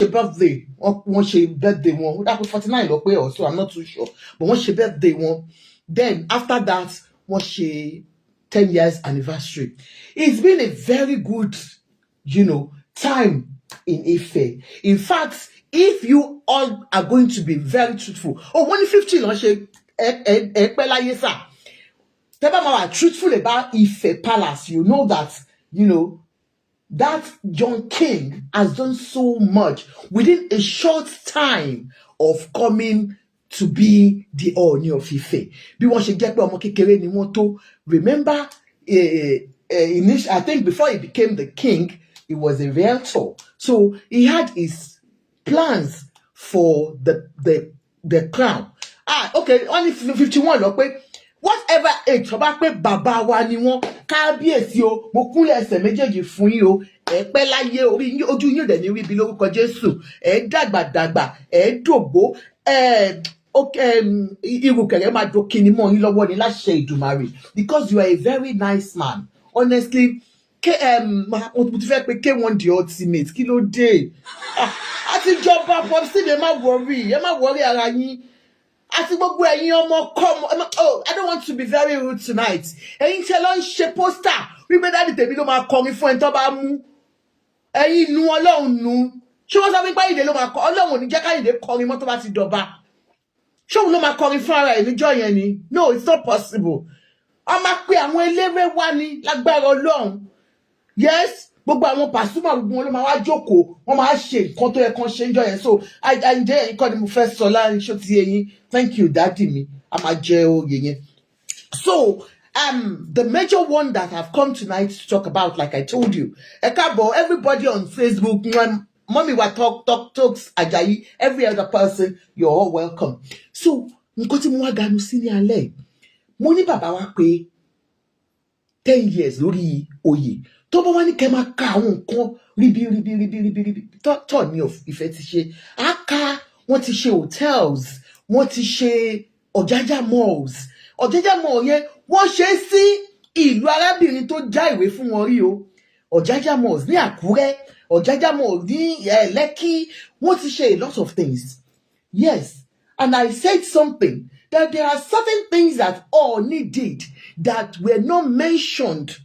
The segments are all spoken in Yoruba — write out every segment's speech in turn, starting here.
birthday, one she birthday one, that was 49 or so, I'm not too sure. But one she birthday one, then after that, one she 10 years anniversary. It's been a very good, time in Ife. In fact, if you all are going to be very truthful, 150 on she truthful about Ife Palace, you know that, that John King has done so much within a short time of coming to be the Ooni of Ife. Bí wọ́n ṣe jẹ́ pé ọmọ kékeré ni wọ́n tó. Remember, I think before he became the king, he was a realtor. So he had his plans for the crown. Okay, only 51 lọ pé whatever age ọba pé bàbá wa ni wọ́n kábíyèsí o mo kúnlẹ̀ ẹsẹ̀ méjèèjì fún yín o ẹ pẹ́ láyé orí yín ojú yín ò dẹ̀ ní rí ibi lórúkọ Jésù ẹ dàgbàdàgbà ẹ dògbó irú kẹ̀rẹ́ máa do kíni mọ́ yín lọ́wọ́ ni láṣẹ Ìdùmarè because you are a very nice man honestly mo ti fẹ́ pé K1 the ultimate kí ló dé àtijọba pọ̀ sí ẹ má wọrí ara yín. Àti gbogbo ẹ̀yin ọmọ I don't want to be very rude tonight. Ẹ̀yin tí ẹ lọ ń ṣe poster wípé dáàdì tèmi ló máa kọrin fún ẹni tó bá mú. Ẹ̀yin nu Ọlọ́run nu. Ṣé wọ́n sọ wípé Àyìndé ló máa kọ Ọlọ́run ò ní jẹ́ káyìndé kọrin mọ́ tó bá ti dọ̀ba. Ṣé òun ló máa kọrin fún ara ẹ̀ níjọ́ yẹn ni? No, it's not possible. A máa pe àwọn eléré wá ní lágbára Ọlọ́run. Yes. Gbogbo àwọn Pasuma gbogbo wọn ló máa wá jókòó wọn máa ṣe nǹkan tó yẹ kán ṣe ń jọ yẹn so Àyìndé ẹ̀yin kọ́ ni mo fẹ́ sọ láàrin ṣó ti ẹ̀yin thank you daddy mi a máa jẹ oyè yẹn. So the major one that I've come tonight to talk about, like I told you, ẹ káàbọ̀ everybody on Facebook, mommy wa talks Ajayi, every other person, you're all welcome. So nǹkan tí mo wá ganu sí ní alẹ́ mo ní bàbá wa pé 10 years lórí oyè. Tó bá wá ní kẹ́ máa ka àwọn nǹkan ríbi tọ́ ní Ifẹ̀ ti ṣe ká wọ́n ti ṣe hotels wọ́n ti ṣe Ọ̀jájá mall yẹn wọ́n ṣe sí ìlú arábìnrin tó já ìwé fún wọn rí o Ọ̀jájá malls ní Àkúrẹ́ Ọ̀jájá mall ní Lẹ́kì wọ́n ti ṣe a lot of things. Yes, and I said something that there are certain things that Ooni did that were not mentioned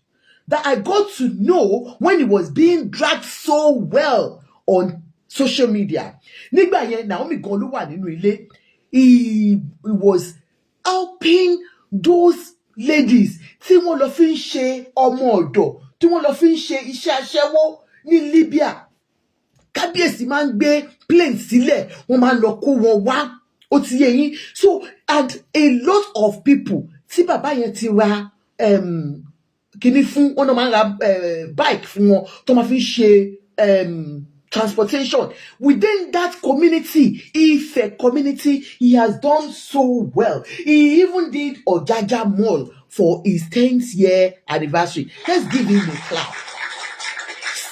that I got to know when it was being dragged so well on social media. Nígbà yẹn Naomi gan ló wà nínú ilé. He was helping those ladies tí wọ́n lọ fi ń ṣe ọmọ ọ̀dọ̀ tí wọ́n lọ fi ń ṣe iṣẹ́ aṣẹ́wó ní Libya. Kábíyèsí máa ń gbé plane sílẹ̀ wọ́n máa ń lọ kó wọn wá ó ti yé yín. So and a lot of people tí bàbá yẹn ti ra kini fún wọn máa ń ra bike fún wọn tó máa fi ṣe transportation within that community Ife community. He has done so well. He even did Ọ̀jájá mall for his 10th year anniversary. Let's give him a clap.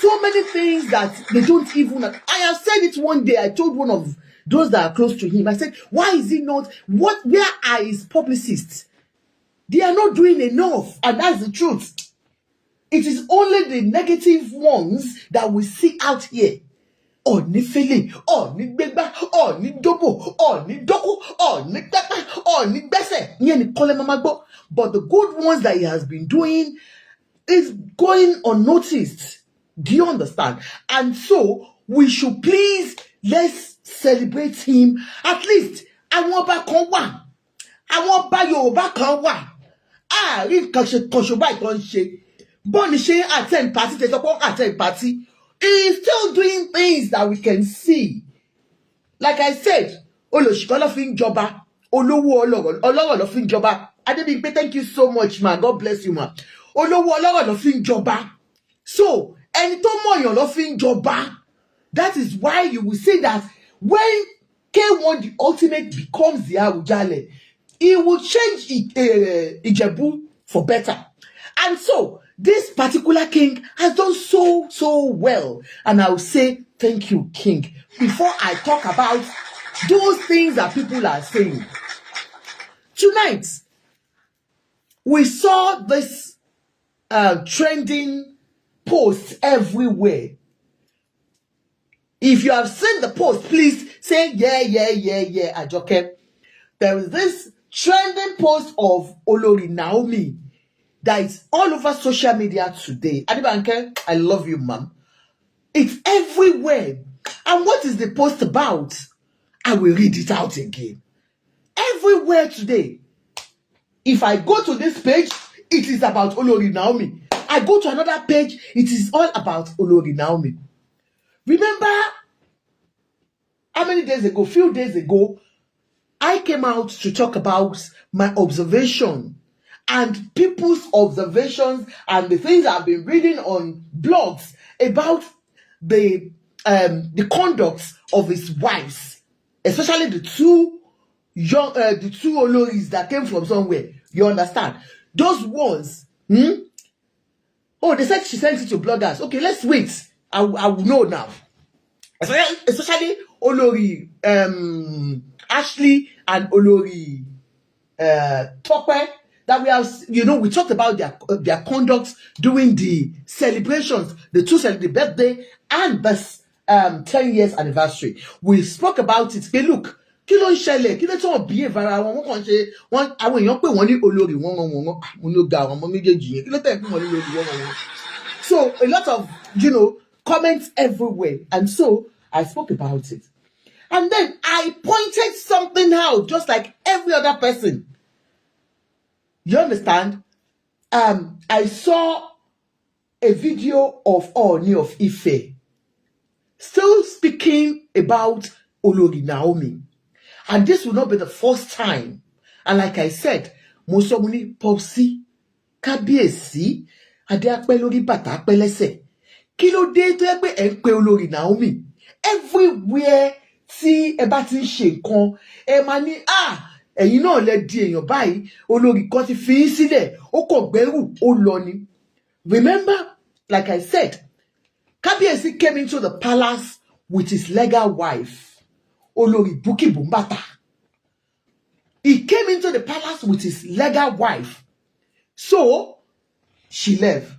So many things that they don't even. I have said it one day. I told one of those that are close to him, I said, why is he not? Where are his publicists? They are not doing enough, and that's the truth. It is only the negative ones that we see out here. Ooni feeling, Ooni gbegba, Ooni dobo, Ooni doku, Ooni gbegba, Ooni gbese. Ìyẹn ni kọ́lé mama gbọ́. But the good ones that he has been doing is going unnoticed. Do you understand? And so we should please let's celebrate him. At least àwọn ọba kan wà, àwọn ọba Yorùbá kan wà. Rí nǹkan ṣe kan ṣe báyìí tó ń ṣe. Bọ́ọ̀ni ṣe attend party, tẹ̀sán pé attend party. He is still doing things that we can see. Like I said, olóṣìkọ́ ló fi ń jọba, olówó ọlọ́rọ̀ ló fi ń jọba. Adébíyìnpé, thank you so much, ma. God bless you, ma. Olówó ọlọ́rọ̀ ló fi ń jọba. So, ẹni tó mọ̀yàn ló fi ń jọba. That is why you will see that when K1 the ultimate becomes the Awujale, he will change Ijebu for better. And so, this particular king has done so well. And I will say, thank you, king. Before I talk about those things that people are saying. Tonight, we saw this trending posts everywhere. If you have seen the post, please say, yeah, Ajoke. There is this trending post of Olori Naomi that is all over social media today. Adibanke, I love you, ma'am. It's everywhere. And what is the post about? I will read it out again. Everywhere today. If I go to this page, it is about Olori Naomi. I go to another page, it is all about Olori Naomi. Remember how many days ago, few days ago, I came out to talk about my observation and people's observations and the things I've been reading on blogs about the conduct of his wives, especially the two Oloris that came from somewhere. You understand? Those ones. Oh, they said she sent it to bloggers. Okay, let's wait. I will know now. Especially Olori Ashley and Olori Tope, that we have, we talked about their conduct during the celebrations, the birthday and the 10 years anniversary. We spoke about it. Hey, look, kí ló ń ṣẹlẹ̀, kí ló tí wọ́n behave ara wọn kàn ṣe àwọn èèyàn pé wọ́n ní olórí wọn mo ló ga àwọn ọmọ méjèèjì yẹn kí ló tẹ̀ pé wọ́n ní olórí wọn. So a lot of comments everywhere, and so I spoke about it, and then I pointed something out just like every other person. You understand? I saw a video of Ooni of Ife still speaking about Olori Naomi. And this will not be the first time. And like I said, Mosomuni Popsi, Kábíyèsí, Adé apẹ́ lórí bàtà apẹ́ lẹ́sẹ̀. Kí ló dé tó yẹ pé ẹ ń pe Olori Naomi? Everywhere tí ẹ bá ti ń ṣe nǹkan, ẹ máa ní ẹ̀yin náà lẹ di èèyàn báyìí, olórí kan ti fi í sílẹ̀, ó kò gbẹ́rù, ó lọ ni. Remember, like I said, Kábíyèsí came into the palace with his legal wife. Olori Buki Bumbata. He came into the palace with his legal wife. So, she left.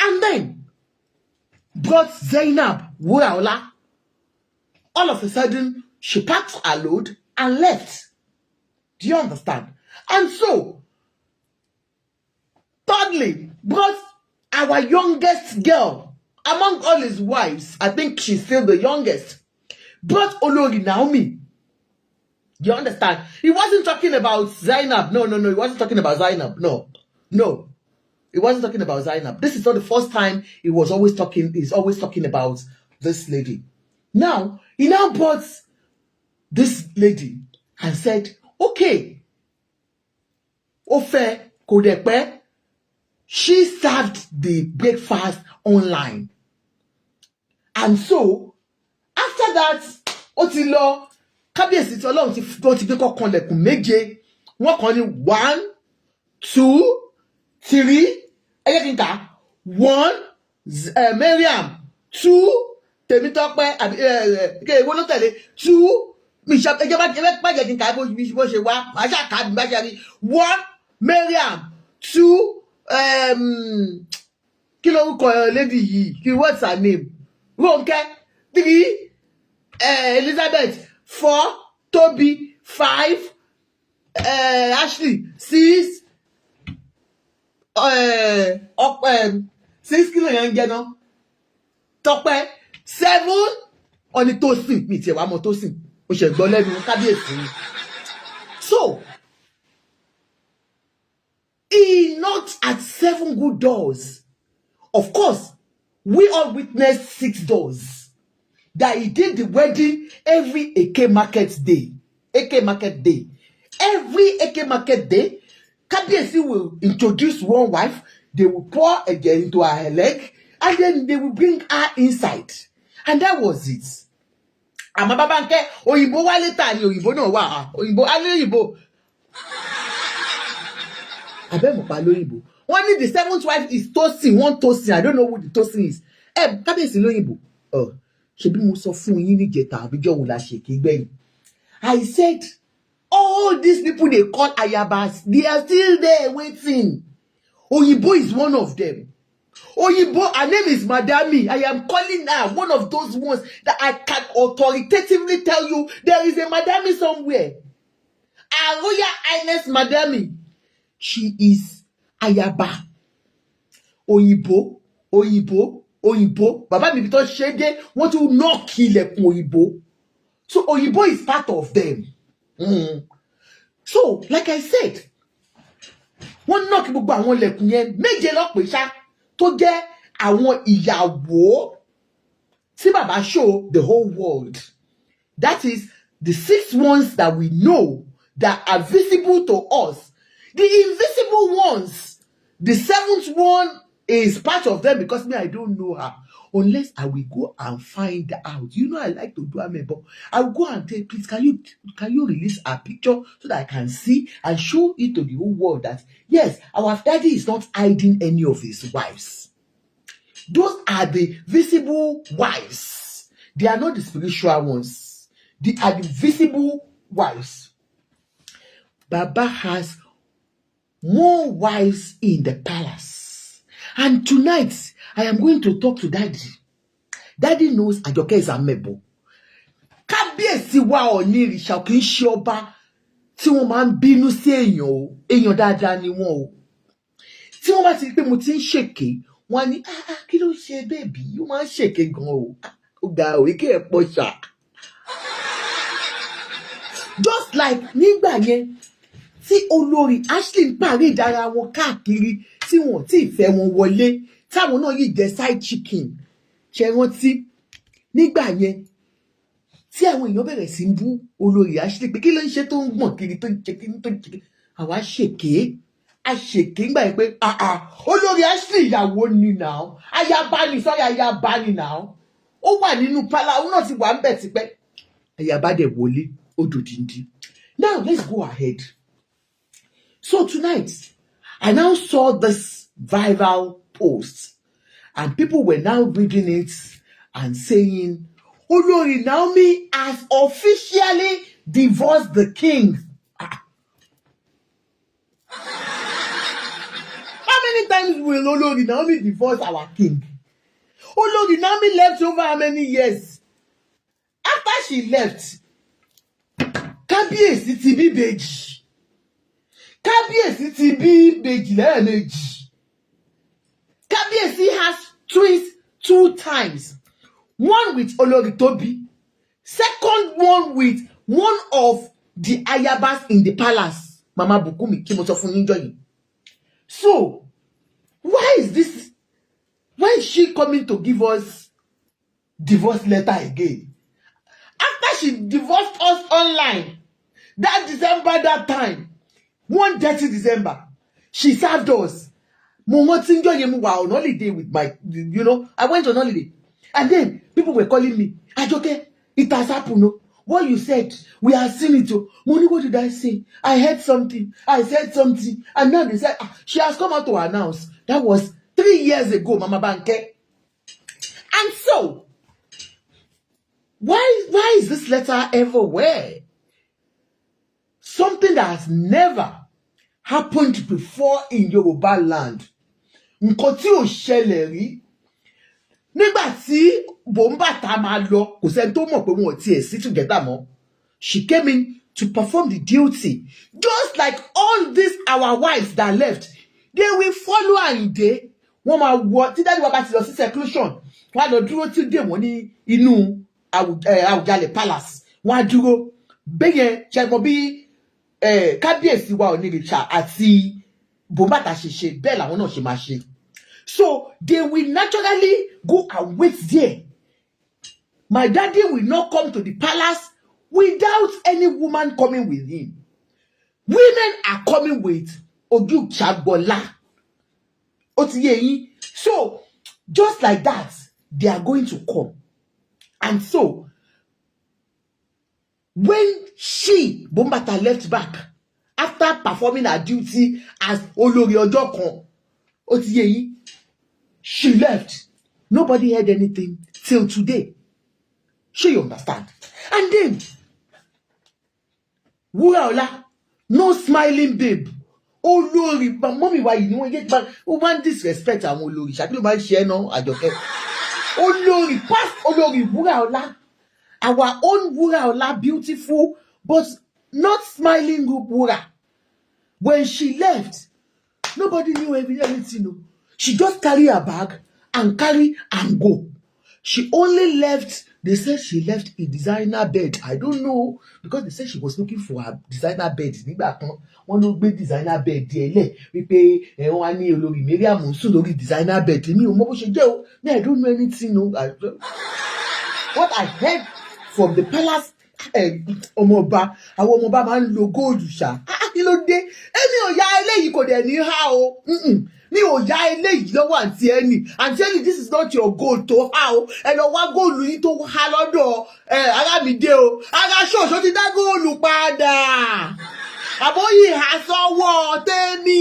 And then, brought Zainab Wuraola. All of a sudden, she packed her load and left. Do you understand? And so, thirdly, brought our youngest girl. Among all his wives, I think she's still the youngest. Brought Olori Naomi. You understand? He wasn't talking about Zainab. No. He wasn't talking about Zainab. No. He wasn't talking about Zainab. This is not the first time he's always talking about this lady. Now, he now brought this lady and said, okay, Ofe Kodepe, she served the breakfast online. And so, after that, ó ti lọ, Kábíyèsí tí Ọlọ́run ti gbé kọ́kàn lẹ̀kùn méje, wọ́n kàn ní 1, 2, 3, ẹ̀yẹ́ kí n kà 1, Mariam, 2, Tèmítọ́pẹ́, àbí èwo ló tẹ̀lé 2, ẹ̀jẹ̀ bá jẹ́ kí n kà bó ṣe wá, màá ṣàkà bí bá ṣe rí 1, Mariam, 2, kí lórúkọ lady yìí, what's her name? Ronke, 3, Elizabeth, 4, Toby, 5, Ashley, 6, 6 kilo yẹn jẹ náà, Tọ́pẹ́, 7, ọ̀nì Tosin, mi tiẹ̀ wá mọ̀ Tosin, ó ṣe gbọ́ lẹ́nu Kábíyèsí. So, he knocked at 7 good doors. Of course, we all witnessed 6 doors. That he did the wedding every Eke Market Day. Every Eke Market Day, Kábíyèsí will introduce one wife, they will pour again into her leg, and then they will bring her inside. And that was it. Àmọ́ Babanke, òyìnbó wá later ni òyìnbó náà wà. Òyìnbó, alóyìnbó. Abẹ́ pa lóyìnbó. Wọ́n ní the 7th wife is Tosin, one Tosin. I don't know who the Tosin is. Kábíyèsí lóyìnbó. Ṣebí mo sọ fún yín níjẹta àbíjọ́ wo la ṣe kégbẹ̀yìn. I said, all these people they call Ayabas, they are still there waiting. Oyibo is one of them. Oyibo, her name is Madami. I am calling her one of those ones that I can authoritatively tell you there is a Madami somewhere. Our Royal Highness Madami. She is Ayaba. Oyibo, Oyibo, Oyibo. Baba mi tó ṣe dé, wọ́n tún knock ilẹ̀kùn Oyibo. So Oyibo is part of them. So, like I said, wọ́n knock gbogbo àwọn ilẹ̀kùn yẹn méje lọ́pẹ́ ṣá tó jẹ́ àwọn ìyàwó tí bàbá show the whole world. That is the 6 ones that we know that are visible to us. The invisible ones, the 7th one is part of them because me, I don't know her. Unless I will go and find out. You know, I like to do amebo. I will go and tell, please, can you release a picture so that I can see and show it to the whole world that, yes, our daddy is not hiding any of his wives. Those are the visible wives. They are not the spiritual ones. They are the visible wives. Baba has more wives in the palace. And tonight, I am going to talk to Daddy. Daddy knows Ajoke is amebo. Kábíyèsí wa Ooni ìrìṣà kì í ṣe ọba tí wọ́n máa ń bínú sí èèyàn o. Èèyàn dáadáa ni wọ́n o. Tí wọ́n bá ti rí pé mo ti ń ṣèké, wọ́n á ní, kí ló ṣe bébì? Ó máa ń ṣèké gan o. Ó ga o, ike ẹ̀ pọ̀ ṣá. Just like nígbà yẹn, tí olórí Ashley ń parí ìdára wọn káàkiri tí wọn tí ìfẹ́ wọn wọlé táwọn náà yìí jẹ side chicken ṣe rántí nígbà yẹn tí àwọn èèyàn bẹ̀rẹ̀ sí ń bú olórí Ashley pé kí ló ń ṣe tó ń gbọ̀n kiri tó ń jẹ kiri tó ń jẹ kiri àwa ṣèké ńgbà yẹn pé olórí Ashley ìyàwó ni náà ayaba ni sọ́rí ayaba ni náà ó wà nínú pálá òun náà ti wà ń bẹ̀ tipẹ́ ayaba dẹ̀ wọlé odò díndín. Now let's go ahead. So tonight, I now saw this viral post and people were now reading it and saying, Olori Naomi has officially divorced the king. How many times will Olori Naomi divorce our king? Olori Naomi left over how many years? After she left, Kábíyèsí ti bí ìbejì. Kábíyèsí ti bí ìbejì lẹ́ẹ̀mejì. Kábíyèsí has twins 2 times. One with Olori Tobi. Second one with one of the ayabas in the palace. Mama Bukumi kí mo sọ fún yín jọ́ yìí. So, why is this? Why is she coming to give us divorce letter again? After she divorced us online, that December, that time, one dirty December, she served us. On holiday with my, I went on holiday. And then people were calling me, Ajoke, it has happened. No? What you said, we have seen it. Money, what did I say? I heard something. I said something. And now they said, she has come out to announce. That was 3 years ago, Mama Banke. And so, why is this letter everywhere? Something that has never happened before in Yoruba land. Nǹkan tí ò ṣẹlẹ̀ rí. Nígbà tí Bombata máa lọ, kò sẹ́ni tó mọ̀ pé wọn ò tiẹ̀ sí together mọ́. She came in to perform the duty. Just like all these our wives that left, they will follow Àyìndé. Wọ́n máa wọ tí dájú wa bá ti lọ sí seclusion. Wọ́n á lọ dúró tí dè wọ́n ní inú Àwùjalẹ̀ palace. Wọ́n á dúró. Bẹ́yẹn ṣe mọ̀ bí Kábíyèsí wa Ooni ìrìṣà àti Bombata ṣe ṣe bẹ́ẹ̀ làwọn náà ṣe máa ṣe. So they will naturally go and wait there. My daddy will not come to the palace without any woman coming with him. Women are coming with Oju Chagbola. Ó ti yé yín. So just like that, they are going to come. And so when Bombata left back after performing her duty as Olori Ojokan, ó ti yé yín, she left. Nobody heard anything till today. Sure you understand? And then Wuraola, no smiling babe. olórí mọ́mì wa yìí ni wọ́n yé gbà ó máa ń disrespect àwọn olórí ṣàbí ló máa ń ṣe ẹ́ náà Àjọkẹ́ olórí past olórí Wúràọlá our own Wúràọlá beautiful but not smiling Wúrà when she left nobody knew anything no she just carry her bag and carry and go she only left. They said she left a designer bed. I don't know because they said she was looking for a designer bed. Nígbà kan wọ́n ló gbé designer bed díẹ̀ lẹ̀ wípé wọ́n wá ní olórí Mariam ń sùn lórí designer bed. Mi ò mọ bó ṣe jẹ́ o. Me I don't know anything no. What I heard from the palace ọmọọba àwọn ọmọọba máa ń lo góòlù ṣá. Kí ló dé? Èmi ò ya eléyìí kò dẹ̀ ní há o. Mi ò ya eléyìí lọ́wọ́ àǹtí ẹni this is not your goal tó há o ẹ lọ wá góòlù yín tó há lọ́dọ̀ Arámidé o ara ṣòṣò ti dá góòlù padà àbóyí àsọwọ́ tẹ́mì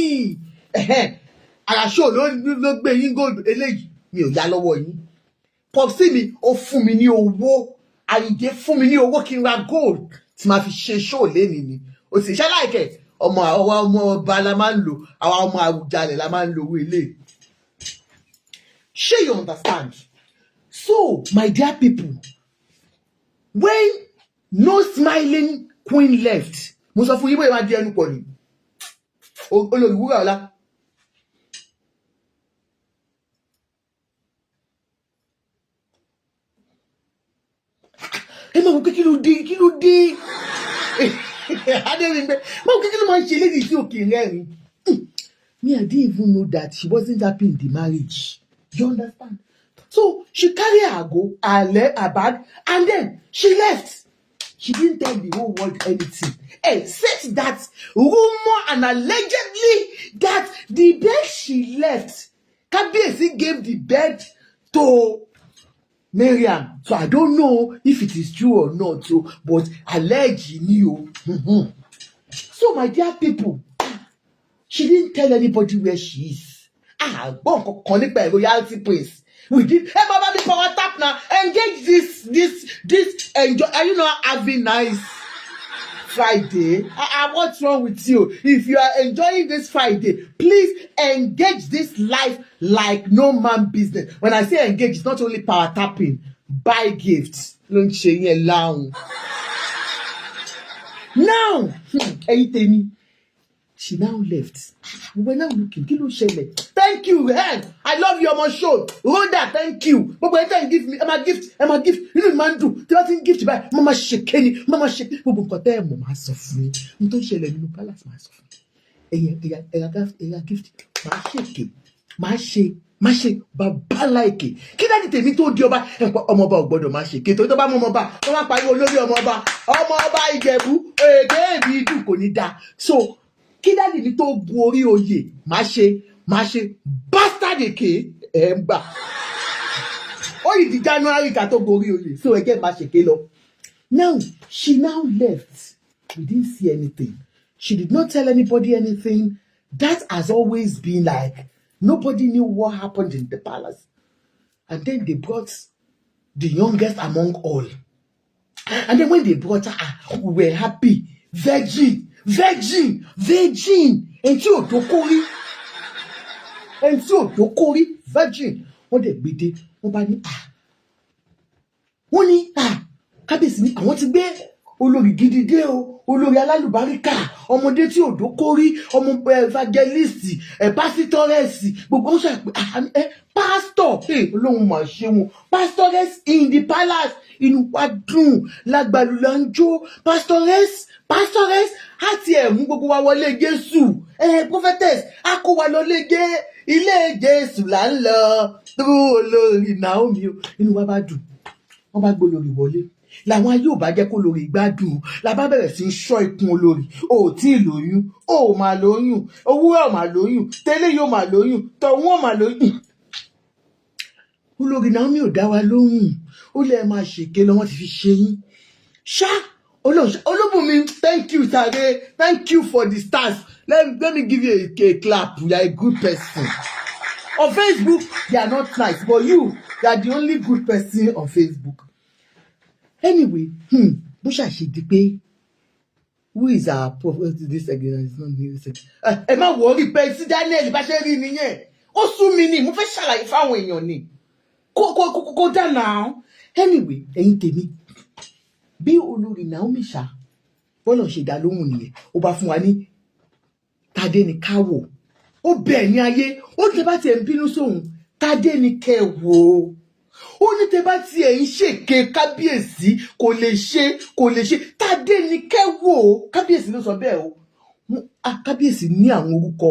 ara ṣò ló gbé yín góòlù eléyìí mi ò ya lọ́wọ́ yín pọ̀sí mi ó fún mi ní owó Àyìndé fún mi ní owó kí n ra gold tí máa fi ṣe ṣó lénìí ni o sì ṣe láìkẹ́ ọmọ ọba la máa ń lò àwa ọmọ Àwùjalẹ̀ la máa ń lo owó ilé. Ṣé you understand? So my dear people, when no smiling queen left mo sọ fún yín bóyá máa di ẹnu pọ̀ ni olórí Wúràọlá ẹ máa wò pé kí ló dé Adéwìnbé máa wò pé kí ló máa ń ṣe léyìí tí òkè rẹ́rìn. Me I didn't even know that she wasn't happy in the marriage. You understand? So she carry her bag and then she left. She didn't tell the whole world anything except that rumor and allegedly that the bed she left, Kábíyèsí gave the bed to Mariam. So I don't know if it is true or not, so, but alleged knew. So my dear people, she didn't tell anybody where she is. Royalty prince. We did. Hey, Baba, power tap now. Engage this. Enjoy. Are you not having nice Friday? What's wrong with you? If you are enjoying this Friday, please engage this life like no man business. When I say engage, it's not only power tapping. Buy gifts. Now, she now left. We were now looking. Thank you, Hen. I love you on my show. Rhoda, thank you. But when you give me, I'm a gift. You know, man, do. They don't gift by Mama Shekeni. Mama Shekeni. Mama suffering. Don't share the new palace. My suffering. Gift. My shake. Baba like it. Kí dáàdì tèmi tó di ọba ọmọọba ò gbọ́dọ̀ máa ṣe kéto tó bá mọ ọmọọba tó máa pariwo olórí ọmọọba Ìjẹ̀bú èdè ìbí dùn kò ní dáa. So kí dáàdì mi tó gun orí oyè máa ṣe bastard èké ń gbà ó yìí di January ká tó gun orí oyè so ẹgẹ́ máa ṣe ké lọ. Now she now left. We didn't see anything. She did not tell anybody anything. That has always been like nobody knew what happened in the palace. And then they brought the youngest among all. And then when they brought her, we were happy. Virgin. And tí ò dókórí. Virgin. Wọ́n dẹ̀ gbédé. Wọ́n bá ní Kábíyèsí ní àwọn ti gbé olórí gidi dé o. Olórí alálùbáríkà. Ọmọdé tí ò dókórí. Ọmọ evangelist. Pastoress. Gbogbo ń sọ pé pastor. Olóhùn máa ṣe wọn. Pastoress in the palace. Inú wa dùn. Lágbàlú là ń jó. Pastoress. Àti mú gbogbo wa wọlé Jésù. Prophetess. A kó wa lọlé ilé Jésù là ń lọ. Dúró olórí Naomi o. Inú wa bá dùn. Wọ́n bá gbé olórí wọlé. Làwọn ayé ò bá jẹ́ kó lórí gbádùn. La bá bẹ̀rẹ̀ sí í ṣọ́ ikùn olórí. O ò tí ì lóyún. O ò máa lóyún. Owúrọ̀ ò máa lóyún. Tẹ́lẹ̀ yóò máa lóyún. Tọ̀hún ò máa lóyún. Olórí Naomi ò dá wa lóhùn. Ó lè máa ṣèké lọ wọ́n ti fi ṣe yín. Ṣá Olúbùnmi, thank you Sade. Thank you for the stars. Let me give you a clap. You are a good person. On Facebook, they are not nice, but you are the only good person on Facebook. Anyway, bó ṣàṣe di pé Who is our prophet this again? It's not this again. Ẹ má worry pé sí Daniel bá ṣe rí nìyẹn. Ó sú mi ni, mo fẹ́ ṣàlàyé fáwọn èèyàn ni. Kó dá now. Anyway, ẹ̀yin tèmi. Bí olórí Naomi ṣá, bọ́lọ̀ ṣe dá lóhùn nìyẹn. Ó bá fún wa ní Tádé ni ká wò. Ó bẹ̀ ní ayé. Ó tẹ bá tiẹ̀ ń bínú sóhun. Tádé ni kẹ́ wò. Ó ní tẹ bá tiẹ̀ ń ṣèké kábíyèsí kò lè ṣe. Tádé ni kẹ́ wò. Kábíyèsí ló sọ bẹ́ẹ̀ o. Kábíyèsí ní àwọn orúkọ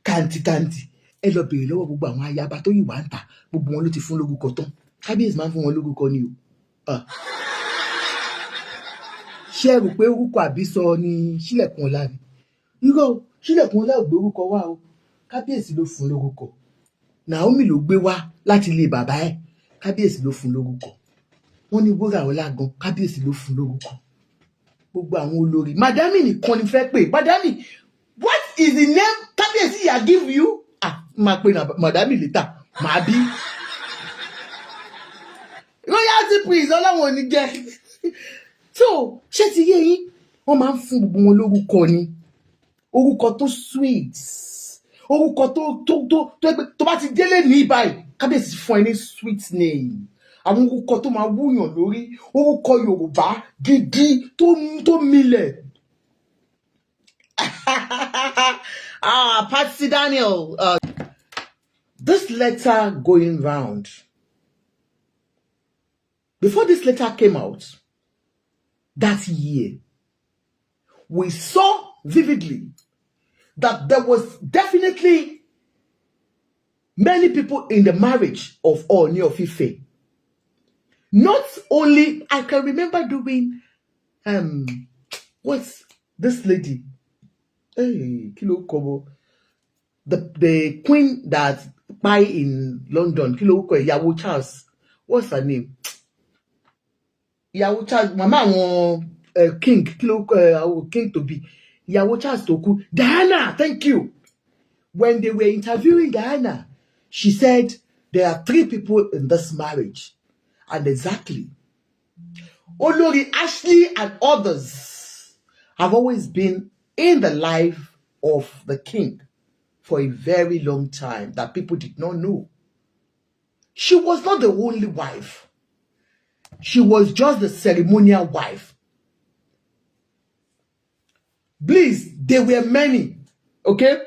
kàǹtìkàǹtì. Ẹ lọ bèrè lọ́wọ́ gbogbo àwọn ayaba tó yìí wá ń tà. Gbogbo wọn ló ti fún lórúkọ tán. Kábíyèsí máa ń fún wọn lórúkọ ni o. Ṣé ẹ rò pé orúkọ àbísọ ni Ṣílẹ̀kùn Ọlá ni? Irọ́ Ṣílẹ̀kùn Ọlá ò gbé orúkọ wá o. Kábíyèsí ló fún lórúkọ. Naomi ló gbé wá láti ilé bàbá ẹ̀. Kábíyèsí ló fún lórúkọ. Wọ́n ní Wúrà Ọlá gan. Kábíyèsí ló fún lórúkọ. Gbogbo àwọn olórí. Madami nìkan ni fẹ́ pè. Madami, what is the name Kábíyèsí I give you? Máa pe Madami later. Màá bí. Royalty priest Ọlọ́run ò ní jẹ́. So, ṣé ti yé yín? Wọ́n máa ń fún gbogbo wọn lórúkọ ni. Orúkọ tó sweet. Orúkọ tó bá ti délé ní báyìí. Kábíyèsí fún ẹ ní sweet name. Àwọn orúkọ tó máa wúyàn lórí. Orúkọ Yorùbá gidi tó milẹ̀. Patsy Daniel. This letter going round. Before this letter came out, that year, we saw vividly that there was definitely many people in the marriage of Ooni of Ife. Not only, I can remember doing, what's this lady? Hey, Kilo Kobo. The queen that by in London, Kilo Kobo, Ìyàwó Charles. What's her name? Ìyàwó Charles, Mama King, Kilo King to be. Ìyàwó Charles Toku. Diana, thank you. When they were interviewing Diana, she said there are 3 people in this marriage. And exactly. Olori Ashley and others have always been in the life of the king for a very long time that people did not know. She was not the only wife. She was just the ceremonial wife. Please, there were many, okay?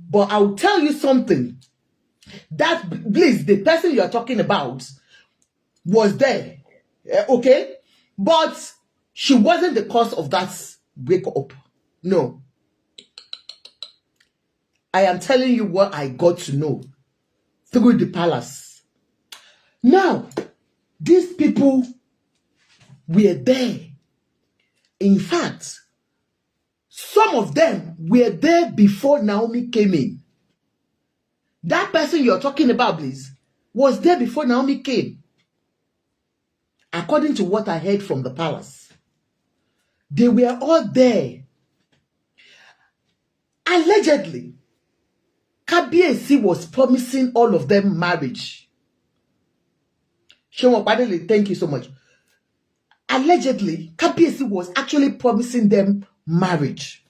But I'll tell you something. That, please, the person you are talking about was there, okay? But she wasn't the cause of that breakup. No. I am telling you what I got to know through the palace. Now, these people were there. In fact, some of them were there before Naomi came in. That person you're talking about, please, was there before Naomi came. According to what I heard from the palace. They were all there. Allegedly, Kábíyèsí was promising all of them marriage. Shewa Badele, thank you so much. Allegedly, Kábíyèsí was actually promising them marriage.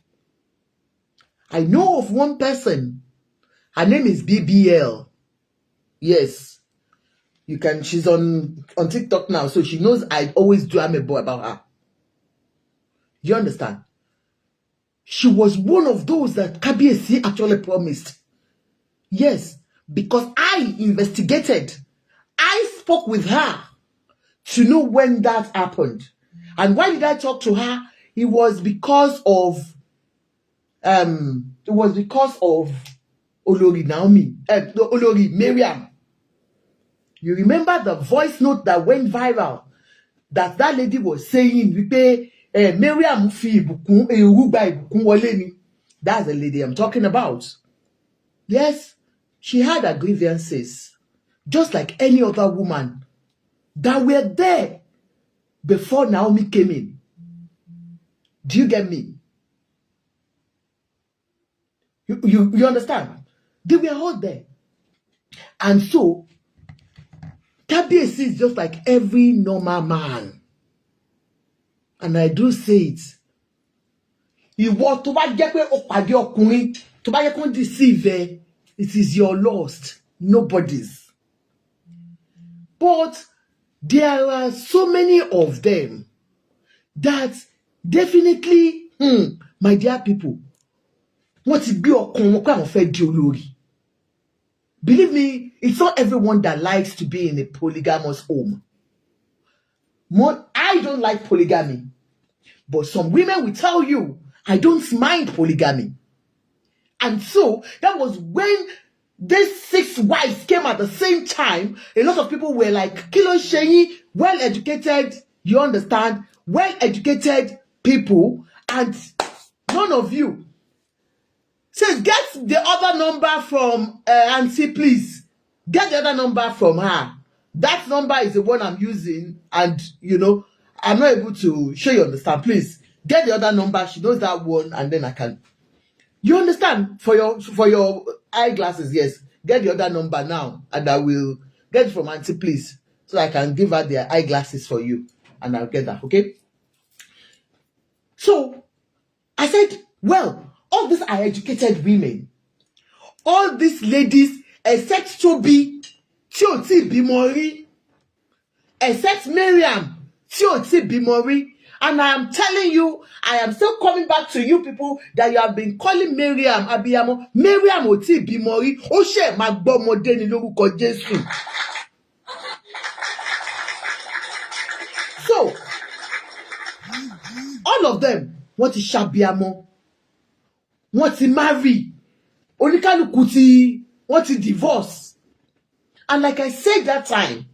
I know of one person. Her name is BBL. Yes. You can, she's on TikTok now, so she knows I always do amebo about her. You understand? She was one of those that Kábíyèsí actually promised. Yes, because I investigated. I spoke with her to know when that happened. And why did I talk to her? It was because of Olori Naomi, Olori Mariam. You remember the voice note that went viral that lady was saying, Mariam fi ìbùkún gba ìbùkún wọlé ni. That's the lady I'm talking about. Yes, she had her grievances, just like any other woman that were there before Naomi came in. Do you get me? You understand? They were all there. And so, Kábíyèsí is just like every normal man. And I do say it ìwọ tó bá jẹ́ pé ó pàdé ọkùnrin tó bá yẹ kó deceive it is your loss, nobody's. But there are so many of them that definitely, my dear people, wọ́n ti gbé ọkàn wọn pé àwọn fẹ́ di olórí. Believe me, it's not everyone that likes to be in a polygamous home. I don't like polygamy, but some women will tell you, I don't mind polygamy. And so that was when these 6 wives came at the same time. A lot of people were like, Kilo Sheyi, well-educated, you understand, well-educated people, and none of you says, get the other number from Auntie, please. Get the other number from her. That number is the one I'm using, and I'm not able to show you understand. Please get the other number. She knows that one, and then I can. You understand? For your eyeglasses, yes. Get the other number now, and I will get it from Auntie, please, so I can give her the eyeglasses for you, and I'll get that. Okay. So I said, well, all these are educated women. All these ladies, except Toby, tí ò tí bímọ rí, except Miriam, tí ò tí bímọ rí. And I am telling you, I am still coming back to you people that you have been calling Miriam abiyamọ. Miriam ò tí bímọ rí, ó ṣe máa gbọ́mọdé ní lórúkọ Jésù. So, all of them, wọ́n ti ṣàbíamọ, wọ́n ti marry, oníkálùkù wọ́n ti divorce. And like I said that time,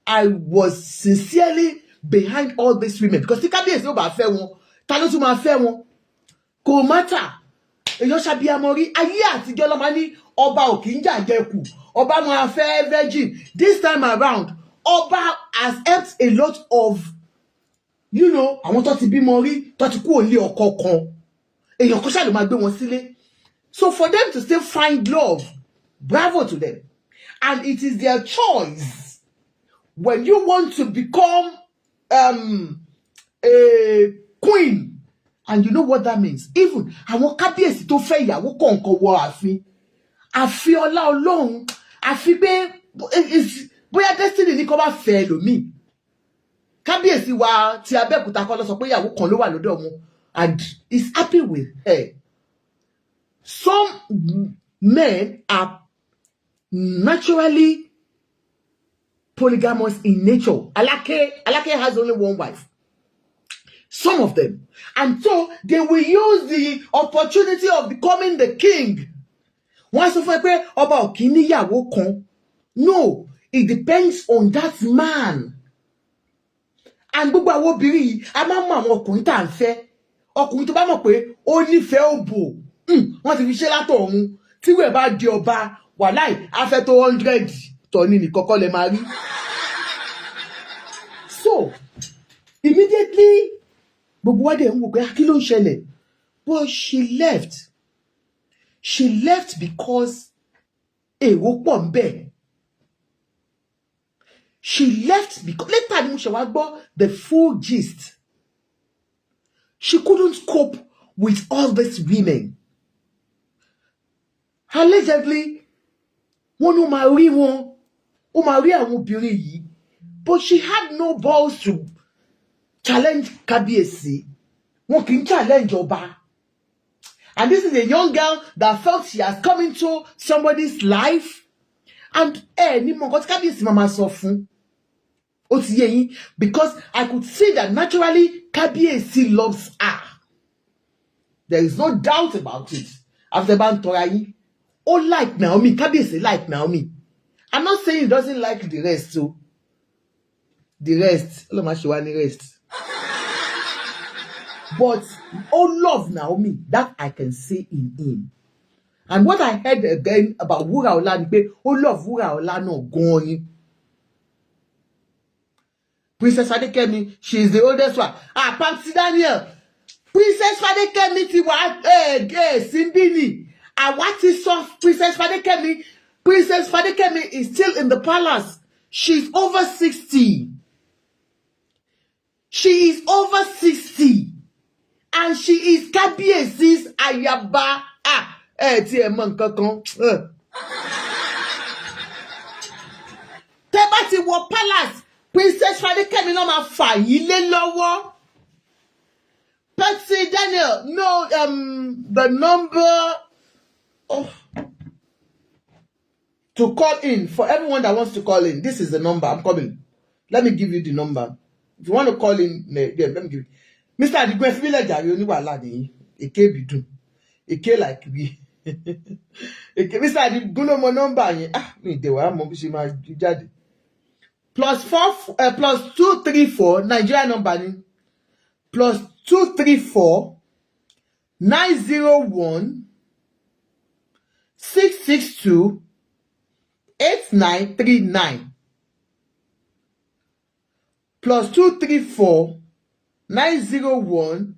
I was sincerely behind all these women, because tí kábíyèsí ò bá fẹ́ wọn, ta ló tún máa fẹ́ wọn? Kò matter. Èèyàn ṣàbíamọ rí, ayé àtijọ́ ló máa ní ọba ò kì í jàjẹkù, ọba máa fẹ́ virgin. This time around, ọba has helped a lot of, àwọn tó ti bímọ rí, tó ti kú òlé ọkọ kan. Èèyàn kan ṣáà ló máa gbé wọn sílé. So for them to still find love, bravo to them. And it is their choice. When you want to become a queen, and you know what that means. Even àwọn kábíyèsí tó fẹ́ ìyàwó kọ̀ọ̀kan wọ ààfin, àfi ọlá Ọlọ́run, àfi pé bóyá destiny ní kó bá fẹ́ ẹlòmíì. Kábíyèsí wa ti Abẹ́òkúta kọ́ ló sọ pé ìyàwó kan ló wà lọ́dọ̀ wọn, and is happy with her. Some men are naturally polygamous in nature. Alake has only one wife. Some of them. And so they will use the opportunity of becoming the king. Wọ́n sọ fún ẹ pé ọba ò kì í níyàwó kan. No, it depends on that man. And gbogbo àwọn obìnrin yìí, a máa mọ àwọn ọkùnrin tá à ń fẹ́. Ọkùnrin tó bá mọ̀ pé ó nífẹ̀ẹ́ òbò. Wọ́n ti fi ṣe látọ̀run. Tí wọ́n bá di ọba, wàláì, a fẹ́ tó 100 tọ́ni ní kọ́kọ́ lè máa rí. So, immediately, gbogbo wa dẹ̀ ń wò pé kí ló ń ṣẹlẹ̀? But she left. She left because èrò pọ̀ ń bẹ̀. She left because later ni mo ṣe wá gbọ́ the full gist. She couldn't cope with all these women. Allegedly, wọ́n ní ó máa rí wọn, ó máa rí àwọn obìnrin yìí, but she had no balls to challenge kábíyèsí. Wọ́n kì í challenge ọba. And this is a young girl that felt she has come into somebody's life, and ní mọ̀ nǹkan tí kábíyèsí máa sọ fún. Ó ti yé yín, because I could see that naturally kábíyèsí loves her. There is no doubt about it. After bá ń tọ́ra yín, ó like Naomi, kábíyèsí like Naomi. I'm not saying he doesn't like the rest too. The rest, ó lọ máa ṣe wá ní rest. But ó love Naomi, that I can see in him. And what I heard again about Wuraola ni pé ó love Wuraola náà gan ni. Princess Adekemi, she is the oldest one. Pamsi Daniel. Princess Adekemi ti wà Simbini. Àwa ti sọ Princess Adekemi. Princess Adekemi is still in the palace. She's over 60. She is over 60. and she is Kábíyèsí's ayaba. Tí ẹ mọ̀ nǹkan kan. Tẹ́ bá ti wọ palace, Princess Fadékẹ́mi náà máa fà yín lé lọ́wọ́. Patsy Daniel, no, the number to call in for everyone that wants to call in. This is the number. I'm coming. Let me give you the number. If you want to call in, yeah, let me give you. Mr. Adigun, if you like that, you only want ladi. It can't be done. It can't like we. Mr. Adigun, no more number. Me they were more busy my jadi. +4 +234 Nigeria number. +234 901 662 8939. +234 901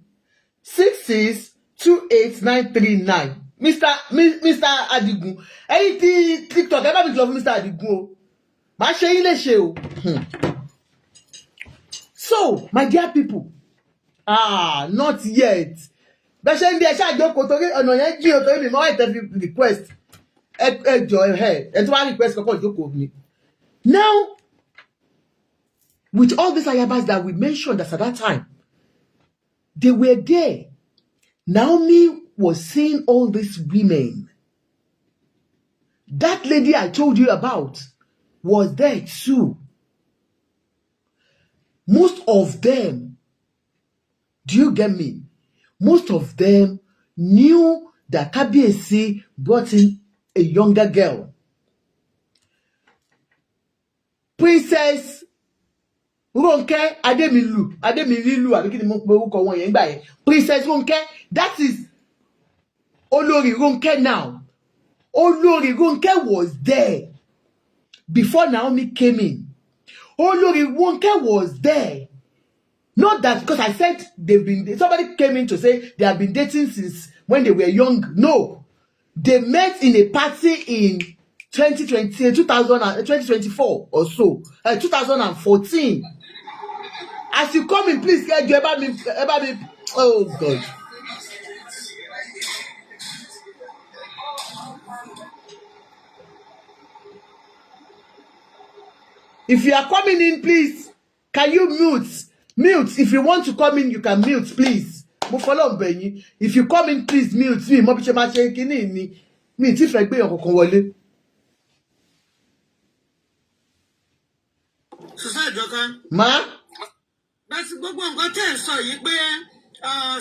662 8939. Mr. Adigun, ẹ̀yin TikTok ẹ bá mi lọ fún Mr. Adigun o. Má ṣe yín léṣe o. So, my dear people, not yet. Bẹ́ẹ̀ ṣe ń di ẹṣẹ́ àjọkò torí ọ̀nà yẹn jí o torí mi máa wá ìtẹ́ request. Ẹ jọ ẹ tí wọ́n á request kọ́kọ́ ìjókòó mi. Now, with all these ayabas that we mentioned at that time, they were there. Naomi was seeing all these women. That lady I told you about was there too. Most of them, do you get me? Most of them knew that Kábíyèsí brought in a younger girl. Princess Ronke Ademilu, Princess Ronke, that is Olori Ronke now. Olori Ronke was there before Naomi came in. Olori Ronke was there. Not that because I said somebody came in to say they have been dating since when they were young. No. They met in a party in 2024 or so. 2014. As you come in, please get you about me. Oh God. If you are coming in, please, can you mute? Mute. If you want to come in, you can mute, please. Mo follow Benny. If you come in, please mute me. Mo biche ma ṣe kini ni. Mi ti fẹ́ gbé yan kankan wọlé. Susan Joka. Ma? That's gbogbo nǹkan tẹ́ ẹ sọ yìí pé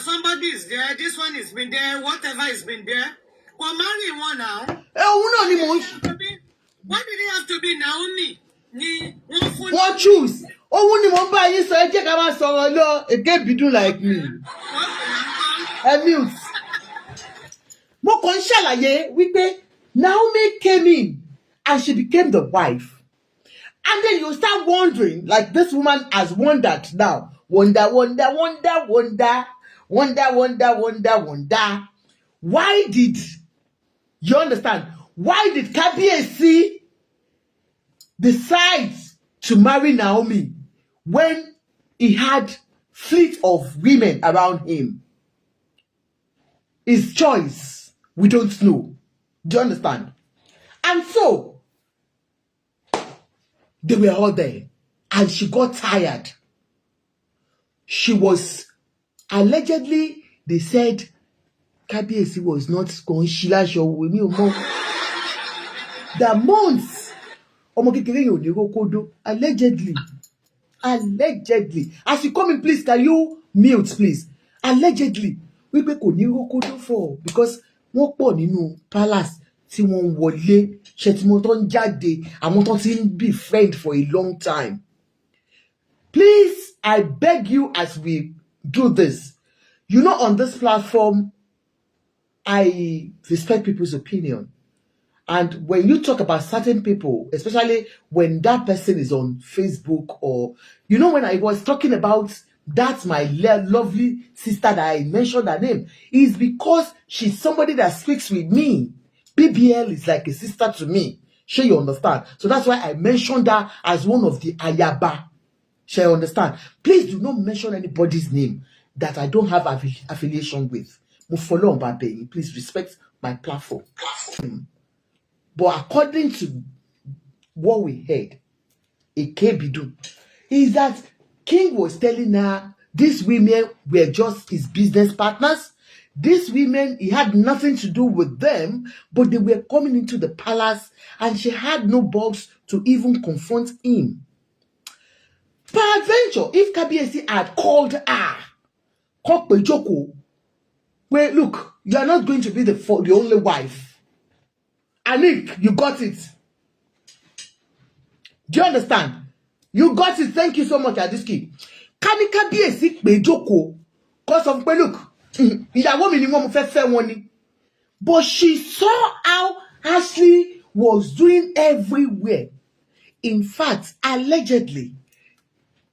somebody is there, this one has been there, whatever has been there. Kò marry one now. Òun náà ni mo. Why did it have to be Naomi? What choose? Òun ni mo ń bá yín sọ, ẹ jẹ́ ká máa sọ̀rọ̀ lọ. Again, be do like me. Mute. Mo kàn ń ṣàlàyé wípé Naomi came in and she became the wife. And then you start wondering, like this woman has wondered now. Wonder. Why did you understand? Why did Kábíyèsí decide to marry Naomi when he had fleet of women around him? His choice, we don't know. Do you understand? And so, they were all there. And she got tired. She was, allegedly, they said, Kábíyèsí was not going to with me. The months, allegedly. As you come in, please, can you mute, please? Allegedly. We kò ní rókódó for because wọ́n pọ̀ nínú palace tí wọ́n wọlé ṣe tí mo tó ń jáde àwọn tó ti ń be friend for a long time. Please, I beg you as we do this. You know, on this platform, I respect people's opinion. And when you talk about certain people, especially when that person is on Facebook or, you know, when I was talking about that, my lovely sister that I mentioned her name, is because she's somebody that speaks with me. BBL is like a sister to me. Sure, you understand? So that's why I mentioned her as one of the Ayaba. Sure, you understand? Please do not mention anybody's name. that I don't have affiliation with. Mo follow on Babe, please respect my platform. But according to what we heard, it can't be done. Is that King was telling her these women were just his business partners. These women, he had nothing to do with them, but they were coming into the palace and she had no balls to even confront him. Peradventure, if Kabiyesi had called her, wait, look, you are not going to be the only wife. Anik, you got it. Do you understand? You got it. Thank you so much, Adiski. Kani Kabiyesi pe Joko, cause of look, ìyàwó mi ni wọ́n mo fẹ́ fẹ́ wọn ni. But she saw how Ashley was doing everywhere. In fact, allegedly,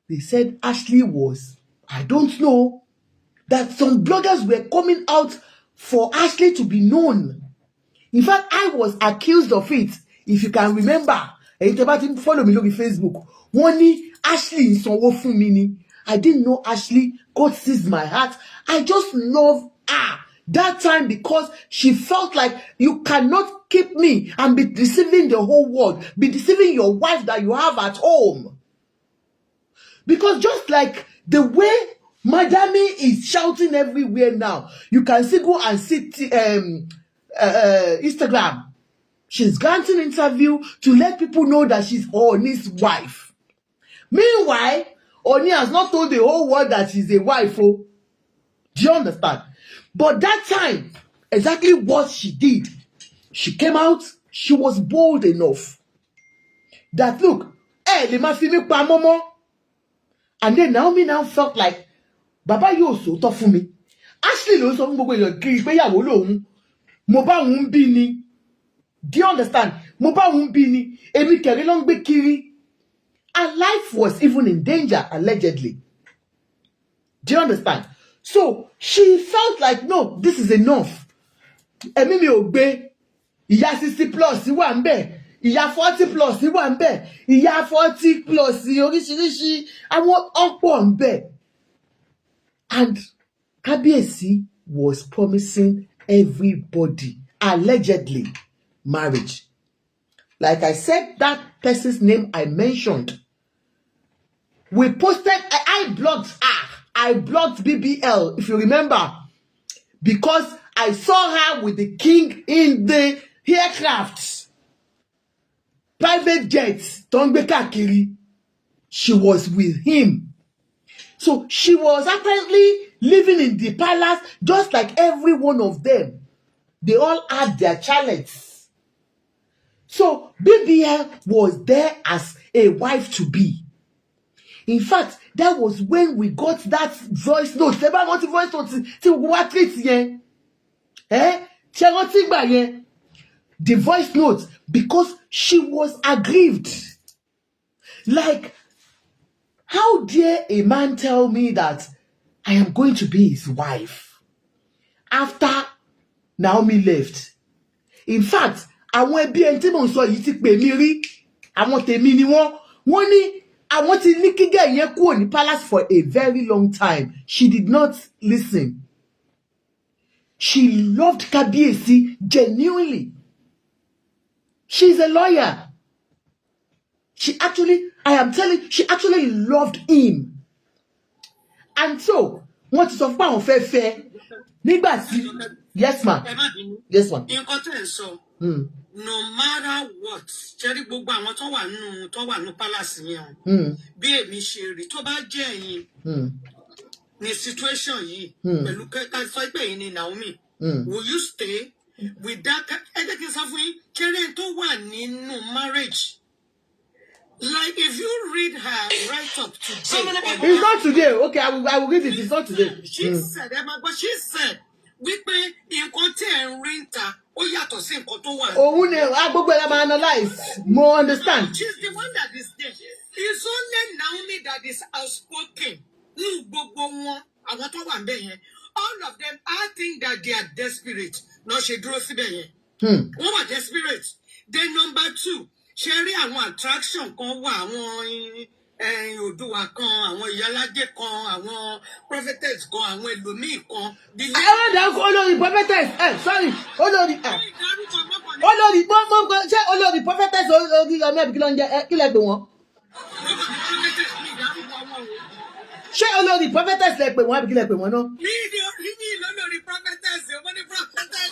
they said Ashley was, I don't know, that some bloggers were coming out for Ashley to be known. In fact, I was accused of it. If you can remember, and follow me on Facebook. Wọ́n ní Ashley sanwó fún mi ni. I didn't know Ashley. God sees my heart. I just love her that time because she felt like you cannot keep me and be deceiving the whole world, be deceiving your wife that you have at home. Because just like the way Madami is shouting everywhere now, you can see go and see Instagram. She's granting interview to let people know that she's Ooni's wife. Meanwhile, Ooni has not told the whole world that she's a wife. Oh, do you understand? But that time, exactly what she did, she came out, she was bold enough that look, lè má fi mí pa mọ́mọ́. And then Naomi now felt like, Baba yóò sòótọ́ fún mi. Ashley ló sọ fún gbogbo èèyàn kiri pé ìyàwó lòun, mo bá òun bí ni. Do you understand? Mo bá òun bí ni, èmi kẹ̀rí ló ń gbé kiri. And life was even in danger, allegedly. Do you understand? So she felt like, no, this is enough. Ẹ̀mí mi ò gbé. Ìyá 60 plus wà ńbẹ̀. Ìyá 40 plus wà ńbẹ̀. Ìyá 40 plus oríṣiríṣi àwọn ọ̀pọ̀ ńbẹ̀. And Kabiyesi was promising everybody, allegedly, marriage. Like I said, that person's name I mentioned. We posted, I blocked her. I blocked BBL, if you remember. Because I saw her with the king in the aircraft. Private jets, Tongbe Kakiri. She was with him. So she was apparently living in the palace just like every one of them. They all had their challenges. So BBL was there as a wife to be. In fact, that was when we got that voice note. Ṣé bá rántí voice note tí we wá treat yẹn? Ṣé rántí gbà yẹn? The voice note, because she was aggrieved. Like, how dare a man tell me that I am going to be his wife after Naomi left? In fact, àwọn ẹbí ẹni tí mò ń sọ yìí ti pè mí rí. Àwọn tèmi ni wọ́n ní àwọn tí ní kí girl yẹn kúrò ní palace for a very long time. She did not listen. She loved Kabiyesi genuinely. She's a lawyer. She actually loved him. And so, wọ́n ti sọ fún àwọn fẹ́ nígbà tí, yes ma, yes ma. Nǹkan tẹ́ ẹ̀ sọ, no matter what, ṣẹ́rí gbogbo àwọn tó wà nínú palace yẹn, bí èmi ṣe rí, tó bá jẹ́ ẹ̀yin ní situation yìí, pẹ̀lú kẹ́kẹ́ sọ pé ẹ̀yin ni Naomi, will you stay with that? Ẹ jẹ́ kí n sọ fún yín, ṣẹ́rí tó wà nínú marriage. Like if you read her right up today. It's not today. Okay, I will read it. It's not today. She said, she said, wípé nǹkan tí ẹ̀ ń rí níta ó yàtọ̀ sí nǹkan tó wà. Òun ni gbogbo ẹ̀ la máa analyse. More understand. She's the one that is there. It's only Naomi that is outspoken. Ní gbogbo wọn, àwọn tó wà ńbẹ̀ yẹn. All of them, I think that they are desperate. Náà ṣe dúró síbẹ̀ yẹn. Wọ́n wà desperate. Then number 2. Ṣé rí àwọn attraction kan wà àwọn Òdùwà kan, àwọn ìyálájé kan, àwọn prophetess kan, àwọn ẹlòmíì kan. Àwọn dàkú olórí prophetess sorry olórí ṣé olórí prophetess orí ọmọ ẹbí kí ló ń jẹ kí lẹ pè wọ́n. Ṣé olórí prophetess lẹ pè wọ́n àbí kí lẹ pè wọ́n náà. Níbi olórí prophetess ọmọ ní prophetess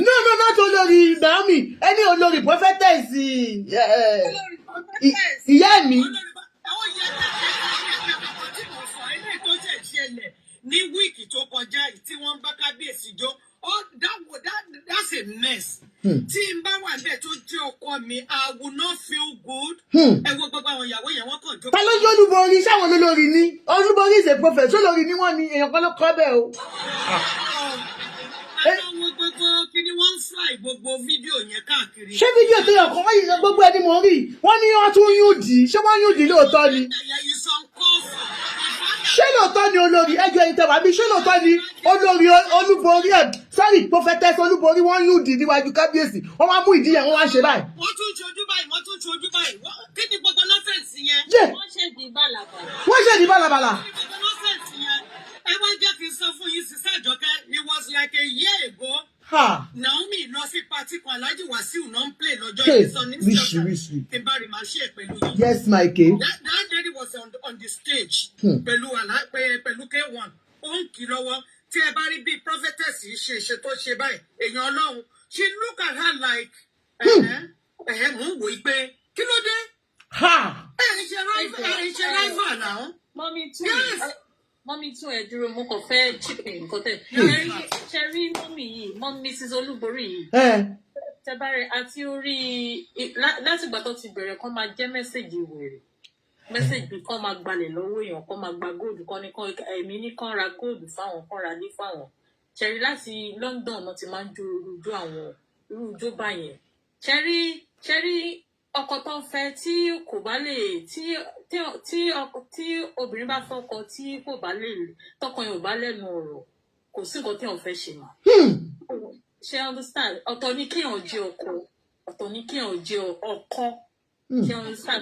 no not olórí Naomi ẹni olórí prophetess ìyá mi. Ní wíìkì tó kọjá tí wọ́n bá kábíyèsí jó that's a mess. Tí n bá wà bẹ́ẹ̀ tó jẹ́ ọkọ mi I will not feel good. Ẹ wo gbogbo àwọn ìyàwó yẹn wọ́n kàn jókòó. Ta ló jẹ́ olúborí sáwọn olórí ní olúborí is a prophet olórí ni wọ́n ní èèyàn kan ló kọ́ bẹ́ẹ̀ o. Àwọn gbogbo kí ni wọ́n ń fly gbogbo fídíò yẹn káàkiri. Ṣé fídíò tó yẹ kọ́ wọ́n yìí gbogbo ẹni mò ń rí wọ́n ní wọ́n tún yún dì í ṣé wọ́n yún dì í lóòótọ́ ni. Ṣé lóòótọ́ ni olórí ẹjọ́ ẹ̀yin tẹ̀wá bí ṣé lóòótọ́ ni olórí olúborí sorry prophetess olúborí wọ́n yún dì í níwájú kábíyèsí wọ́n wá mú ìdí yẹn wọ́n wá ṣe báyìí. Wọ́n tún ṣojú báyìí kí ni gbogbo nọ́fẹ̀sì yẹn. Wọ́n ṣèdí bálabàlà. Ẹ wá jẹ́ kí n sọ fún yín sísá Àjọkẹ́ it was like a year ago. Naomi lọ sí pati kan Alhaji Wasiu náà ń play lọ́jọ́ ìsọ ní Instagram tí n bá rí màá ṣe pẹ̀lú yín. Yes my king. That lady was on the stage pẹ̀lú K1 ó ń kí lọ́wọ́ tí ẹ bá rí bí prophetess yìí ṣe tó ṣe báyìí èèyàn Ọlọ́run she look at her like mò ń wò ó pé kí ló dé. ẹ ṣe rival náà. Mọ́mí tún ẹ̀ dúró mo kàn fẹ́ chipping nǹkan tẹ̀. Ṣe rí mọ́mí yìí Mrs. Olúborí yìí. Tẹ́bárẹ̀ àti orí láti ìgbà tó ti bẹ̀rẹ̀ kán máa jẹ́ mẹ́sẹ̀gì wèrè. Mẹ́sẹ̀gì kan máa gbalẹ̀ lọ́wọ́ èèyàn kan máa gba góòdù kan ní ẹ̀mí ní kan ra góòdù fáwọn kan ra lé fáwọn. Ṣe rí láti London náà ti máa ń jó irújó àwọn irújó báyẹn. Ṣe rí ọkọ tó ń fẹ́ tí kò bá lè tí obìnrin bá fọ́kọ tí kò bá lè tọkọ yẹn ò bá lẹ́nu ọ̀rọ̀ kò sí nǹkan tí wọ́n fẹ́ ṣe mọ́. Ṣé understand ọ̀tọ̀ ní kéèyàn jẹ́ ọkọ ọ̀tọ̀ ní kéèyàn jẹ́ ọkọ. Ṣé understand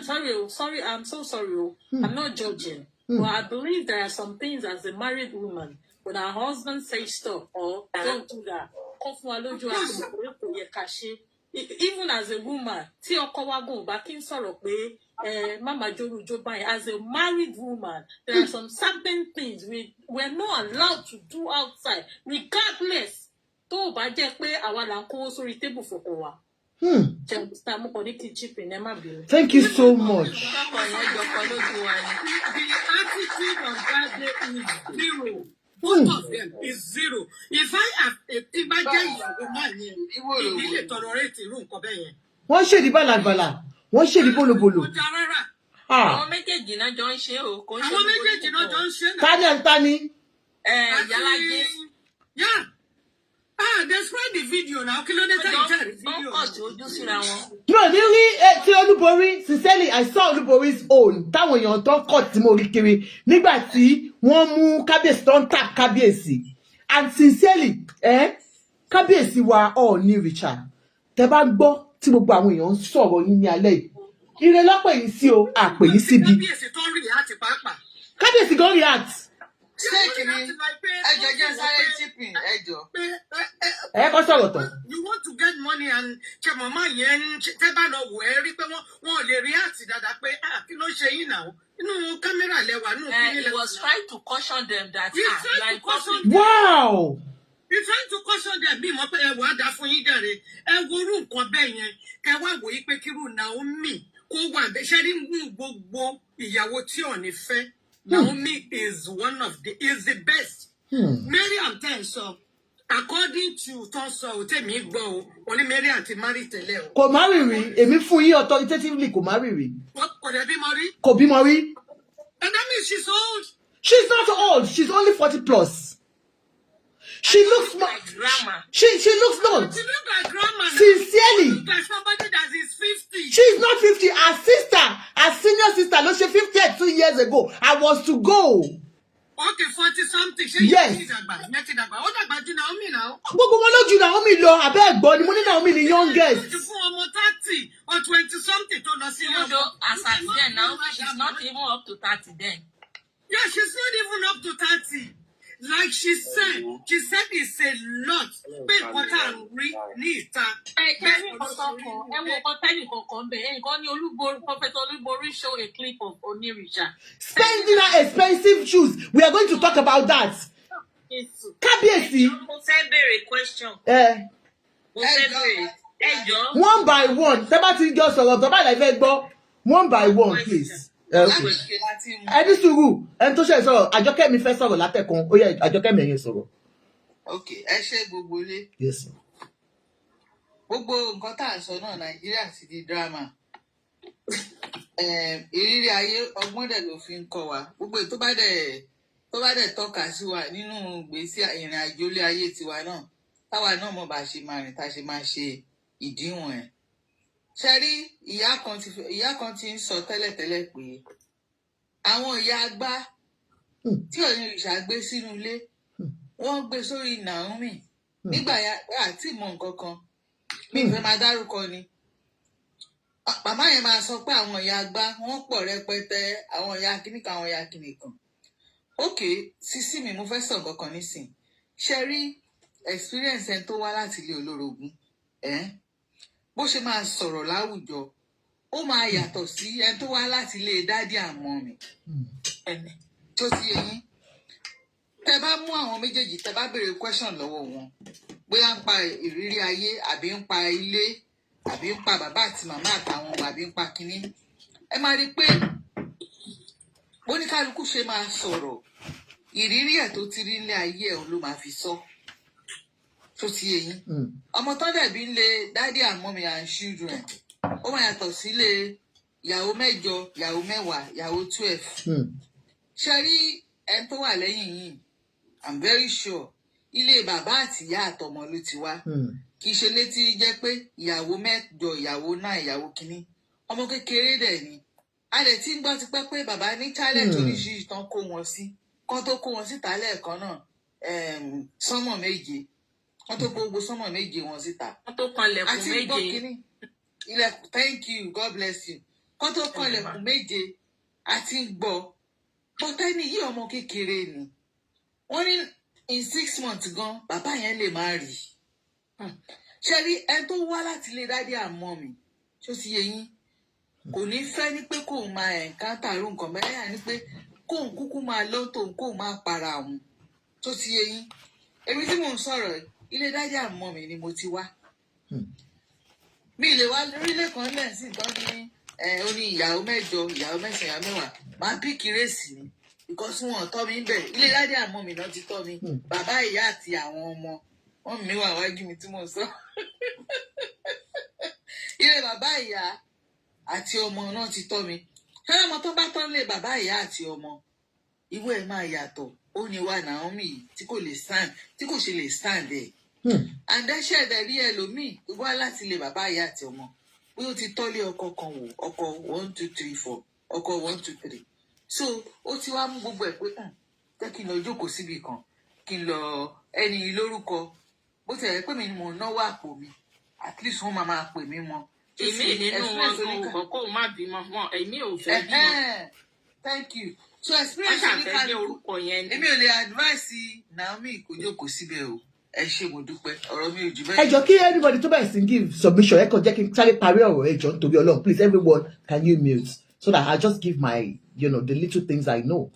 sorry I'm so sorry I'm not judging but I believe there are some things as a married woman when her husband says stop or don't do that kọ́ fún wa lójú àti ìwé kò yẹ ká ṣe. Even as a woman tí ọkọ wa gùn bá kí n sọ̀rọ̀ pé mama jorujo báyìí as a married woman there are some certain things we're not allowed to do outside regardless tó o bá jẹ́ pé àwa là ń kówó sórí tébù fòkò wa. Thank you so much. The attitude of that day is zero. Both of them is zero. If I have a ìbàjẹ́ ìyàwó máa yẹn, ìdílé tolerate irú nǹkan bẹ́ẹ̀ yẹn. Wọ́n ṣèdí bàlàbàlà, wọ́n ṣèdí bólobòlò. Àwọn méjèèjì náà jọ ń ṣe o. Àwọn méjèèjì náà jọ ń ṣe. Tani. Yàlájé. Yeah. They spread the video now. Kí ló dé tẹ́ ìjẹ́ video? Wọ́n kọ̀ tí ojú síra wọn. No, ní rí tí Olúborí sincerely I saw Olúborí's own táwọn èèyàn tó kọ̀ tí mo rí kiri nígbà tí wọ́n mú kábíyèsí tó ń tap kábíyèsí and sincerely kábíyèsí wa Ooni Richard tẹ́ bá gbọ́ tí gbogbo àwọn èèyàn ń sọ̀rọ̀ yín ní alẹ́ yìí ire lọ́pọ̀ yìí sí o àpè yìí síbi. Kábíyèsí tó ń rí àti pàápàá. Kábíyèsí gan react. Ṣé kìíní ẹjọ jẹ́ sáré chipping ẹjọ. Ẹ kọ́ sọ̀rọ̀ tán. You want to get money and ṣe màmá yẹn tẹ́ bá lọ wò ẹ́ rí pé wọ́n ò lè react dáadáa pé kí ló ṣe yín náà inú kámẹ́rà lẹ́wà inú kíní lẹ́wà. He was trying to caution them that like wow. He trying to caution them bí mo pé ẹ wà á dá fún yín dẹ̀rẹ̀ ẹ worú nǹkan bẹ́ẹ̀ yẹn kẹ wá wò yí pé kírú Naomi kó wà bẹ́ẹ̀ ṣe rí gbogbo ìyàwó tí Ooni fẹ́. Naomi is the best. Mariam tẹ́ ẹ sọ according to tọ́sọ tèmi gbọ́ o wọ́n ní Mariam ti marry tẹ́lẹ̀ o. Kò má rìnrìn èmi fún yín authoritatively kò má rìnrìn. Kò dẹ̀ bímọ rí. Kò bímọ rí. And that means she's old. She's not old. She's only 40 plus. She looks like grandma. She looks no. She looks like grandma. Sincerely. She looks like somebody that is 50. She's not 50. Her sister, her senior sister, no, she 50 2 years ago. I was to go. Okay, 40 something. Yes. Ó dàgbà ju Naomi now. Gbogbo wọn ló ju Naomi lọ abẹ́ ẹ̀gbọ́n ni mo ní Naomi ni youngest. Ó ti fún ọmọ 30 or 20-something to lọ sí Even though as at then, Naomi, she's not even up to 30 then. Yeah, she's not even up to 30. Like she said it's a lot. Pé nǹkan tá à ń rí ní ìta. Kẹ́rin kankan kan, ẹ wo nǹkan tẹ́lẹ̀ kankan bẹ́ẹ̀, nǹkan ní Professor Olúborí show a clip of Onírìṣà. Spending her expensive shoes. We are going to talk about that. Kábíyèsí. Mo fẹ́ béèrè question. Mo fẹ́ béèrè. Ẹjọ́. One by one. Tẹ́ bá ti jọ sọ̀rọ̀ tó bá lè fẹ́ gbọ́. One by one, please. Ẹni sùúrù ẹni tó ṣe sọ̀rọ̀ Àjọkẹ́ mi fẹ́ sọ̀rọ̀ látẹ̀kan ó yẹ Àjọkẹ́ mi ẹ̀yẹ sọ̀rọ̀. Ok, ẹ ṣe gbogbo lé. Yes. Gbogbo nǹkan tá à ń sọ náà Nàìjíríà ti di drama. Ìrírí ayé ọgbọ́n dẹ̀ ló fi ń kọ́ wa. Gbogbo tó bá dẹ̀ tọ́ka sí wa nínú ìgbésí ìrìn àjò ilé ayé tiwa náà. Táwa náà mọ̀ bá ṣe máa rìn tá ṣe máa ṣe ìdíwọ̀n ẹ̀. Ṣẹ́rí ìyá kan ti ń sọ tẹ́lẹ̀tẹ́lẹ̀ pé àwọn ìyá agbá tí Onírìṣà gbé sínú ilé wọ́n gbé sórí Naomi nígbà àti ìmọ̀ nǹkan kan mi ìfẹ́ máa dárúkọ ni. Màmá yẹn máa sọ pé àwọn ìyá agbá wọ́n pọ̀ rẹpẹtẹ àwọn ìyá kìnnìkan àwọn ìyá kìnnìkan. Ok, sísí mi mo fẹ́ sọ nǹkan kan nísìn. Ṣẹ́rí experience ẹni tó wá láti ilé olórogún bó ṣe máa sọ̀rọ̀ láwùjọ ó máa yàtọ̀ sí ẹni tó wá láti ilé dádì àmọ́ mi tó ti yé yín. Tẹ́ bá mú àwọn méjèèjì tẹ́ bá béèrè question lọ́wọ́ wọn bóyá ń pa ìrírí ayé àbí ń pa ilé àbí ń pa bàbá àti màmá àtàwọn ọmọ àbí ń pa kínní ẹ máa rí i pé oníkálukú ṣe máa sọ̀rọ̀ ìrírí ẹ̀ tó ti rí nílé ayé ẹ̀ ló máa fi sọ. Tó ti yé yín ọmọ tó dẹ̀bi ń lé daddy and mommy and children ó máa yàtọ̀ sílé ìyàwó 8 ìyàwó 10 ìyàwó 12. Ṣé rí ẹni tó wà lẹ́yìn yìí I'm very sure ilé bàbá àti ìyá àtọmọ ló ti wá kì í ṣe létí jẹ́ pé ìyàwó 8 ìyàwó 9 ìyàwó kínní ọmọ kékeré dẹ̀ ni a lè ti ń gbọ́ tipẹ́ pé bàbá ní talent oríṣiríṣi tán kó wọn sí kán tó kó wọn síta lẹ́ẹ̀kan náà sánmọ̀ 7 wọ́n tó gbogbo sánmọ̀ 7 wọn síta. Wọ́n tó kanlẹ̀kùn 7. Ilẹ̀kùn thank you God bless you. Wọ́n tó kanlẹ̀kùn 7 àti gbọ́ pọ́tẹ́nì yìí ọmọ kékeré ni. Wọ́n ní in 6 months gan bàbá yẹn lè má rí. Ṣé rí ẹni tó wá láti ilé dádì àmọ́ mi ṣó ti yé yín kò ní fẹ́ ní pé kóun máa encounter irú nǹkan bẹ́ẹ̀ ni pé kóun kúkú máa lọ́tò kóun máa para òun tó ti yé yín. Èmi tí mò ń sọ̀rọ̀ ilé dádì àmọ́ mi ni mo ti wá. Mi lè wá lórílẹ̀ kan lẹ́sìn tán ní ó ní ìyàwó 8 ìyàwó 9 ìyàwó 10 máa píkì rèsì ni because wọn tọ́ mi ń bẹ̀ ilé dádì àmọ́ mi náà ti tọ́ mi bàbá ìyá àti àwọn ọmọ wọn mi wà wájú mi tí mo sọ. Ilé bàbá ìyá àti ọmọ náà ti tọ́ mi ṣé ọmọ tó bá tọ́ lé bàbá ìyá àti ọmọ ìwé ẹ̀ máa yàtọ̀ ó ní wà Naomi tí kò ṣe lè stand ẹ̀. Àndẹ́ṣẹ́ ẹ̀dẹ̀ rí ẹlòmíì wá láti ilé bàbá ìyá àti ọmọ bí ó ti tọ́lé ọkọ kan wò ọkọ 1 2 3 4 ọkọ 1 2 3 so ó ti wá mú gbogbo ẹ̀ pé jẹ́ kí n lọ jókòó síbi kan kí n lọ ẹni lórúkọ bó ti ẹ̀ pé mi ni mò ń náwó àpò mi at least wọ́n máa pè mí mọ́. Èmi nínú wọn kò kó má bímọ wọn èmi ò fẹ́ bímọ. Thank you. So experience ní kálukú èmi ò lè advice Naomi kò jókòó síbẹ̀ o. Ẹ ṣé mo dúpẹ́ ọ̀rọ̀ mi ò jù bẹ́ẹ̀. Ẹ jọ̀ọ́ kí anybody tó bẹ̀rẹ̀ sí give submission ẹ kàn jẹ́ kí n sáré parí ọ̀rọ̀ ẹ jọ̀ọ́ nítorí Ọlọ́run please everyone can you mute so that I just give my the little things I know.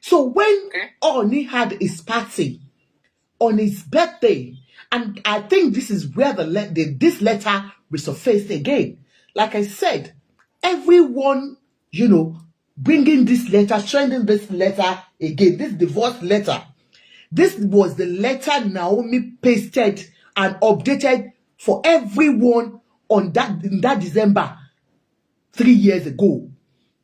So when Ooni had his party on his birthday and I think this is where this letter resurfaced again. Like I said, everyone bringing this letter, trending this letter again, this divorce letter. This was the letter Naomi pasted and updated for everyone in that December 3 years ago.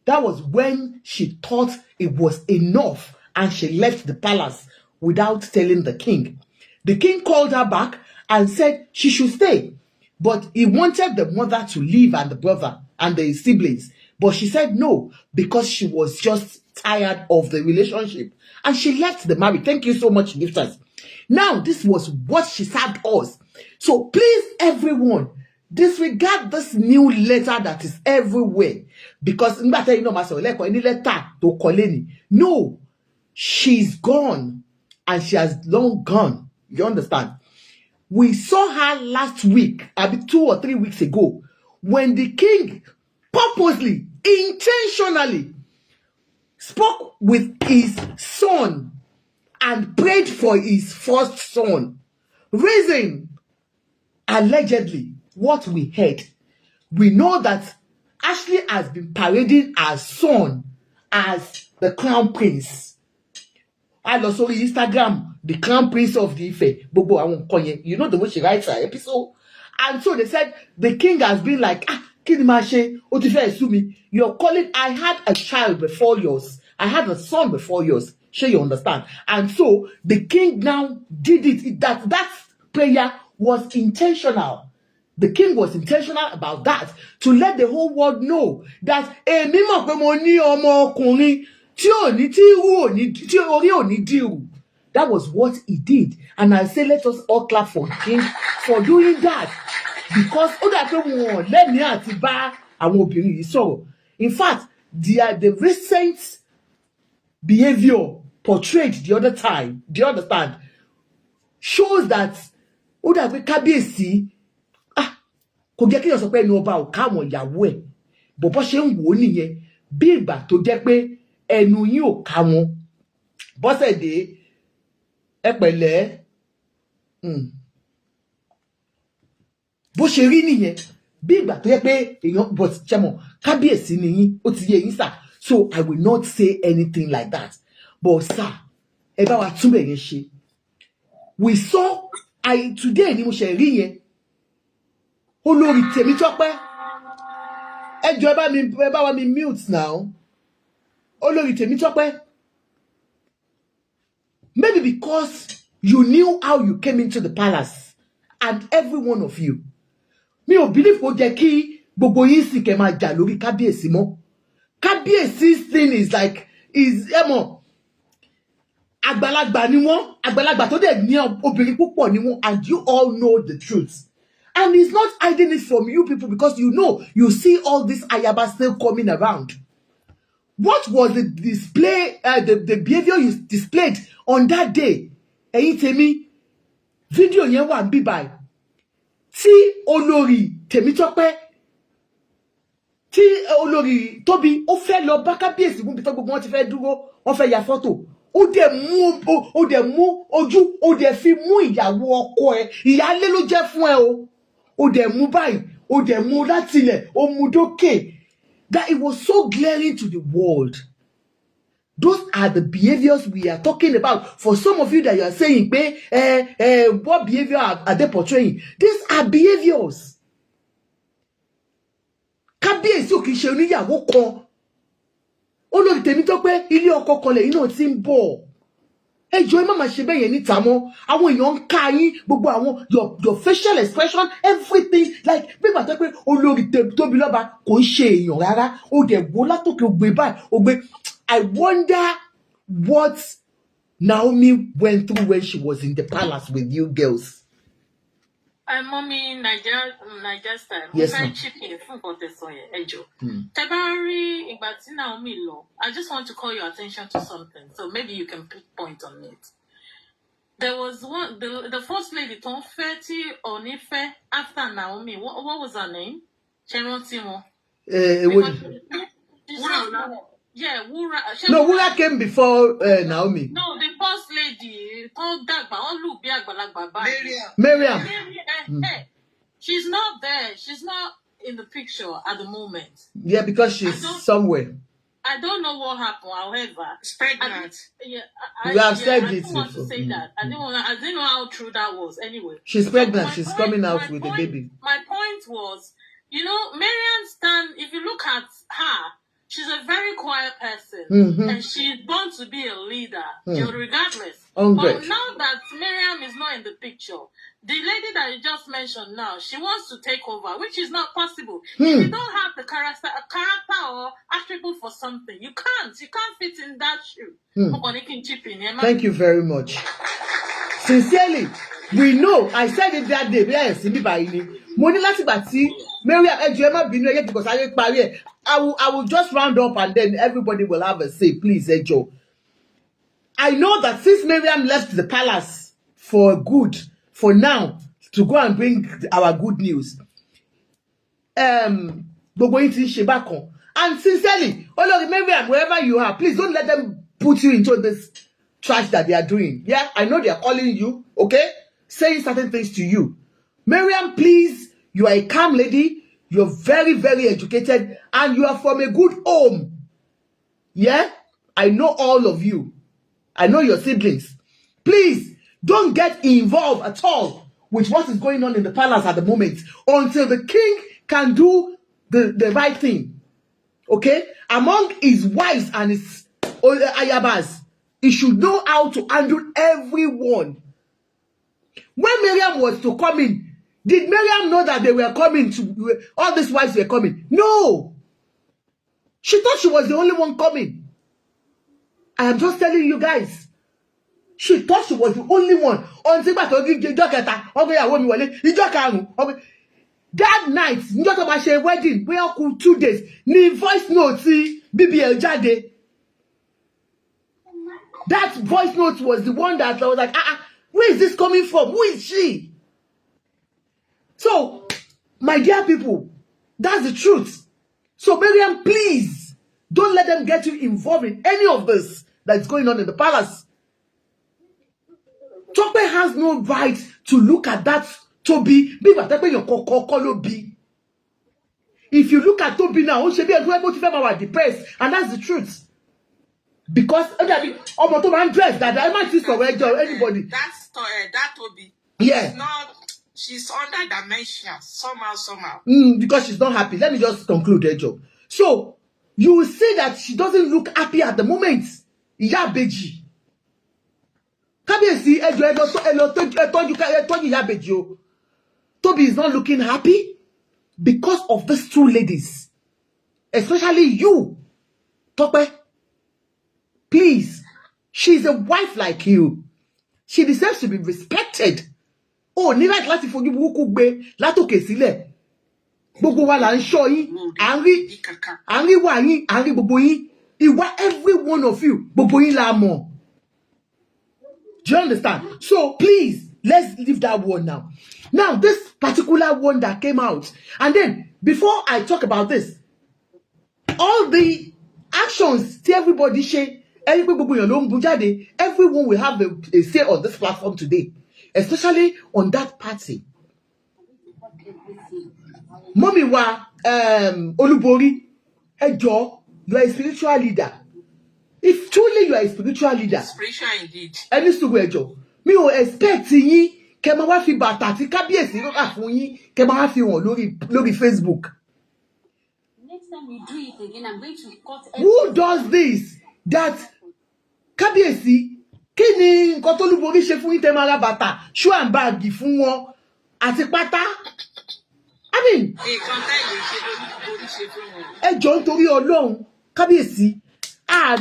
That was when she thought it was enough and she left the palace without telling the king. The king called her back and said she should stay. But he wanted the mother to leave and the brother and the siblings. But she said no because she was just tired of the relationship. And she left the marriage. Thank you so much, gifters. Now, this was what she served us. So please, everyone, disregard this new letter that is everywhere, because any letter to Coleni. No, she's gone and she has long gone. You understand? We saw her last week, 2 or 3 weeks ago, when the king purposely, intentionally spoke with his son and prayed for his first son. Reason, allegedly, what we heard, we know that Ashley has been parading her son as the crown prince. I also on Instagram, the crown prince of the Ife. You know the way she writes her episode. And so they said the king has been like, you're calling, I had a child before yours. I had a son before yours. Sure, you understand. And so the king now did it. That prayer was intentional. The king was intentional about that, to let the whole world know that that was what he did. And I say, let us all clap for the king for doing that. Because in fact, the recent behavior portrayed the other time, do you understand, shows that kò jẹ́ kí èèyàn sọ pé ẹnu ọba ò káwọn ìyàwó ẹ̀ bọ̀bọ́ ṣe ń wò ó nìyẹn bí ìgbà tó jẹ́ pé ẹnu yín ò ká wọn. Bọ́sẹ̀dé ẹ pẹ̀lẹ́, bó ṣe rí nìyẹn bí ìgbà tó jẹ́ pé èèyàn but ṣẹ́mọ̀ kábíyèsí ni yín, ó ti yé yín sà. So I will not say anything like that, but sir ẹ bá wa túbẹ̀ yẹn ṣe. We saw today ni mo ṣe rí yẹn. Olórí Tèmítọ́pẹ́, ẹjọ́ ẹ bá wa mi mute now. Olórí Tèmítọ́pẹ́, maybe because you knew how you came into the palace, and every one of you, mi ò believe kó jẹ́ kí gbogbo yín sì kẹ́ máa jà lórí kábíyèsí mọ́. Kábíyèsí's thing is like àgbàlagbà ni wọ́n, àgbàlagbà tó dẹ̀ ní obìnrin púpọ̀ ni wọ́n, and you all know the truth. And he's not hiding it from you people, because you see all this ayaba still coming around. What was the display, the behavior you displayed on that day? Ẹ̀yin tèmi, video yẹn wà níbí báyìí. Tí Olórí Tèmítọ́pẹ́, tí Olórí Tóbi, ó fẹ́ lọ bá kábíyèsí fún bí tó gbogbo wọn ti fẹ́ dúró, wọ́n fẹ́ ya fọ́tò. Ó dẹ̀ mú ojú, ó dẹ̀ fi mú ìyàwó ọkọ ẹ̀, ìyálé ló jẹ́ fún ẹ o. Ó dẹ̀ mú báyìí, ó dẹ̀ mú látilẹ̀, ó mú dókè. That it was so glaring to the world. Those are the behaviors we are talking about. For some of you that you are saying, what behavior are they portraying? These are behaviors. Kábíyèsí ò kìí ṣe oníyàwó kan. Olórí Tèmítọ́pẹ́, ilé ọkọ kan lẹ́yìn náà ti ń bọ̀. Ẹjọ́ ẹ má máa ṣe bẹ́ẹ̀ yẹn níta mọ́. Àwọn èèyàn ń ká yín, gbogbo àwọn your facial expression, everything, like bí ìgbà tó pé Olórí Tóbi lọ́ba kò ń ṣe èèyàn rárá. Ó dẹ̀ wo látòkè ògbé báyìí, ògbé. I wonder what Naomi went through when she was in the palace with you girls. Mommy, Niger style. Yes, ma'am. Naomi law. I just want to call your attention to something, so maybe you can point on it. There was one, the first lady, Tom Fetty Onife, after Naomi. What was her name? Sharon Timo. Yeah, Wura. No, Wura came before Naomi. No, the first lady, Miriam. She's not there. She's not in the picture at the moment. Yeah, because she's somewhere. I don't know what happened. However, she's pregnant. We have said it. I don't want to say that. I didn't know how true that was. Anyway, she's pregnant. She's coming out with a baby. My point was, Miriam Stan. If you look at her, she's a very quiet person, and she's born to be a leader, regardless. But now that Miriam is not in the picture, the lady that you just mentioned now, she wants to take over, which is not possible. If you don't have the character or attribute for something, you can't fit in that shoe. Thank you very much. Sincerely, we know, I said it that day, mo ní láti gbà tí Mariam ẹjọ́ ẹ má bínú ẹyẹ because ayé parí ẹ̀ I will just round up and then everybody will have a say, please ẹjọ́. I know that since Mariam left the palace for good, for now, to go and bring our good news, gbogbo yín ti ń ṣe bákan. And sincerely, Olori Mariam, wherever you are, please don't let them put you into this trash that they are doing. Yeah, I know they are calling you, okay? Saying certain things to you. Mariam, please, you are a calm lady. You're very, very educated. And you are from a good home. Yeah? I know all of you. I know your siblings. Please, don't get involved at all with what is going on in the palace at the moment until the king can do the right thing. Okay? Among his wives and his ayabas, he should know how to handle everyone. When Mariam was to come in, did Mariam know that they were coming all these wives were coming? No. She thought she was the only one coming. I am just telling you guys. She thought she was the only one. That night, níjọ́ tó bá ṣe wedding, we all cool 2 days. Ni voice note BBL jáde. That voice note was the one that I was like, where is this coming from? Who is she? So, my dear people, that's the truth. So, Mariam, please, don't let them get you involved in any of this that's going on in the palace. Tope has no right to look at that Toby. If you look at Toby now, she be depressed, and that's the truth. Because almost man dress that I might see anybody. That's that Toby. Yeah. She's under dementia somehow. Because she's not happy. Let me just conclude her job. So you will see that she doesn't look happy at the moment. Iya Beji. Kábíyèsí Toby is not looking happy because of these two ladies. Especially you, Tope. Please, she's a wife like you. She deserves to be respected. Oh, ní right láti fojú burúkú gbé látòkè sílẹ̀. Gbogbo wa là ń ṣọ́ yín, à ń rí wà yín, à ń rí gbogbo yín. Ìwà every one of you, gbogbo yín la mọ̀. Do you understand? So please, let's leave that one now. Now, this particular one that came out, and then before I talk about this, all the actions tí everybody share, everyone will have a say on this platform today, especially on that party. Mommy wa Olubori, Ejo, you are a spiritual leader. If truly you are a spiritual leader, spiritual indeed. Any sùgbọ́n ẹjọ́, mi ò expect yín kẹ́ máa wá fi bàtà tí kábíyèsí rà fún yín kẹ́ máa wá fi hàn lórí Facebook. Next time you do it again, I'm going to cut. Who does this? That kábíyèsí kí ni nǹkan tó Olúborí ṣe fún yín tẹ́ máa ra bàtà shoe and bag fún wọn àti pátá? I mean, ẹjọ́ nítorí Ọlọ́run kábíyèsí.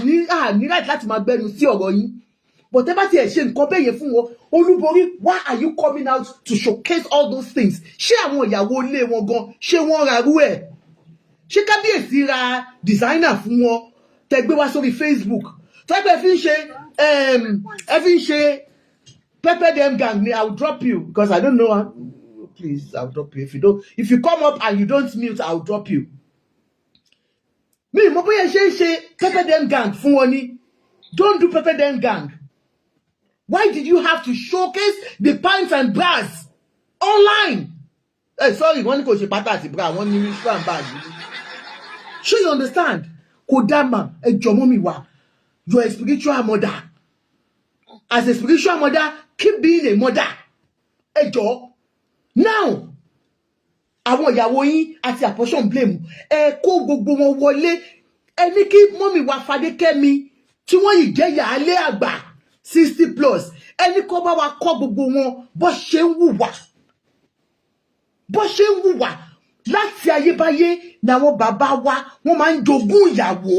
Ní right láti máa gbẹnu sí ọ̀rọ̀ yín. But ẹ bá ti ẹ̀ ṣe nǹkan bẹ́ẹ̀ yẹn fún wọn, Olúborí, why are you coming out to showcase all those things? Ṣé àwọn ìyàwó ilé wọn gan, ṣé wọ́n ra rú ẹ̀? Ṣé kábíyèsí ra designer fún wọn tẹ́ gbé wá sórí Facebook? Tẹ́gbẹ́ ẹ fi ń ṣe pepper dem gang ni, I will drop you because I don't know. Please, I will drop you. If you come up and you don't mute, I will drop you. Me, mo bóyá ṣe pepper dem gang fún wọn ni. Don't do pepper dem gang. Why did you have to showcase the pants and bras online? Sorry, wọ́n ní kò ṣe pátá àti bra, wọ́n ní shoe and bag. Sure you understand? Kodama, ẹjọ́ mi wá. You are a spiritual mother. As a spiritual mother, keep being a mother. Ẹjọ́. Now, àwọn ìyàwó yín àti apportion blame kó gbogbo wọn wọlé ní kí mọ́mì wa Fadékẹ́mi tí wọ́n yìí jẹ́ ìyáálé àgbà 60+ ní kó bá wa kọ́ gbogbo wọn bó ṣe ń hùwà láti ayébáyé làwọn bàbá wa wọ́n máa ń jogún ìyàwó.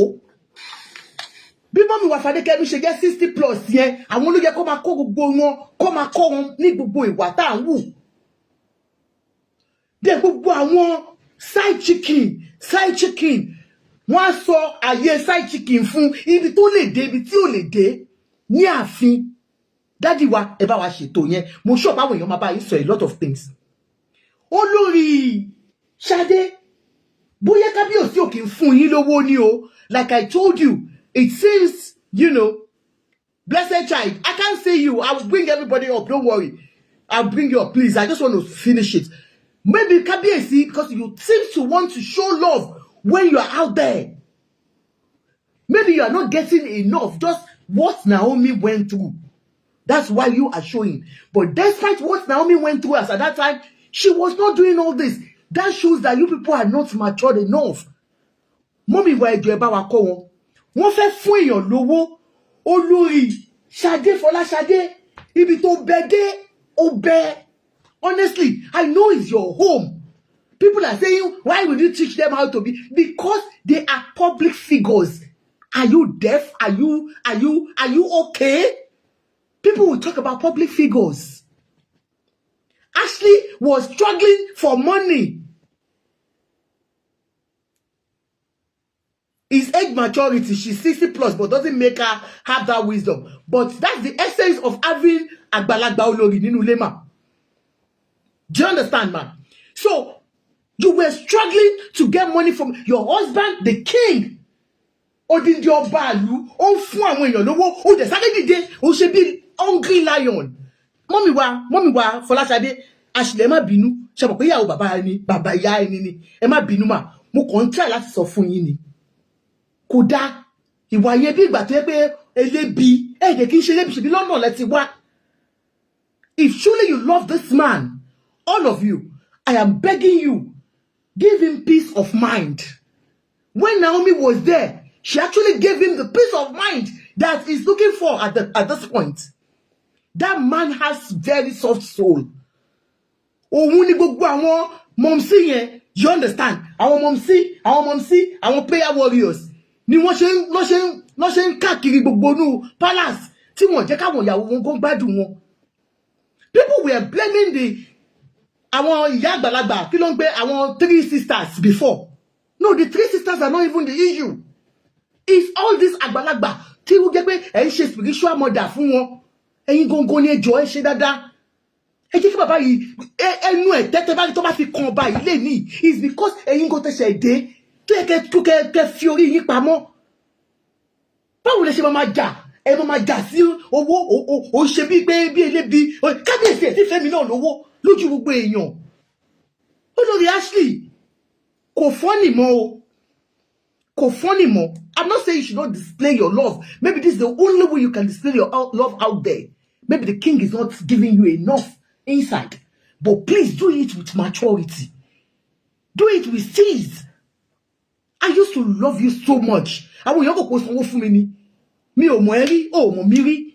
Bí mọ́mì wa Fadékẹ́mi ṣe jẹ́ 60+ yẹn, àwọn ló yẹ kó máa kọ́ gbogbo wọn, kó máa kọ́ wọn ní gbogbo ìwà tá à ń wù. Then gbogbo àwọn side chicken wọ́n á sọ àyè side chicken fún ibi tó lè dé ibi tí ò lè dé ní ààfin. Dádì wa ẹ bá wa ṣètò yẹn. Mo sure báwọn èèyàn máa bá yín sọ a lot of things. Olórí Ṣadé, bóyá kábíyèsí ò kì í fún yín lówó ni o. Like I told you, it seems, blessed child, I can't see you. I will bring everybody up. Don't worry. I'll bring you up, please. I just want to finish it. Maybe kábíyèsí, because you seem to want to show love when you are out there. Maybe you are not getting enough. Just what Naomi went through. That's why you are showing. But despite what Naomi went through at that time, she was not doing all this. That shows that you people are not matured enough. Mommy wa ẹjọ́ ẹ bá wa kọ́ wọn. Wọ́n fẹ́ fún èèyàn lówó. Olórí Ṣadé Fọláṣadé. Ibi tó bẹ dé, ó bẹ. Honestly, I know it's your home. People are saying, why would you teach them how to be? Because they are public figures. Are you deaf? Are you okay? People will talk about public figures. Ashley was struggling for money. Is age maturity. She's 60 plus, but doesn't make her have that wisdom. But that's the essence of having àgbàlagbà olórí nínú ilé mà. Do you understand, man? So, you were struggling to get money from your husband, the king. Odindi ọba ìlú, ó ń fún àwọn èèyàn lówó, ó dẹ̀ sáré dìde, ó ṣe bí hungry lion. Mọ́mì wa, Fọláṣadé, àṣìlẹ̀ má bínú. Ṣé mọ̀ pé ìyàwó bàbá ìyá ẹni ni. Ẹ má bínú mà. Mo kàn ń try láti sọ fún yín ni. Kò dá ìwà yẹn bí ìgbà tó yẹ pé elébi, ẹ̀ẹ́dẹ̀ kì í ṣe elébi ṣèbí lọ́nà lẹ́ti wá. If truly you love this man, all of you, I am begging you, give him peace of mind. When Naomi was there, she actually gave him the peace of mind that he's looking for at this point. That man has very soft soul. Òun ni gbogbo àwọn mọ̀mísí yẹn, you understand? Àwọn mọ̀mísí, àwọn prayer warriors. Ni wọ́n ṣe ń káàkiri gbogbo inú palace tí wọ́n jẹ́ káwọn ìyàwó wọn kó gbádùn wọn. People were blaming àwọn ìyá àgbàlagbà kí ló ń gbé àwọn 3 sisters before. No, the 3 sisters are not even the issue. It's all this àgbàlagbà tí wọ́n jẹ́ pé ẹ̀ ń ṣe spiritual mother fún wọn. Ẹ̀yin gangan ni ẹjọ́ ẹ ṣe dáadáa. Ẹ jẹ́ kí bàbá yìí ẹnu ẹ̀ tẹ́tẹ́ bá tó bá fi kan ọba yìí lè ní. It's because ẹ̀yin gan tẹ̀sẹ̀ dé tó yẹ kẹ́ fi orí yín pamọ́. Báwo lẹ ṣe máa jà? Ẹ máa jà sí owó ó ṣe bí pé bí elébi. Kábíyèsí ẹ̀ tí fẹ́mi náà lówó lójú gbogbo èèyàn. Olórí Ashley kò fọ́nì mọ́ o. Kò fọ́nì mọ́. I'm not saying you should not display your love. Maybe this is the only way you can display your love out there. Maybe the king is not giving you enough inside. But please do it with maturity. Do it with ease. I used to love you so much. Àwọn èèyàn kò kó sanwó fún mi ni. Mi ò mọ̀ ẹ́ rí, o ò mọ̀ mi rí.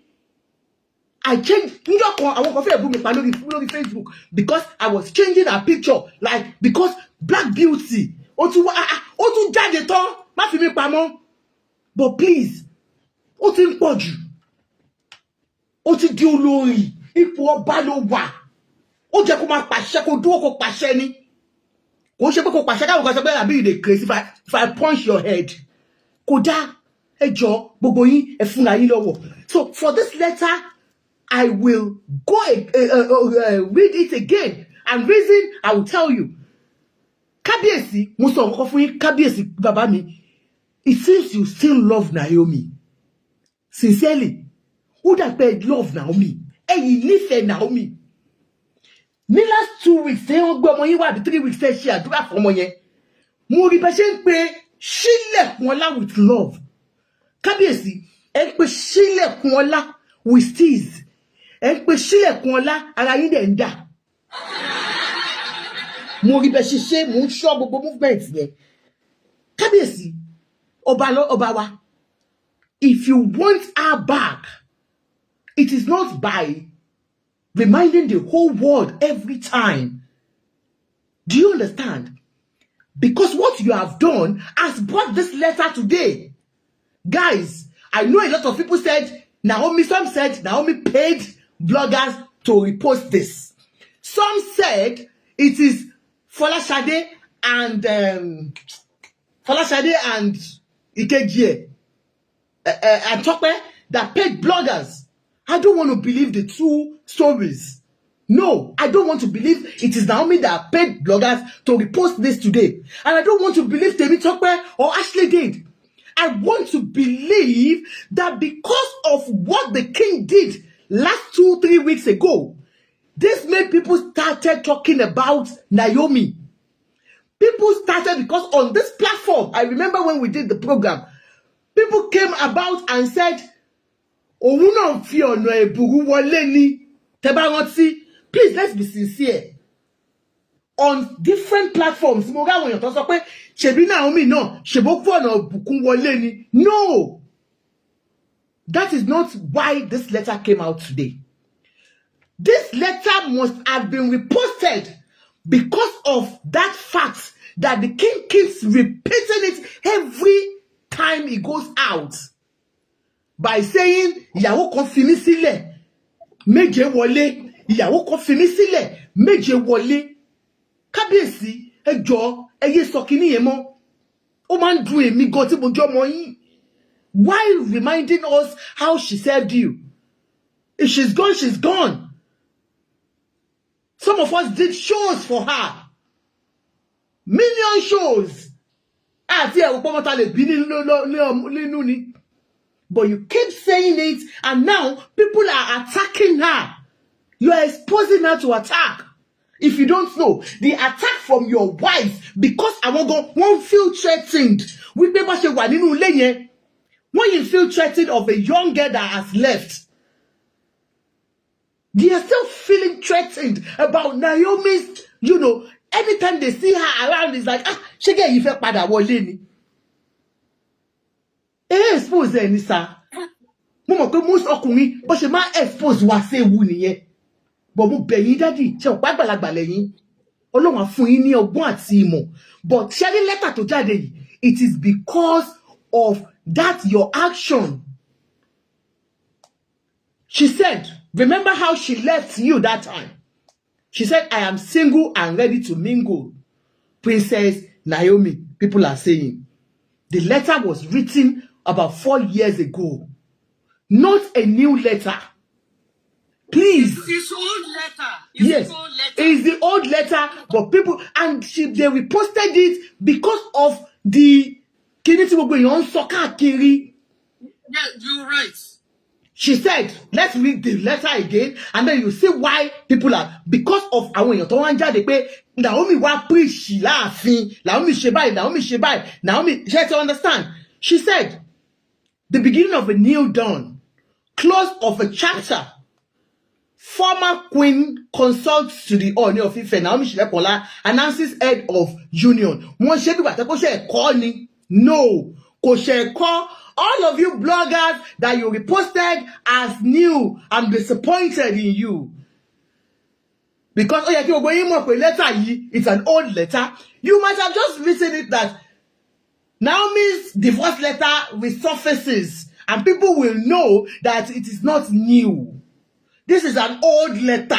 I changed. Níjọ́ kan àwọn kan fẹ́ bú mi pa lórí Facebook because I was changing her picture like because black beauty. Ó tún jáde tán, má fi mi pamọ́. But please, ó ti ń pọ̀ jù. Ó ti di olórí, ipò ọba ló wà. Ó jẹ́ kó máa pàṣẹ kó dúró kó pàṣẹ ni. Kò ṣe pé kó pàṣẹ káwọn kan sọ pé àbí you dey crazy if I punch your head. Kò dá ẹjọ́ gbogbo yín ẹ fúnra yín lọ́wọ́. So for this letter, I will go read it again and reason I will tell you. Kábíyèsí, mo sọ nǹkan fún yín, kábíyèsí bàbá mi. It seems you still love Naomi. Sincerely, who that pay love Naomi? Ẹ̀yin nífẹ̀ẹ́ Naomi. Ní last 2 weeks, ṣé wọ́n gbé ọmọ yín wá àbí 3 weeks ṣe ṣe àdúrà fún ọmọ yẹn. Mo rí bẹ́ ṣe ń pe ṣílẹ̀kùn ọlá with love. Kábíyèsí, ẹ ń pe ṣílẹ̀kùn ọlá with tease. Ẹ ń pe ṣílẹ̀kùn ọlá ara yín dẹ̀ ń dà. Mo rí bẹ́ ṣe ṣe mo ń ṣọ́ gbogbo movement yẹn. Kábíyèsí, ọba wa, if you want her back, it is not by reminding the whole world every time. Do you understand? Because what you have done has brought this letter today. Guys, I know a lot of people said, some said Naomi paid bloggers to repost this. Some said it is Folashade and Ikegie and Tope that paid bloggers. I don't want to believe the two stories. No, I don't want to believe it is Naomi that paid bloggers to repost this today. And I don't want to believe Temi Tope or Ashley did. I want to believe that because of what the king did last 2-3 weeks ago, this made people started talking about Naomi. People started because on this platform, I remember when we did the program, people came about and said, "Òun náà fi ọ̀nà ẹ̀bùrú wọlé ni." Tẹ́ bá rántí, please, let's be sincere. On different platforms, mo ra àwọn èèyàn tó sọ pé ṣebí Naomi náà ṣebó fún ọ̀nà ìbùkún wọlé ni. No, that is not why this letter came out today. This letter must have been reposted because of that fact that the king keeps repeating it every time he goes out by saying, ìyàwó kan fi mí sílẹ̀, méje wọlé, ìyàwó kan fi mí sílẹ̀, méje wọlé. Kábíyèsí, ẹ jọ̀ọ́, ẹ yé sọ kíní yẹn mọ́. Ó máa ń dùn èmi gan tí mo jọ́ mọ́ yín. Why reminding us how she served you? If she's gone, she's gone. Some of us did shows for her. Million shows. But you keep saying it, and now people are attacking her. You are exposing her to attack. If you don't know, the attack from your wife, because I won't feel threatened. When you feel threatened of a young girl that has left, they are still feeling threatened about Naomi's, anytime they see her around, it's like, she get you fẹ́ padà wọlé ni. Expose ẹni sá. Mo mọ̀ pé most ọkùnrin bó ṣe máa expose wa ṣe ewu nìyẹn. But mo bẹ̀ yín daddy, ṣé o pa àgbàlagbà lẹ́yìn. Ọlọ́run á fún yín ní ọgbọ́n àti ìmọ̀. But sharing letter tó jáde yìí, it is because of that your action. She said, remember how she left you that time? She said, I am single and ready to mingle. Princess Naomi, people are saying. The letter was written about 4 years ago. Not a new letter. Please. It's old letter. Yes, it's the old letter, but people, and they reposted it because of the Yeah, you're right. She said, let's read the letter again, and then you see why people are, because of àwọn èèyàn tó wá ń jáde pé Naomi wá preach láàfin, Naomi ṣe báyìí, Naomi ṣe báyìí, Naomi, she had to understand. She said, the beginning of a new dawn, close of a chapter. Former queen consults to the Ooni of Ife, Naomi Shilekola, announces head of union. Wọ́n ṣe bí wàtí kò ṣe ẹ̀kọ́ ni. No, kò ṣe ẹ̀kọ́. All of you bloggers that you reposted as new, I'm disappointed in you. Because it's an old letter. You might have just written it that Naomi's divorce letter resurfaces, and people will know that it is not new. This is an old letter.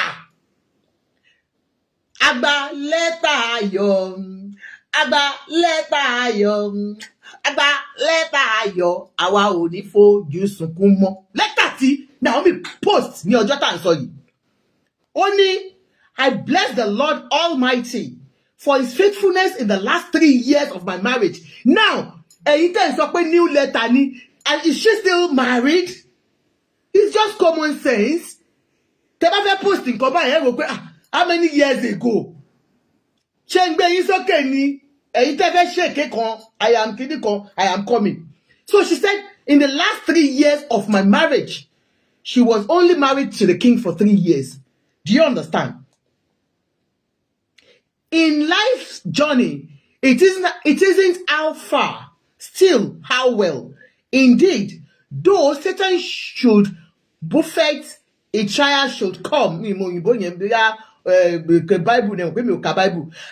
Agba letter ayọ̀, agba letter ayọ̀, agba letter ayọ̀, àwa ò ní fojú sunkún mọ́. Letter tí Naomi post ní ọjọ́ tá ń sọ yìí. Ó ní, I bless the Lord Almighty for his faithfulness in the last 3 years of my marriage. Now, ẹ̀yin tẹ́ ń sọ pé new letter ni, and is she still married? It's just common sense. Tẹ́ bá fẹ́ post nǹkan báyìí ẹ rò pé how many years ago? Ṣé ń gbé yín sókè ni? Ẹ̀yin tẹ́ fẹ́ ṣèké kan, I am kidding kan, I am coming. So she said, in the last 3 years of my marriage, she was only married to the king for 3 years. Do you understand? In life's journey, it isn't how far, still how well. Indeed, though Satan should buffet, a child should come.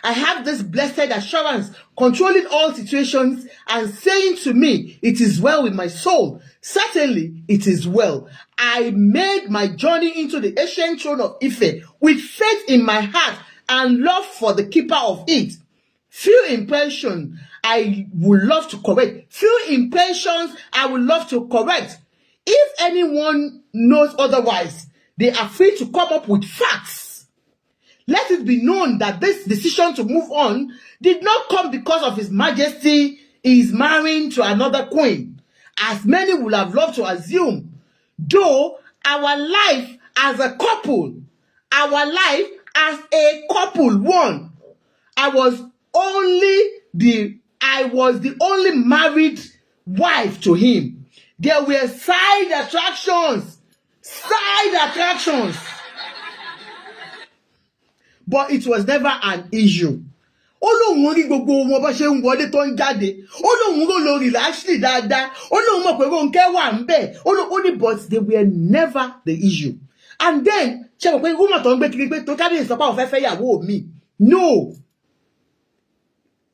I have this blessed assurance, controlling all situations and saying to me, it is well with my soul. Certainly, it is well. I made my journey into the ancient throne of Ife with faith in my heart and love for the keeper of it. Few impressions I would love to correct. Few impressions I would love to correct. If anyone knows otherwise, they are free to come up with facts. Let it be known that this decision to move on did not come because of His Majesty is marrying to another queen, as many would have loved to assume. Though our life as a couple, one, I was the only married wife to him. There were side attractions, but it was never an issue. Ó lóun rí gbogbo wọn bó ṣe ń wọlé tó ń jáde. Ó lóun rò lórí Ashley dáadáa. Ó lóun mọ̀ pé Rónkẹ́ wà ń bẹ̀. Ó ní but they were never the issue. And then ṣe mọ̀ pé woman tó ń gbé kiri pé tó kábíyèsí sọ pé àwọn fẹ́ fẹ́ yàwó mi. No.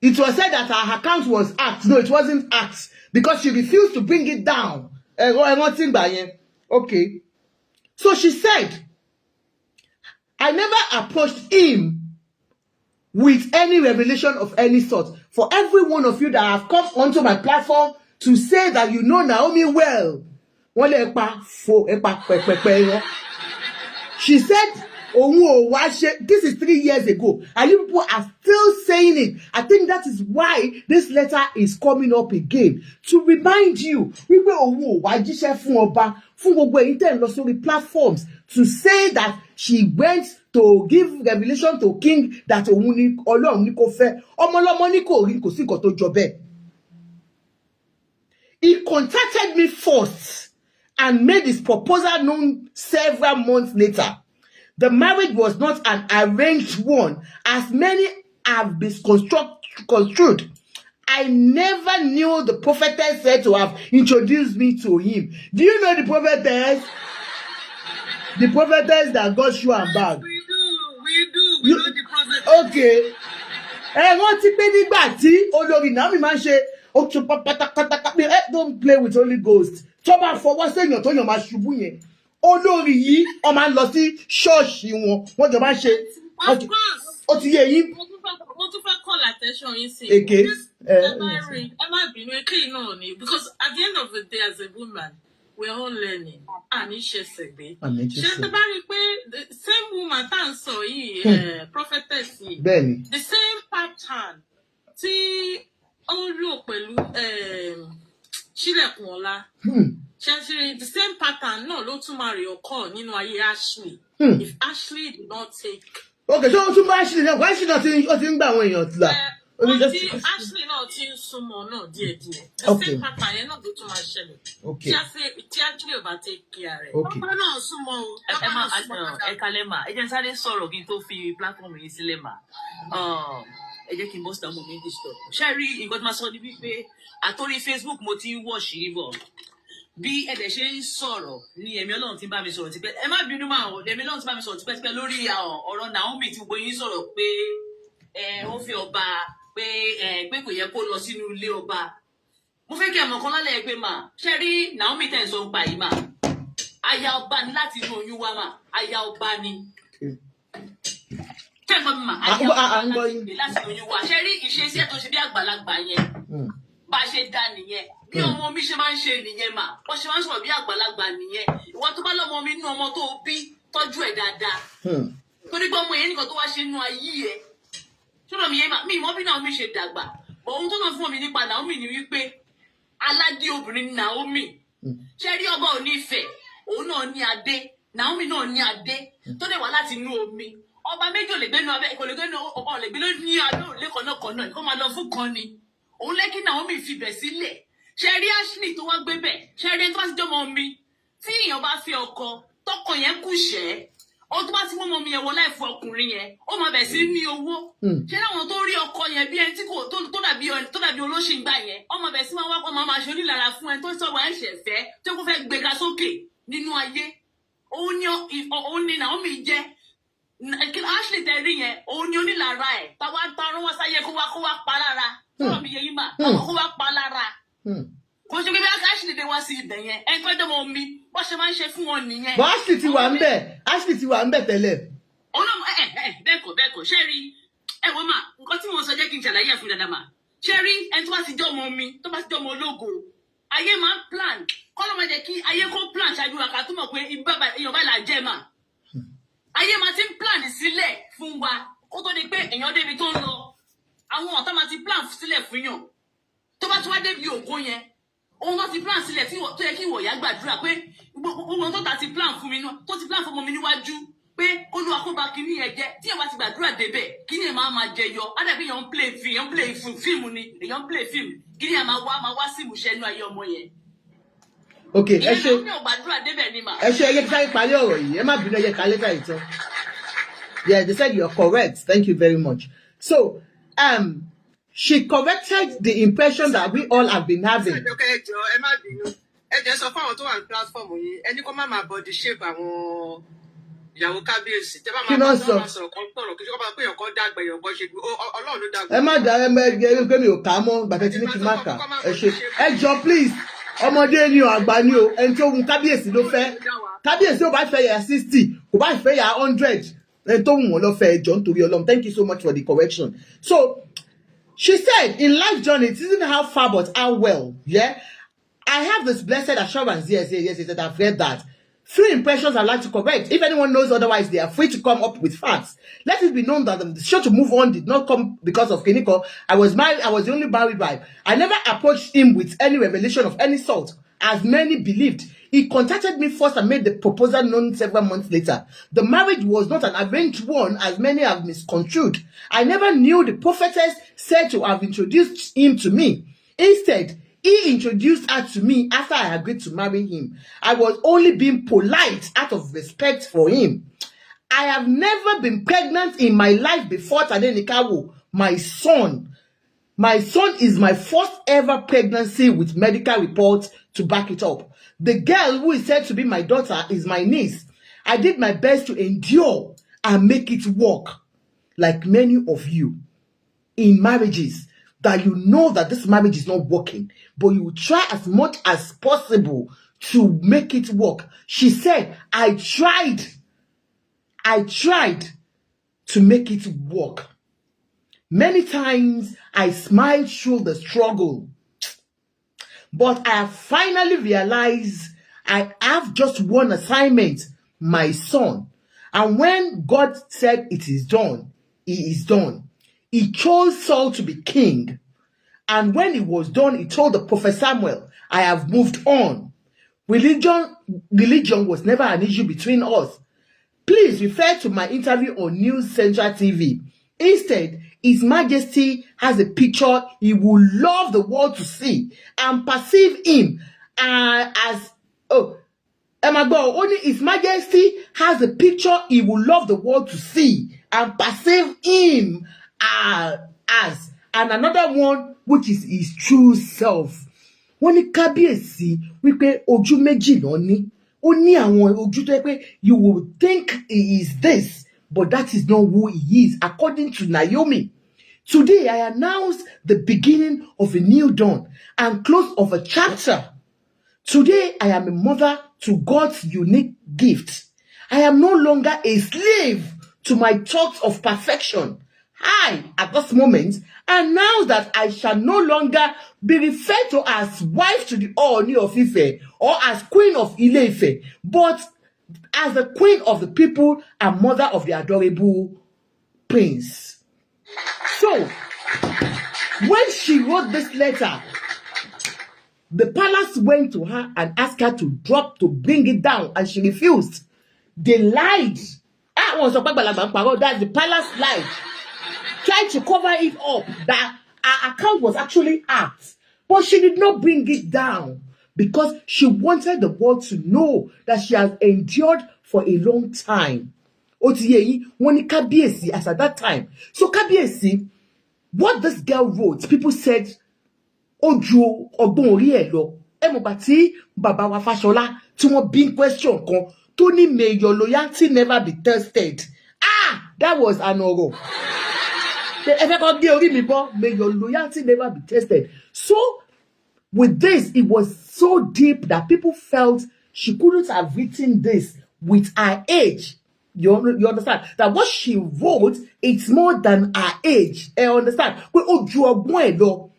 It was said that her account was hacked. No, it wasn't hacked because she refused to bring it down. Okay. So she said, I never approached him with any revelation of any sort. For every one of you that have come onto my platform to say that you know Naomi well, she said, this is 3 years ago, and you people are still saying it. I think that is why this letter is coming up again to remind you. Platforms to say that she went to give revelation to King that Ooni Ọlọ́run ní kò fẹ́ ọmọlọ́mọ ní kò rí kò sí nǹkan tó jọ bẹ́ẹ̀. He contacted me first and made his proposal known several months later. The marriage was not an arranged one, as many have been construed. I never knew the prophetess said to have introduced me to him. Do you know the prophetess? The prophetess that got shoe and bag. We know the prophetess. Okay. Wọ́n ti pé nígbà tí olórí Naomi máa ń ṣe don't play with Holy Ghost. Tó bá fọwọ́ sẹ́yìn tó yàn máa ṣubú yẹn. Olórí yìí ó máa ń lọ sí ṣọ́ọ̀ṣì wọn. Wọ́n jọ máa ń ṣe. Of course. Ó ti yé yín. Mo tún fẹ́ call attention yín sí. Again. Because at the end of the day as a woman, we are all learning. The same woman prophetess the same pattern tí ó lò pẹ̀lú Ṣílẹ̀kùn Ọlá. The same pattern no ló tún máa reoccur nínú ayé Ashley. If Ashley did not take. Okay, so tún bá Ashley náà, why she not ó ti ń gbà àwọn èèyàn là? Ashley náà ti ń súnmọ́ náà díẹ̀díẹ̀. The same pattern yẹn náà ló tún máa ṣẹlẹ̀. Tí Ashley ò bá take care rẹ̀. Ọkọ náà súnmọ́ o. Ẹ kalẹ̀ mà, ẹ jẹ́ sáré sọ̀rọ̀ kí n tó fi platform yìí sílẹ̀ mà. Ẹ jẹ́ kí n bọ́ síta mọ̀ mí disturb. Ṣé rí nǹkan tí máa sọ ní wípé àtòrí Facebook mo ti ń wọ̀ ṣì bọ̀. Bí ẹ̀dẹ̀ ṣe ń sọ̀rọ̀ ni ẹ̀mí Ọlọ́run ti bá mi sọ̀rọ̀ tipẹ́. Ẹ má bínú máa ọ̀ ẹ̀mí Ọlọ́run ti bá mi sọ̀rọ̀ tipẹ́tipẹ́ lórí ọ̀rọ̀ Naomi tí gbogbo yín sọ̀rọ̀ pé ó fi ọba pé kò yẹ kó lọ sínú ilé ọba. Mo fẹ́ kí ẹ mọ̀ kan lálẹ́ pé mà ṣe rí Naomi tẹ̀ ń sọ ń pa yìí mà. Aya ọba ni láti inú oyún wá mà. Aya ọba ni. Kẹ́gbọ́n mi mà. Aya ọba ni láti inú oyún wá. Ṣe rí ìṣesí ẹ̀ tó ṣe bí àgbàlagbà yẹn. Bá a ṣe dá nìyẹn. Bí ọmọ mi ṣe máa ń ṣe nìyẹn mà. Wọ́n ṣe máa ń sọ̀rọ̀ bí àgbàlagbà nìyẹn. Ìwọ tó bá lọ́mọ mi nínú ọmọ tó bí tọ́jú ẹ̀ dáadáa. Torí pé ọmọ yẹn nìkan tó wá ṣe nínú ayé ẹ̀. Ṣọ́nà mi yẹn mà mí ìmọ̀ bí Naomi ṣe dàgbà. Ohun tó máa fún mi nípa Naomi ni wípé aládé obìnrin ni Naomi. Ṣé rí ọba ò ní ìfẹ́? Òun náà ní adé. Naomi náà ní adé. Tó dẹ̀ wá láti inú omi. Ọba méjì ò lè gbénu abẹ́ kò lè gbénu ọba ò lè gbé ní abẹ́ òrùlé kan náà kó máa lọ fún kan ni. Òun lẹ́kí Naomi fi bẹ̀ sílẹ̀. Ṣé rí Ashley tó wá gbé bẹ̀? Ṣé rí ẹni tó bá ti jọmọ mi? Tí èèyàn bá fi ọkọ, tọkọ yẹn kù ṣẹ́. Ó tó bá ti mú ọmọ mi yẹn wọ láìfọ ọkùnrin yẹn, ó máa bẹ̀ sí ní owó. Ṣé láwọn tó rí ọkọ yẹn bí ẹni tí kò tó dàbí olóṣìngbà yẹn, ó máa bẹ̀ sí máa wá kọ́ máa ṣe onílára fún ẹni tó sọ̀rọ̀ ẹ̀ṣẹ̀ fẹ́ tó kó fẹ́ gbéga sókè nínú ayé. Òun ni Naomi jẹ́. Ashley tẹ rí yẹn, òun ni onílára ẹ̀. Táwa tarún wá sáyé kó wá pa lára. Sọ̀rọ̀ mi yẹ yín mà, kó wá pa lára. Kò ṣe pé bí Ashley dé wá sí ibẹ̀ yẹn, ẹ̀ ń pẹ́ dọ́mọ mi, wọ́n ṣe máa ń ṣe fún wọn nìyẹn. But Ashley ti wà ń bẹ̀ tẹ́lẹ̀. Òun náà bẹ́ẹ̀ kọ́ kan Sherry ẹ wo ma nǹkan tí mo sọ jẹ́ kí n ṣàlàyé fún dada ma Sherry ẹni tó bá ti jọ ọmọ mi tó bá ti jọ ọmọ ológo ayé máa ń plan kọ́lọ́ máa jẹ́ kí ayé kó plan ṣáájú wa ká tó mọ̀ pé èèyàn báyìí là jẹ́ mà ayé máa ti ń plan sílẹ̀ fún wa kó tó di pé èèyàn débi tó ń lọ àwọn ọ̀tá máa ti plan sílẹ̀ fún yàn tó bá tún wá débi ògo yẹn òun náà ti plan sílẹ̀ tó yẹ kí ìwọ̀yà gbàdúrà pé gbogbo tó ta ti plan fún mi náà tó ti plan fún ọmọ mi níwájú pé Olúwa kó bá kíní ẹ jẹ́ tí èèyàn bá ti gbàdúrà débẹ̀ kíní ẹ máa jẹyọ ádàbí èèyàn ń play fíìmù ni èèyàn ń play fíìmù kíní ẹ máa wá sí ìmúṣẹ inú ayé ọmọ yẹn. Ok, ẹ ṣe ẹ sáré parí ọ̀rọ̀ yìí ẹ má bínú ẹ yẹ ká lẹ́tà ìtàn. Yeah, they said you're correct. Thank you very much. So, she corrected the impression that we all have been having. Ẹ jẹ́ sọ fún àwọn tó wà ní platform yìí ẹni kó má máa body shape àwọn ìyàwó kábíyèsí tẹ́ bá máa sọ̀rọ̀ kan tọ̀rọ̀ kí ṣe kó máa pé ọ̀kan dàgbà èèyàn kan ṣe Ọlọ́run ló dàgbà. Ẹ má dá ẹ pé mi ò kà á mọ́ gbàtẹ́ tí ní kí n má kà ẹ ṣe ẹ jọ please ọmọdé ni o àgbà ni o ẹni tó wù kábíyèsí ló fẹ́ kábíyèsí ò bá fẹ́ yà 60 kò bá fẹ́ yà 100 ẹni tó wù wọ́n lọ fẹ́ ẹjọ́ nítorí Ọlọ́run. Thank you so much for the correction. So she said in life journey it isn't how far but how well. Yeah, I have this blessed assurance. Yes, that I've read that. Few impressions I like to correct. If anyone knows otherwise, they are free to come up with facts. Let it be known that the show to move on did not come because of Kiniko. I was married. I was the only married wife. I never approached him with any revelation of any sort, as many believed. He contacted me first and made the proposal known several months later. The marriage was not an arranged one, as many have misconstrued. I never knew the prophetess said to have introduced him to me. Instead, he introduced her to me after I agreed to marry him. I was only being polite out of respect for him. I have never been pregnant in my life before Tadenikawo, my son. My son is my first ever pregnancy with medical reports to back it up. The girl who is said to be my daughter is my niece. I did my best to endure and make it work, like many of you in marriages that you know that this marriage is not working, but you will try as much as possible to make it work. She said, I tried to make it work. Many times I smiled through the struggle, but I have finally realized I have just one assignment, my son. And when God said it is done, it is done. He chose Saul to be king. And when it was done, he told the prophet Samuel, I have moved on. Religion was never an issue between us. Please refer to my interview on News Central TV. Instead, His Majesty has a picture he would love the world to see and perceive him only His Majesty has a picture he would love the world to see and perceive him as, and another one which is his true self. Wọ́n ní kábíyèsí wípé ojú méjì ló ní. Ó ní àwọn ojú tó yẹ pé you will think he is this, but that is not who he is, according to Naomi. Today I announce the beginning of a new dawn and close of a chapter. Today I am a mother to God's unique gift. I am no longer a slave to my thoughts of perfection. I, at this moment, announce that I shall no longer be referred to as wife to the Ooni of Ife or as queen of Ile-Ife, but as the queen of the people and mother of the adorable prince. So, when she wrote this letter, the palace went to her and asked her to bring it down, and she refused. They lied. That's the palace lied. Tried to cover it up that her account was actually hacked, but she did not bring it down because she wanted the world to know that she has endured for a long time. Otiyeyi, wọ́n ní kábíyèsí as at that time. So kábíyèsí, what this girl wrote, people said, ojú ọgbọ́n orí ẹ̀ lọ. Ẹ mọ̀ gbà tí bàbá wa Fáṣọlá tí wọ́n bí question kan tó ní may your loyalty never be tested. That was an ọ̀rọ̀. May your loyalty never be tested. So, with this, it was so deep that people felt she couldn't have written this with her age. You understand that what she wrote, it's more than her age. You understand? Pé ó ju ọgbọ́n ẹ̀ lọ.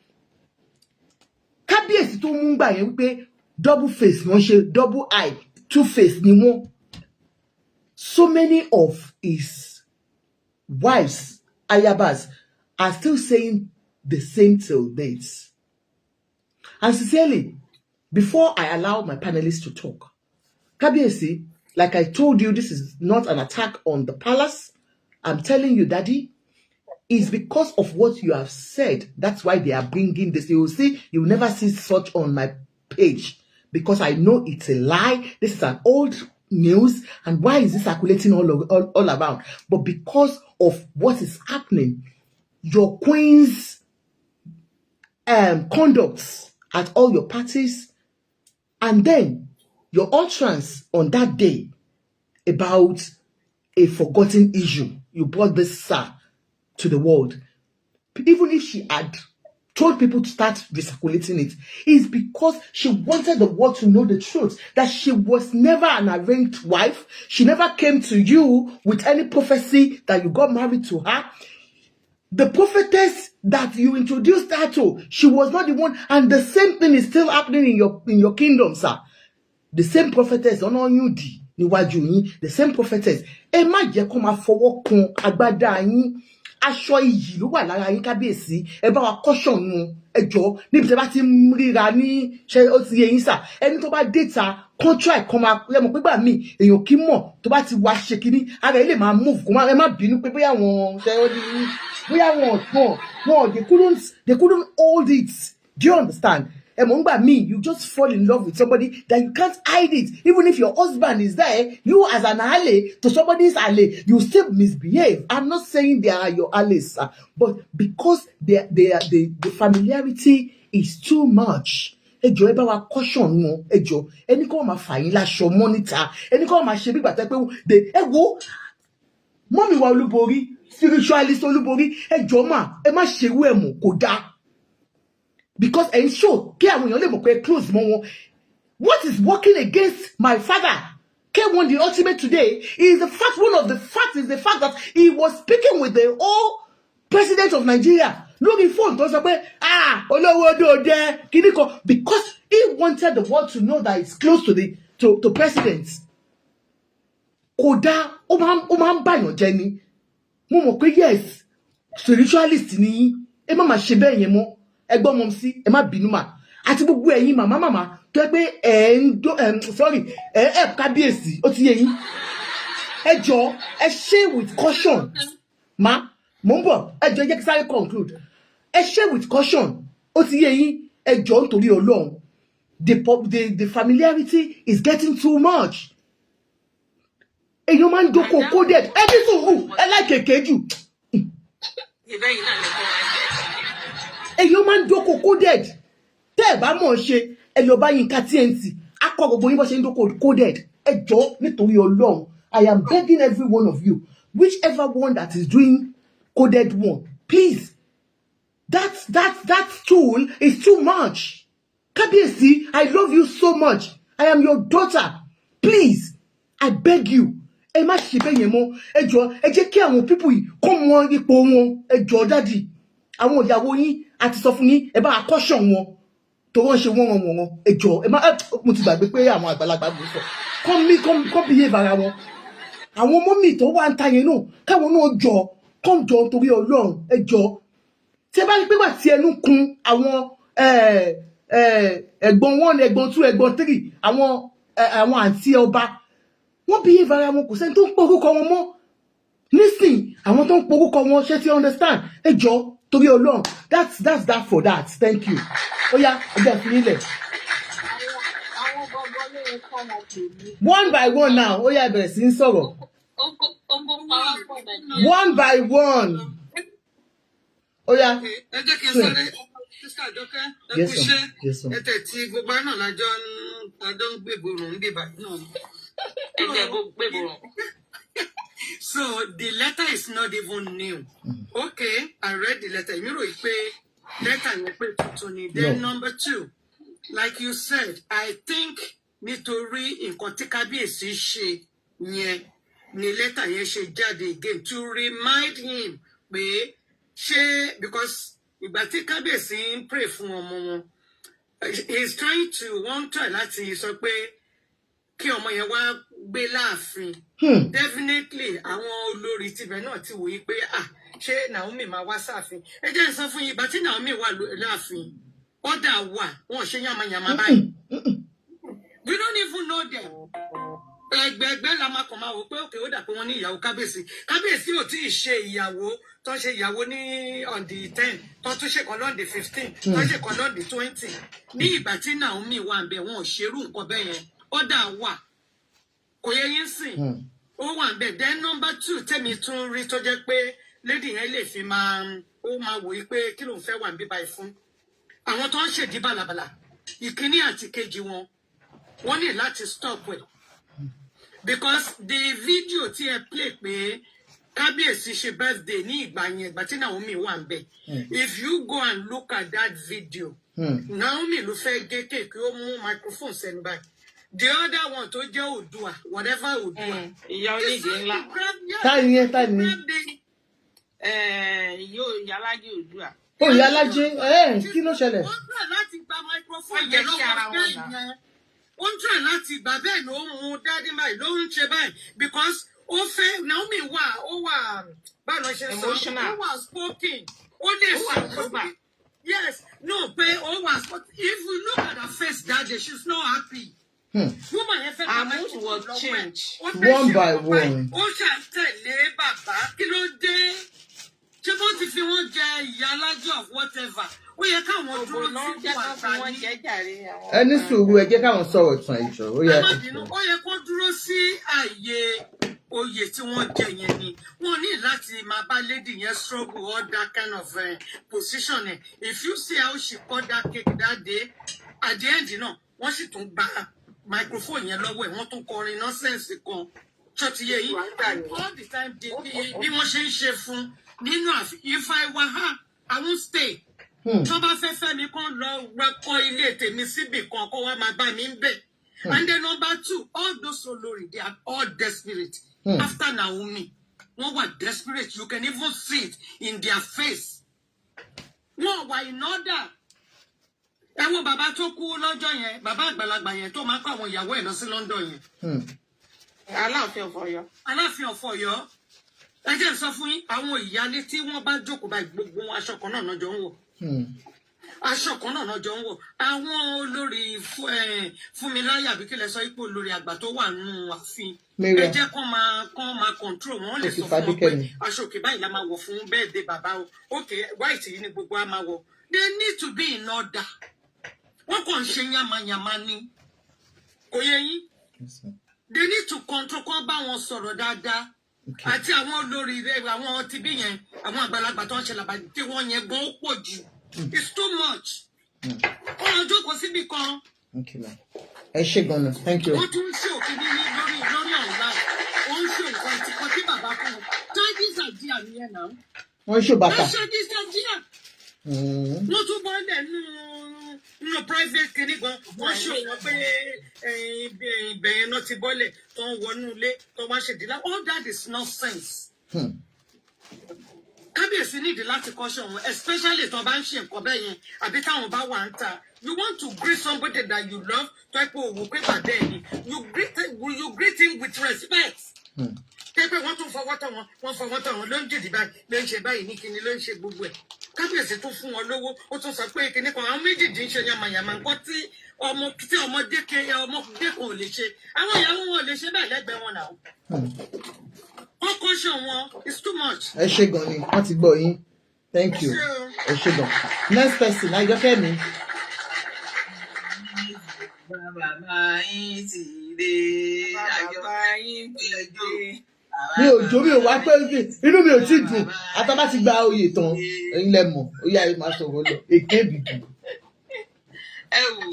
Kábíyèsí tó mú gbà yẹn wípé double face wọ́n ṣe, double eye, two face ni wọ́n. So many of his wives, ayabas, are still saying the same till dates. And sincerely, before I allow my panelists to talk, Kábíyèsí, like I told you, this is not an attack on the palace. I'm telling you, Daddy, it's because of what you have said. That's why they are bringing this. You will see, you will never see such on my page because I know it's a lie. This is an old news. And why is this circulating all around? But because of what is happening, your queen's conducts at all your parties, and then your utterance on that day about a forgotten issue. You brought this sir to the world. Even if she had told people to start recirculating it, is because she wanted the world to know the truth, that she was never an arranged wife. She never came to you with any prophecy that you got married to her. The prophetess that you introduced her to, she was not the one, and the same thing is still happening in your kingdom, sir. The same prophetess, the same prophetess. Ẹ má jẹ́ kó máa fọwọ́ kan agbádá yín. Aṣọ iyì ló wà lára yín Kábíyèsí. Ẹ bá wa caution wọn. Ẹ jọ̀ọ́ níbi tí bá ti ríra ní ṣe ó ti yé yín sà. Ẹni tó bá data contract kan máa ẹ mọ̀ pé gbà mí èèyàn kì í mọ̀ tó bá ti wá ṣe kíní ara ẹ lè máa move kó má ẹ má bínú pé bóyá wọn ṣe ó ní bóyá wọn they couldn't hold it. Do you understand? Me, you just fall in love with somebody that you can't hide it. Even if your husband is there, you as an ally to somebody's ally, you still misbehave. I'm not saying they are your allies, but because the familiarity is too much. Ẹjọ́ ẹ bá wa caution wọn. Ẹjọ́ ẹni kò máa fà yín láṣọ monitor. Ẹni kò máa ṣe bí gbà tẹ́ pé de ẹ wo Mọ́mì wa Olúborí, spiritualist Olúborí, ẹjọ́ mà ẹ má ṣe irú ẹ̀ mọ́ kò dáa. Because ensure close what is working against my father K1 the ultimate today is the fact is the fact that he was speaking with the old president of Nigeria looking phone to say because he wanted the world to know that it's close to the to president. Koda oman bayo Jenny mo yes spiritualist ni e ma ṣe bẹ́ẹ̀ yẹn mọ́. Ẹgbọ́n mom sí ẹ má bínú mà àti gbogbo ẹ̀yin màmá tó pé Kábíyèsí ó ti yé yín ẹ jọ̀ọ́ ẹ ṣe with caution ma mo ń bọ̀ ẹ jọ̀ọ́ jẹ́ kí sáré conclude ẹ ṣe with caution ó ti yé yín ẹ jọ̀ọ́ nítorí Ọlọ́run the familiarity is getting too much èyàn máa ń dókò coded ẹ ní sùúrù ẹ láìkèké jù. Èyàn doko coded. Tẹ́ bá mọ̀ ṣe ẹ lọ bá Yínká TNT. Akọ gbogbo yín bó ṣe ń doko coded. Ẹ jọ̀ọ́ nítorí Ọlọ́run. I am begging every one of you, whichever one that is doing coded one, please. That tool is too much. Kábíyèsí, I love you so much. I am your daughter. Please, I beg you. Ẹ má ṣe bẹ́ẹ̀ yẹn mọ́. Ẹ jọ̀ọ́ ẹ jẹ́ kí àwọn people yìí kó mọ ipò wọn. Ẹ jọ̀ọ́ daddy. Àwọn ìyàwó yín àti sọ fún yín ẹ bá caution wọn tó wọ́n ṣe wọ́n ẹ jọ̀ọ́ ẹ má mo ti gbàgbé pé àwọn àgbàlagbà gbé sọ kọ́ behave ara wọn àwọn mọ́mì tó wà ń ta yẹn náà káwọn náà jọ torí Ọlọ́run ẹ jọ̀ọ́ tí ẹ bá rí pé wà tí ẹnu kun àwọn ẹ̀gbọ́n 1 ẹ̀gbọ́n 2 ẹ̀gbọ́n 3 àwọn àǹtí ọba wọ́n behave ara wọn kò sẹ́ni tó ń porúkọ wọn mọ́ nísìn àwọn tó ń porúkọ wọn ṣe ti understand ẹ jọ̀ọ́ torí Ọlọ́run that's that for that. Thank you. Oya ọjọ́ ìfìlẹ̀. One by one now. Oya bẹ̀rẹ̀ sí ń sọ̀rọ̀. One by one. Oya. Ẹ jẹ́ kí n sáré Sister Àjọkẹ́ ẹ kú iṣẹ́ ẹ tẹ̀tí gbogbo náà lájọ́ ń gbèbòrò ń gbèbà náà. Ẹ jẹ́ gbèbòrò. So the letter is not even new. Okay, I read the letter. You know, letter. Then number 2, like you said, I think nítorí nǹkan tí Kábíyèsí ṣe yẹn ni lẹ́tà yẹn ṣe jáde again to remind him pé ṣé because ìgbà tí kábíyèsí ń pray fún ọmọ wọn he is trying to wọ́n try láti sọ pé kí ọmọ yẹn wá gbé láàfin definitely àwọn olórí tibẹ̀ náà ti wòye pé ṣé Naomi máa wá sáàfin ẹ jẹ́ n sọ fún yín ìgbà tí Naomi wà láàfin ọ̀dà wà wọ́n ṣe yàmàyàmà báyìí we don't even know them ẹgbẹgbẹ la máa kàn máa wò pé òkè ó dà pé wọ́n ní ìyàwó kábíyèsí ò tí ì ṣe ìyàwó tó ń ṣe ìyàwó ní on the 10 tó tún ṣe kan lọ́n the 15 tó ṣe kan lọ́n the 20 ní ìgbà tí Naomi wà ń bẹ wọn ò ṣerú nǹkan bẹ́ẹ̀ yẹn ọ̀dà wà kò yẹ yín sìn ó wà ń bẹ then number 2 tẹ́mi tún rí tó jẹ́ pé lady yẹn lè fi máa wòye pé kí ló ń fẹ́ wà ń bí báyìí fún àwọn tó ń ṣèdí bàlàbàlà ìkíní àti kejì wọ́n ní láti stop ẹ̀ because the video tí ẹ play pé kábíyèsí ṣe birthday ní ìgbà yẹn ìgbà tí Naomi wà ń bẹ if you go and look at that video Naomi ló fẹ́ gé kéèkì ó mú microphone sẹ́nu báyìí the other one tó jẹ́ Oòduà whatever Oòduà ìyá onídìí ńlá táyì yóò yálàjẹ Oòduà ó yálàjẹ kí ló ṣẹlẹ̀. wọ́n gbà láti gba microphone yẹn lọ́wọ́ bẹ́ẹ̀ yẹn ó ń try láti gbà bẹ́ẹ̀ ló ń mú dádì báyìí ló ń ṣe báyìí because ó fẹ́ Naomi wà báwo ló ṣe sọ ó wà spoken ó lè sọ yes no pé ó wà spoken if you look at her face that day she's not happy. woman yẹn fẹ́ her mood will change one by one. ó ṣàtẹ̀lé bàbá kí ló dé ṣé bó ti fi wọ́n jẹ ìyá alájọ of whatever ó yẹ káwọn dúró sí wàgbà ní ẹni sùúrù ẹ jẹ́ káwọn sọ̀rọ̀ ìtàn ìjọ ó yẹ kó dúró sí ààyè oyè tí wọ́n jẹ yẹn ni wọ́n ní láti máa bá lady yẹn struggle all that kind of position if you see how she cut that cake that day at the end náà wọ́n sì tún gba microphone yẹn lọ́wọ́ ẹ̀ wọ́n tún kọrin nonsense kan ṣọtí yẹ yìí all the time bí wọ́n ṣe ń ṣe fún nínú àfi if I were her I won't stay. tó bá fẹ́ fẹ́ mi kàn lọ kọ́ ilé tèmi síbì kan kó wá máa bá mi ń bẹ̀. And then number 2 all those olórí they are all desperate. After Naomi wọ́n wà desperate you can even see it in their face. wọ́n wà in order. ẹ wo bàbá tó kú lọ́jọ́ yẹn bàbá àgbàlagbà yẹn tó máa kó àwọn ìyàwó ẹ̀ lọ sí London yẹn. Aláàfin of Ọ̀yọ́. ẹ jẹ́ sọ fún yín àwọn ìyálé tí wọ́n bá jókòó báyìí gbogbo aṣọ kan náà jọ ń wọ̀. aṣọ kan náà jọ ń wọ̀ àwọn olórí Fúnmiláyà àbí kí lẹ sọ ipò olórí àgbà tó wà nínú ààfin ẹ jẹ́ kán máa control wọn lè sọ fún wọn pé aṣọ òkè báyìí la máa wọ̀ fún birthday bàbá o okay white yìí ni gbogbo a máa wọ̀ they need to be in order wọ́n kàn ń ṣe yamayama ni kò yẹ yín they need to control kán bá wọn sọ̀rọ̀ dáadáa àti àwọn olórí àwọn tibí yẹn àwọn àgbàlagbà tó ń ṣe làbàjẹ́ tí wọ́n yẹn gan ó pọ̀ jù it's too much. ó lọ jókòó síbi kan. ẹ ṣe gan-an thank you. wọ́n tún ń ṣe òkè ní lórí online wọ́n ń ṣe nǹkan ìtìkọ́ tí bàbá fún un charges àjíà nìyẹn náà. wọ́n ń ṣe bàtà. wọ́n charges àjíà. wọ́n tún bọ́ ọ́lẹ̀ nínú private clinic gan wọ́n ṣe òun pé ibẹ̀yẹn náà ti bọ́lẹ̀ tó ń wọnú ilé tó wá ṣèdílá all that is nonsense. kábíyèsí nídìí láti kọ́ṣọ́ wọn especially tó bá ń ṣe nǹkan bẹ́ẹ̀ yẹn àbí táwọn bá wà ń ta you want to greet somebody that you love tó ẹ pé òwò pé bàdẹ́ ni you greet him with respect. pé wọ́n tún fọwọ́ tọ̀ wọ́n ló ń jìdí báyìí ló ń ṣe báyìí ní kíni ló ń ṣe gbogbo ẹ̀ kábíyèsí tún fún wọn lówó ó tún sọ pé kíní kan àwọn méjìdí ń ṣe yamayama nǹkan tí ọmọdé kan ò lè ṣe àwọn ìyàwó wọn ò lè ṣe bẹ́ẹ̀ lẹ́gbẹ̀ẹ́ wọn náà. wọ́n kọ́ṣọ́ wọn it's too much. ẹ ṣe gan ni wọ́n ti gbọ́ yín thank you ẹ ṣe gan next person Àjọkẹ́ mi. bàbá yín ti dé Àjọkẹ́ yín ti dé. mi ò jó mi ò wá pé inú mi ò tí dùn àtàbá ti gba oyè tán ẹ̀yin lẹ mọ̀ ó yá ẹ máa sọ̀rọ̀ lọ èké bìbì. ẹ wò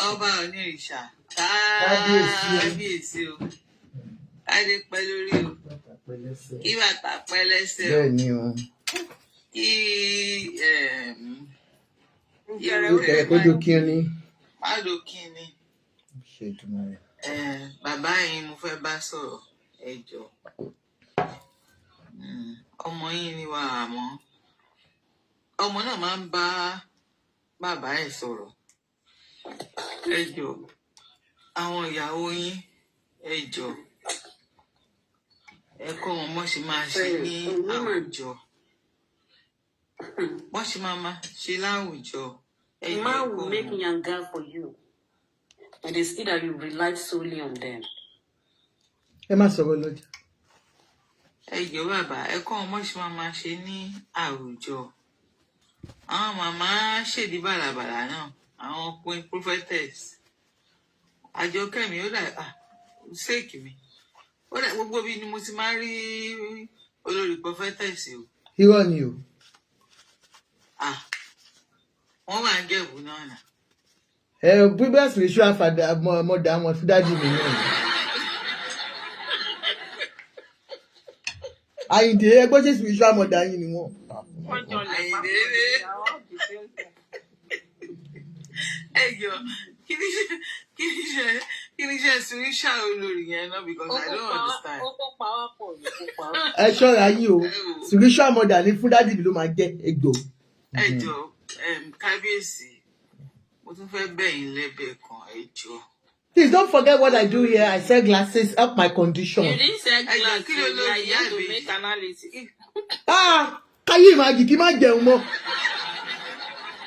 ọba onírìṣà kábíyèsí o adé pẹ́ lórí o kí bàtà pẹ́ lẹ́sẹ̀ o bẹ́ẹ̀ ni o kí ìkẹrẹ kójú kí ni. má ló kí ni. ṣe ìtumọ̀ rẹ̀. bàbá yín mo fẹ́ bá sọ̀rọ̀ ẹ jọ̀ọ́. Ọmọ yín ni wà àmọ́ ọmọ náà máa ń bá bàbá ẹ̀ sọ̀rọ̀ ẹ jọ̀ọ́. Àwọn ìyàwó yín ẹ jọ̀ọ́ ẹ kọ́ wọn mọ́ ṣe máa ṣe ní àwùjọ wọ́n ṣe máa ṣe láwùjọ. A man will make yanga for you, but they see that you rely solely on them. Ẹ má sọ̀rọ̀ lọ́jà. Ẹ jọ̀ọ́ bàbá ẹ kọ́ wọn mọ́ ṣe máa ṣe ní àwùjọ. Àwọn màmá ṣèdí bàlàbàlà náà àwọn queen prophetess Àjọkẹ́ mi ó dà sèkì mi ó dà gbogbo bí ni mo ti máa rí olórí prophetess o. Irọ́ ni o. Wọ́n wà ń Jẹ̀bú náà nà. Bíbélì spiritual father mother wọn fún dájú mi náà. Àyìndé ẹgbẹ́ ṣe spiritual mother yín ni wọ́n. Àyìndé ẹ jọ̀ọ́ kí ni ṣe spiritual olórí yẹn náà because I don't understand. Ẹ ṣọ́ra yín o spiritual mother ní fún dájú mi ló máa jẹ́ egbò. Ẹ jọ̀ọ́ kábíyèsí mo tún fẹ́ bẹ̀ yín lẹ́bẹ̀ẹ́ kan ẹ jọ̀ọ́. Please don't forget what I do here. I sell glasses, help my condition. You didn't sell glasses, you are here to make analysis. Káyé ìmájì kí má jẹun mọ́.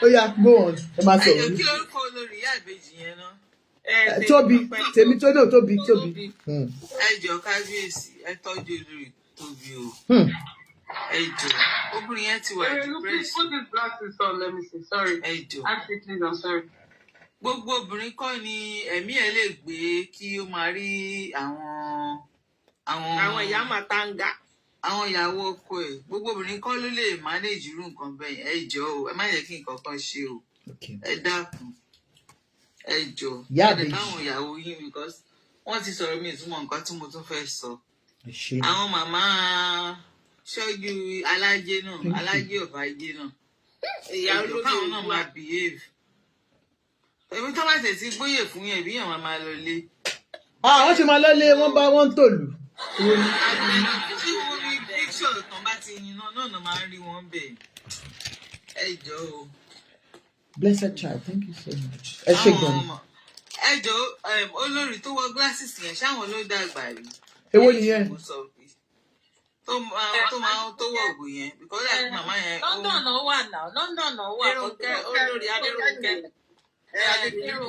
Ó yá, go on. Ẹ máa sọ̀rọ̀ ní. Kí ló ń kọ olórí ìyá ìbejì yẹn náà? Tóbi, tèmi tó dò Tóbi. Ẹ jọ̀ọ́ kábíyèsí, ẹ tọ́jú olórí Tóbi o. Ẹ jọ̀ọ́, obìnrin yẹn ti wà depressed. Put these glasses on, let me see. Sorry. Ẹ jọ̀ọ́. Actually, please, I'm sorry. Gbogbo obìnrin kọ́ ni ẹ̀mí ẹ̀ lè gbé kí ó máa rí àwọn ìyá màtáńgà. Àwọn ìyàwó ọkọ ẹ̀ gbogbo obìnrin kọ́ ló lè manage irú nǹkan bẹ́ẹ̀ ẹ jọ̀ọ́ o ẹ má yẹ kí nǹkan kan ṣe o ẹ dákun ẹ jọ̀ọ́ ẹ báwọn ìyàwó yín because wọ́n ti sọ̀rọ̀ mi ìtumọ̀ nǹkan tí mo tún fẹ́ sọ. Àwọn màmá ṣọ́jú alájẹ náà alájẹ ọ̀bàjẹ náà ìyá olóògbé káwọn náà máa behave. Èmi tó bá tẹ̀ sí gbóyè fún yẹn bí yẹn wọn máa lọ lé. Wọ́n ṣe máa lọ lé wọ́n bá wọ́n tòlù. Tí wọ́n rí píṣọ̀ kan bá ti yin náà máa ń rí wọn bẹ̀. Ẹ jọ̀ọ́ o. Blessed child, thank you so much. Ẹ ṣe gan. Ẹ jọ̀ọ́ olórí tó wọ glasses yẹn ṣáwọn ló dàgbà rí. Èwo nìyẹn? Tó wọ̀ ògùn yẹn because like màmá yẹn. London náà wà náà London náà wà olórí Adéròǹkẹ́.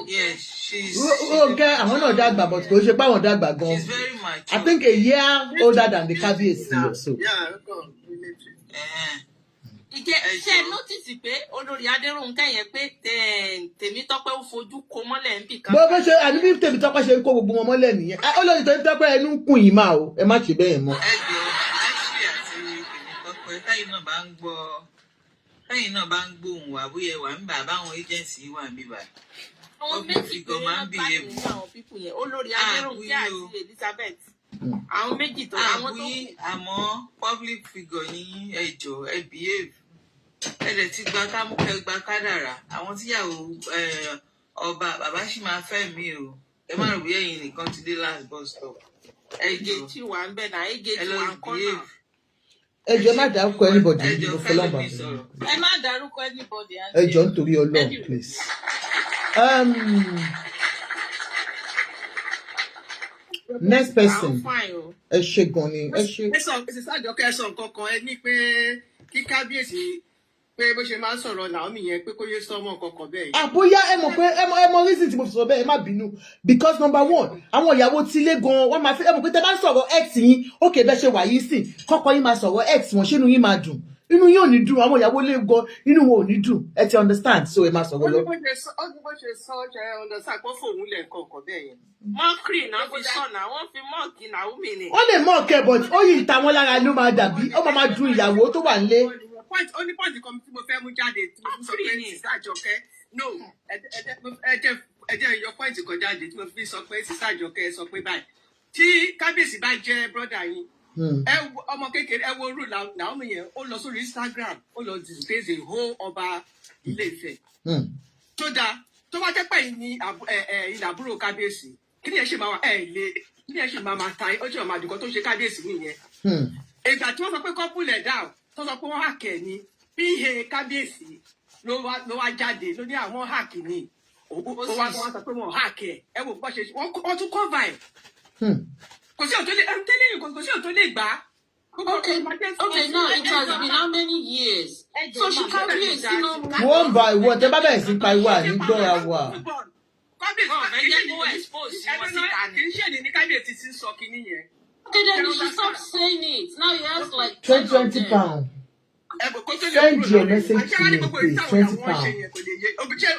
Yes, she's. Okay, àwọn náà dàgbà but kò ṣe pé àwọn dàgbà gan. She's very mature. I think a year older than the kábíyèsí also. Ṣé notice pé olórí Adéròǹkẹ́ yẹn pé Tèmítọ́pẹ́ ó fojú ko mọ́lẹ̀ ń bì kan. Bó ṣe àní bí Tèmítọ́pẹ́ ṣe ń kó gbogbo wọn mọ́lẹ̀ nìyẹn. Olórí Tèmítọ́pẹ́ ẹnu ń kùn yìí máa o ẹ má ṣe bẹ́ẹ̀ mọ́. Ẹ jọ̀ọ́ Ashley àti Tèmítọ́pẹ́ táyì náà bá ń gbóhùn wà bóyá wà ń bà báwọn agency wà ń bíbà. Àwọn méjì tó máa ń bá nínú àwọn pípù yẹn olórí Adéròǹkẹ́ àti Elizabeth. Àwọn méjì tó àwọn tó. Àmọ́ public figure ní ẹ jọ̀ọ́ ẹ behave. Ẹ dẹ̀ ti gba kámúkẹ́ gba kádàrá àwọn tíyàwó ọba bàbá sì máa fẹ́ mi o ẹ má rò bí ẹ̀yin nìkan ti dé last bus stop. Ẹ jọ̀ọ́ Ègèjì wà ń bẹ̀ náà Ègèjì wà ń kọ́ náà. Ẹ jọ̀ọ́ má dárúkọ anybody nínú fọlọ́mà. Ẹ má dárúkọ anybody. Ẹ jọ̀ọ́ nítorí Ọlọ́run please. Next person. Ẹ ṣe gan ni ẹ ṣe. Ẹ sọ Àjọkẹ́ sọ nǹkan kan ẹ ní pé kí kábíyèsí pé bó ṣe máa ń sọ̀rọ̀ Naomi yẹn pé kó yé sọmọ kankan bẹ́ẹ̀ yẹn. Àbóyá ẹ mọ̀ pé ẹ mọ̀ reason tí mo fi sọ bẹ́ẹ̀ ẹ má bínú because number one àwọn ìyàwó tilé gan wọ́n máa fi ẹ mọ̀ pé tẹ́ bá ń sọ̀rọ̀ ex yín ókè bẹ́ẹ̀ ṣe wà yìí sí kọ́kọ́ yín máa sọ̀rọ̀ ex wọn ṣé inú yín máa dùn inú yín ò ní dùn àwọn ìyàwó lé gan inú wọn ò ní dùn ẹ ti understand so ẹ máa sọ̀rọ̀ lọ. Ó ní bó ṣe sọ ṣe understand pé fóun lẹ̀ nǹkan bẹ́ẹ̀ yẹn. Mọ́kìrì náà fi sọ̀nà wọ́n fi mọ́ọ̀kì Naomi ni. Wọ́n lè mọ̀ọ́kẹ́ but ó yìí ta wọ́n lára ló máa dàbí ó máa dùn ìyàwó tó wà nílé. Ó ní pọ́ǹtì kan tí mo fẹ́ mú jáde tí mo sọ pé sísá Àjọkẹ́ no ẹ jẹ́ yọ pọ́ǹtì kan jáde tí mo fi sọ pé sísá Àjọkẹ́ sọ pé báyìí tí kábíyèsí bá jẹ́ brọ́dà yín ọmọ kékeré ẹ wo rú Naomi yẹn ó lọ sórí Instagram ó lọ disgrace a whole ọba Ilé Ifẹ̀ tó dáa tó bá jẹ́ pé ìní àbúrò kábíyèsí kí ni ẹ ṣe máa wà lé kí ni ẹ ṣe máa ta ọjọ́ ọmọ àdìgọ́ tó ṣe kábíyèsí nìyẹn. Ìgbà tí wọ́n sọ pé kọ́pùlẹ̀ dà tó sọ pé wọ́n hàkẹ́ ni bí kábíyèsí ló wá jáde ló ní àwọn hàkì ni ó wá sọ pé wọ́n hàkẹ́ ẹ wò bọ́ ṣe wọ́n tún kọ́va ẹ̀. Kò sí òtó lè kò sí òtó lè gbà. Okay, now it has been how many years? So she kábíyèsí ló mú. One by one, tẹ́ bá bẹ̀rẹ̀ sí pariwo àní gbọ́ra wa. Okay, then you should stop saying it. Now you have like 20 pounds. Send your message to me, please. 20 pounds.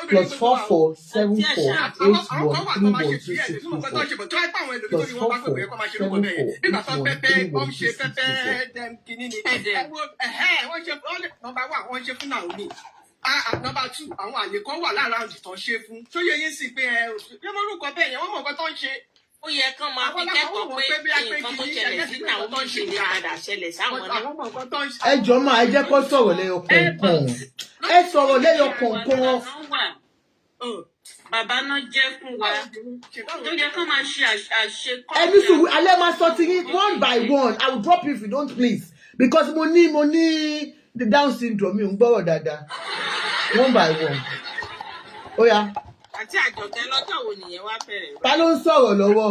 Plus 4474813132. Plus 44748132. Number 2, àwọn àlè kan wà lára ìtàn ṣe fún. Tó yẹ yín sí pé yẹn mọ́ orúkọ bẹ́ẹ̀ yẹn wọ́n mọ̀ nǹkan tó ń ṣe. Ó yẹ kán máa fi kẹ́kọ̀ọ́ pé nǹkan tó ṣẹlẹ̀ sí Naomi ṣe ní padà ṣẹlẹ̀ sáwọn náà. Ẹ jọ̀ọ́ máa ẹ jẹ́ kó sọ̀rọ̀ lẹ́yọ kọ̀ọ̀kan. Ẹ sọ̀rọ̀ lẹ́yọ kọ̀ọ̀kan. Bàbá náà jẹ́ fún wa. Tó yẹ kán máa ṣe àṣekọ́. Ẹni sùúrù alẹ́ máa sọ ti yín one by one. I will drop you if you don't please. Because mo ní the Down syndrome mi ò ń gbọ́rọ̀ dáadáa. One by one. Ó yá. Àti Àjọkẹ́ lọ́jọ́ wo nìyẹn wá bẹ̀rẹ̀? Ta ló ń sọ̀rọ̀ lọ́wọ́?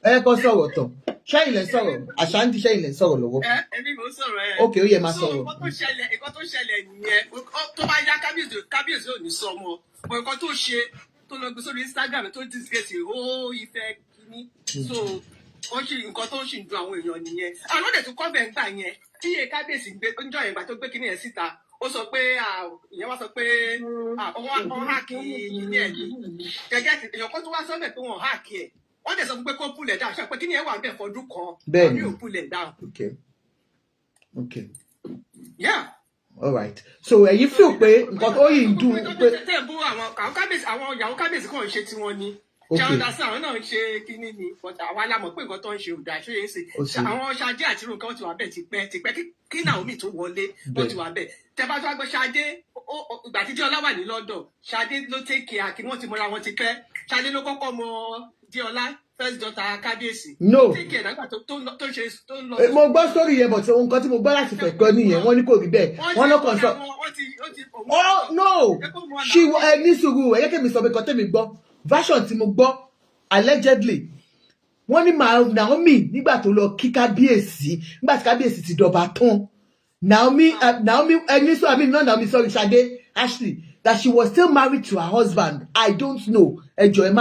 Ẹ kọ́ sọ̀rọ̀ tán. Ṣẹ́yìn lẹ̀ sọ̀rọ̀. Àṣàǹtí ṣẹ́yìn lẹ̀ sọ̀rọ̀ lọ́wọ́. Èmi mo sọ̀rọ̀ ẹ̀. Ok, ó yẹ máa sọ̀rọ̀. Nǹkan tó ṣẹlẹ̀ nìyẹn. Tó bá yá kábíyèsí ò ní sọ ọmọ. Nǹkan tó ṣe tó lọ gbé sórí Instagram tó disgrace ìfẹ́ kìíní. So ó ṣe nǹkan tó ṣì ń dùn àwọn èèyàn nìyẹn. Àwọn ọ̀dẹ̀ tó kọ́ bẹ̀ ń gbà yẹn. Tí iye kábíyèsí gbé oúnjẹ yẹn gbà tó gbé kíní yẹn síta. Ó sọ pé ìyẹn wá sọ pé wọ́n háàkì ní ẹ̀yìn. Gẹ́gẹ́ èèyàn kan tó wá sọ́bẹ̀ pé wọ́n háàkì ẹ̀. Wọ́n dẹ̀ sọ pé kó pull it down. Ṣé pé kí ni ẹ wà bẹ́ẹ̀ fọdún kan? Bẹ́ẹ̀ni. Wọ́n ní ò pull it down. Okay. Yeah. All right. So ẹ̀yin feel pé nǹkan tó yìí ń dùn pé. Tẹ́ bú àwọn ìyàwó kábíyèsí kan ṣe tí wọ́n ní. Okay. Ṣé ọ̀dà sí àwọn náà ń ṣe kíní ni? Àwa la mọ̀ pé nǹkan tó ń ṣe ò dáa. Ṣé yẹn ṣe? Àwọn Ṣadé àti Ronke wọ́n ti wà bẹ́ẹ̀ tipẹ́ kí Naomi tó wọlé wọ́n ti wà bẹ́ẹ̀. Tẹ́ bá tó wá gbọ́ Ṣadé ìgbà tí Díọlá wà ní London Ṣadé ló take care kí wọ́n ti mọra wọn ti pẹ́. Ṣadé ló kọ́kọ́ mọ Díọlá first daughter kábíyèsí. No. Take care nígbà tó ń lọ. Mo gbọ́ story yẹn but nǹkan tí mo gbọ́ láti fẹ̀ gbọ́ nìyẹn wọ́n ní kò rí bẹ́ẹ̀ wọ́n náà kàn sọ. Oh no ṣì ní sùúrù ẹ̀yẹ́ kẹ́mi sọ pé kọ́ tẹ́mi gbọ́ version tí mo gbọ́ allegedly wọ́n ní Naomi nígbà tó lọ kí kábíyèsí nígbà tí kábíyèsí ti dọ̀bà tán Naomi ẹni sọ àmì náà Naomi sorry Ṣadé Ashley that she was still married to her husband I don't know ẹ jọ̀ọ́ ẹ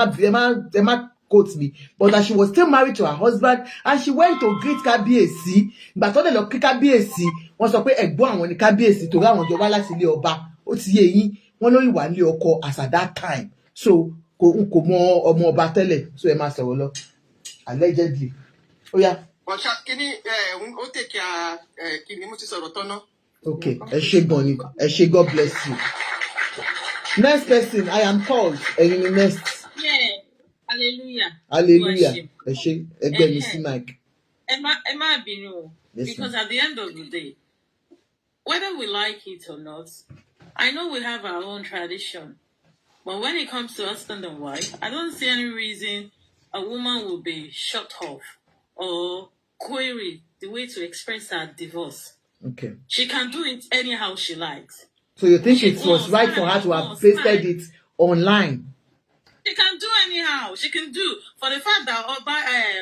má quote me but that she was still married to her husband and she went to greet kábíyèsí ìgbà tó dẹ̀ lọ kí kábíyèsí wọ́n sọ pé ẹ̀gbọ́n àwọn ni kábíyèsí torí àwọn jọ wá láti ilé ọba ó ti yé yín wọ́n lórí wà nílé ọkọ as at that time so kò mọ ọmọ ọba tẹ́lẹ̀ so ẹ máa sọ̀rọ̀ lọ allegedly ó yá. ọ̀ṣà kínní ó tèkè kínní mo ti sọ̀rọ̀ tọ́nà. Okay ẹ ṣé gan ni ẹ ṣé God bless you. Next person I am called ẹ̀yin ni next. Hallelujah. Hallelujah. Ẹ ṣé ẹgbẹ́ mi sí Mike. Ẹ má bínú o. Because at the end of the day, whether we like it or not, I know we have our own tradition. But when it comes to husband and wife, I don't see any reason a woman will be shut off or queried the way to express her divorce. Okay. She can do it anyhow she likes. So you think it was right for her to have pasted it online? She can do anyhow. She can do for the fact that Oba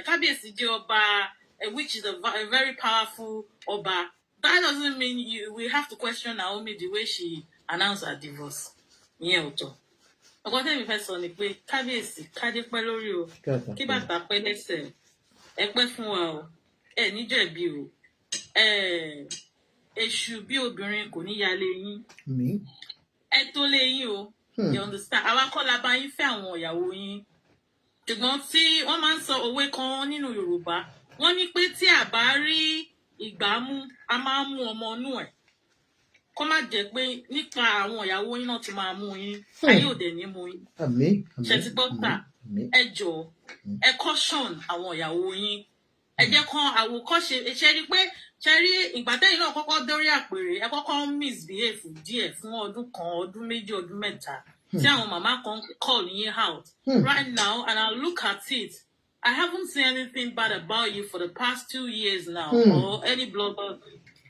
Kábíyèsí jẹ́ Ọba, which is a very powerful Oba. That doesn't mean we have to question Naomi the way she announced her divorce. Yeah, Oto. Ọkọ tẹ́mi fẹ́ sọ ni pé Kábíyèsí kádé pẹ́ lórí o, kí bàtà pẹ́ lẹ́sẹ̀, ẹ pẹ́ fún wa o, ẹ ní jẹ̀bi o, èṣù bí obìnrin kò ní yálé yín, ẹ tó lé yín o. You understand? Àwa kọ́ la bá yín fẹ́ àwọn ìyàwó yín. Ṣùgbọ́n tí wọ́n máa ń sọ òwe kan nínú Yorùbá, wọ́n ní pé tí a bá rí ìgbà mú, a máa ń mú ọmọ inú ẹ̀. Kó má jẹ́ pé nípa àwọn ìyàwó yín náà ti máa mú yín, ayé òde ní mú yín. Ṣé ti gbọ́ tà? Ẹ jọ̀ọ́, ẹ caution àwọn ìyàwó yín. Ẹ jẹ́ kan àwòkọ́ṣe ṣe rí pé ṣe rí ìgbà tẹ́yìn náà kọ́kọ́ dórí àpèrè ẹ kọ́kọ́ misbehave díẹ̀ fún ọdún kan ọdún méjì ọdún mẹ́ta tí àwọn màmá kan call yín out right now and I look at it I haven't seen anything bad about you for the past 2 years now, or any blogger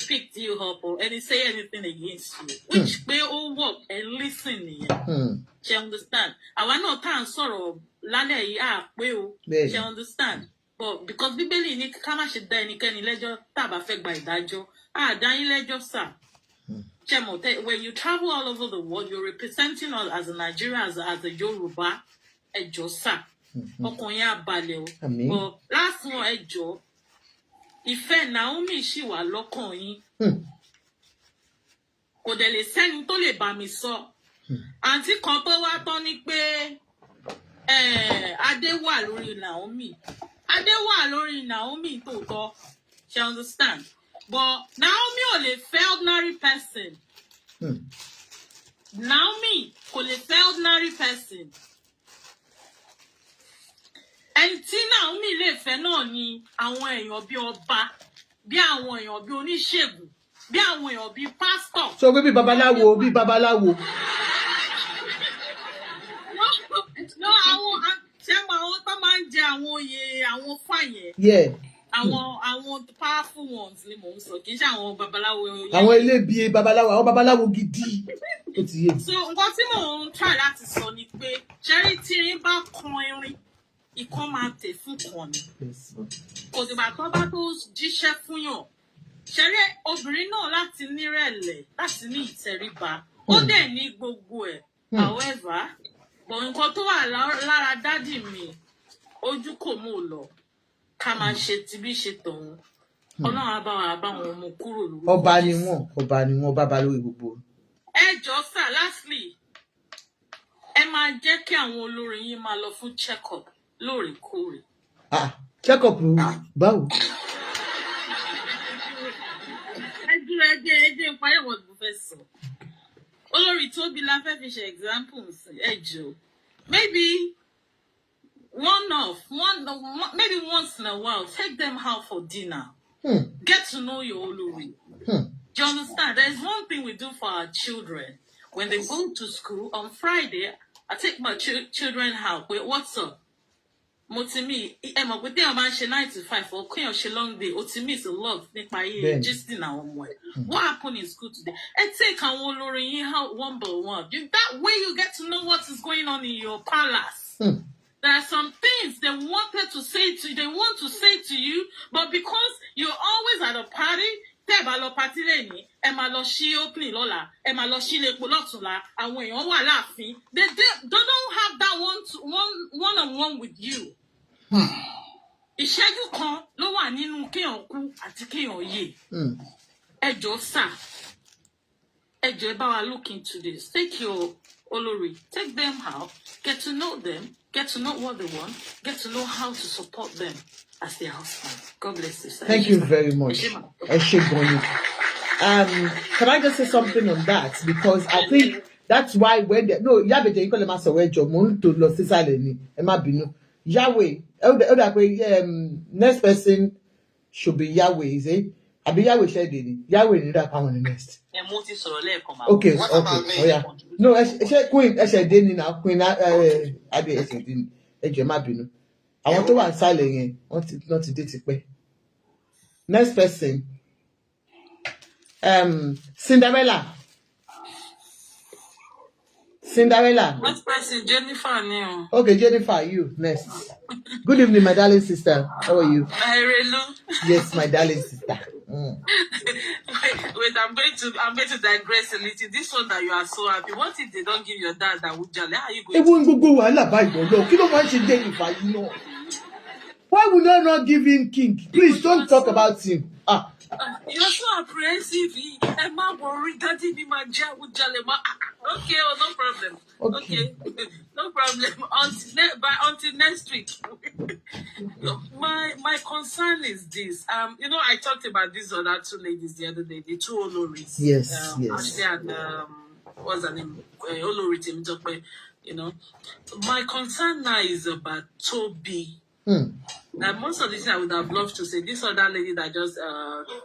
picked you up or any say anything against you, which they all work and listen. She understand. I want no time sorrow. Lale ya will. She understand. But because Bibeli ni kama she die ni keni lejo taba fek by dajo. Dani lejo sa. When you travel all over the world, you're representing us as a Nigerian, as a Yoruba, a Josa. Okonya baleo. But last one a Jo. Ìfẹ́ Naomi ṣì wà lọ́kàn yín. Kò dẹ̀ lè sẹ́ni tó lè bá mi sọ. Àǹtí kan tó wá tán ni pé Adé wà lórí Naomi. Adé wà lórí Naomi tòótọ́. She understand. But Naomi ò lè fẹ́ ordinary person. Naomi kò lè fẹ́ ordinary person. Ẹni tí Naomi lè fẹ́ náà ni àwọn èèyàn bí ọba, bí àwọn èèyàn bí oníṣègùn, bí àwọn èèyàn bí pásítọ̀. So bí babaláwo, bí babaláwo. No, àwọn tó máa ń jẹ àwọn oyè àwọn fàyẹ̀. Yeah. Àwọn powerful ones ni mò ń sọ, kì í ṣe àwọn babaláwo. Àwọn elébi babaláwo, àwọn babaláwo gidi. Ó ti yé. So nǹkan tí mò ń try láti sọ ni pé ṣẹ́rí tí irin bá kan irin, ikán máa tẹ̀ fún kan ni. Kò dìgbà tó bá tó jíṣẹ́ fún yàn. Ṣẹ́rí obìnrin náà láti nírẹ̀lẹ̀, láti ní ìtẹríba. Ó dẹ̀ ní gbogbo ẹ̀. However, but nǹkan tó wà lára dádì mi, ojú kò mú lọ. Ká máa ṣe ti bí ṣe tọ̀hún. Ọlọ́run á bá wọn mú kúrò lórí. Ọba ni wọ́n bàbá lórí gbogbo. Ẹ jọ̀ọ́ sà, lastly, ẹ máa jẹ́ kí àwọn olórin yín máa lọ fún check-up lóòrèkóòrè. Check-up báwo? Ẹ jẹ́ ìparí what mo fẹ́ sọ. Olórí Tóbi la fẹ́ fi ṣe examples, ẹ jọ̀ọ́. Maybe maybe once in a while, take them out for dinner. Get to know your Olori. Do you understand? There's one thing we do for our children. When they go to school on Friday, I take my children out. Wait, what's up? Motimi, Emma, with them man she 9 to 5 or queen she long day. Otimi is a lot. Just in our way. What happened in school today? And take our Olori out one by one. That way you get to know what is going on in your palace. There are some things they want to say to you, but because you're always at a party, they don't have that one-on-one with you. Ìṣẹ́jú kan ló wà nínú kéèyàn kú àti kéèyàn yè. Ẹ jọ̀ọ́ sà, ẹ jọ̀ọ́ ẹ bá wa look into this. Take your Olori, take them out, get to know them, get to know what they want, get to know how to support them as their husband. God bless you, sir. Thank you very much. Can I just say something on that? Because I think that's why when Yahweh, you call them as a way job, to lose silently. Yahweh, next person should be Yahweh, is it? I be Yahweh said it. Yahweh need that power on the next. Okay. Oh yeah. No, Queen, I said Deni now. Queen, I said Deni. I want to one silent. Want it not to date it. Next person. Cinderella. Next person, Jennifer. Now. Okay, Jennifer, you next. Good evening, my darling sister. How are you? Yes, my darling sister. Wait, I'm going to digress a little. This one that you are so happy. What if they don't give your dad that Ujale? How are you going to? Why would I not give him king? Please don't talk about him. You're so apprehensive. Emma worry daddy be my Ujale. Okay, no problem. Okay. No problem. Until next week. My concern is this. I talked about these other two ladies the other day, the two Oloris. Yes. Ashley and what's her name? Olori Temitope. My concern now is about Toby. Most of the things I would have loved to say. This other lady that just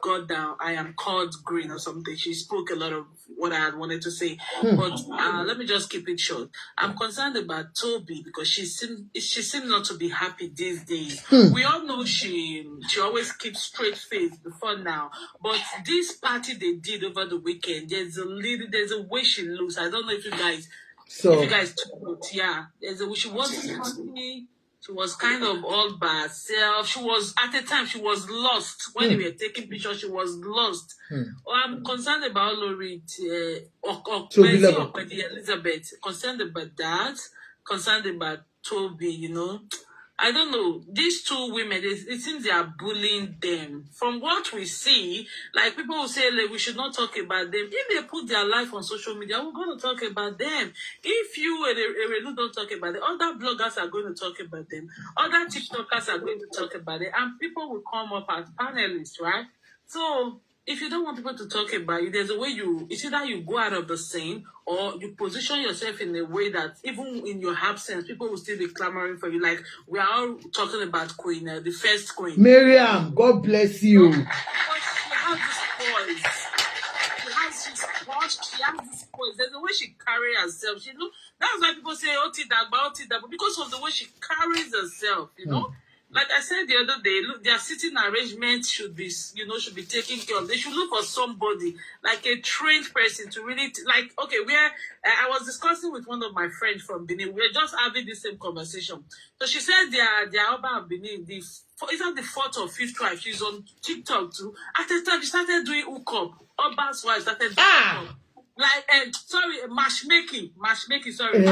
got down, I am called green or something. She spoke a lot of what I had wanted to say, but let me just keep it short. I'm concerned about Toby because she seemed not to be happy these days. We all know she always keeps straight face before now, but this party they did over the weekend, there's a way she looks. I don't know if you guys took note. Yeah, she was kind of all by herself. She was, at the time, she was lost. When they were taking pictures, she was lost. I'm concerned about Lori, Elizabeth. Concerned about that. Concerned about Toby, you know. I don't know. These two women, it seems they are bullying them. From what we see, like people will say, like, we should not talk about them. If they put their life on social media, we're going to talk about them. If you don't talk about them, other bloggers are going to talk about them. Other TikTokers are going to talk about it. And people will come up as panelists, right? So if you don't want people to talk about it, there's a way it's either you go out of the scene or you position yourself in a way that even in your absence, people will still be clamoring for you. Like, we are all talking about Queen, the first Queen. Miriam, God bless you. Because she has this voice. She has this voice. There's a way she carries herself. That's why people say, but because of the way she carries herself, you know? Like I said the other day, look, their sitting arrangements should be taken care of. They should look for somebody, like a trained person to really, where I was discussing with one of my friends from Benin. We were just having the same conversation. So she said their Oba of Benin, is that the 4th or 5th tribe? She's on TikTok too. At the time, she started doing hookup. Oba's wife started doing hookup. Matchmaking, sorry.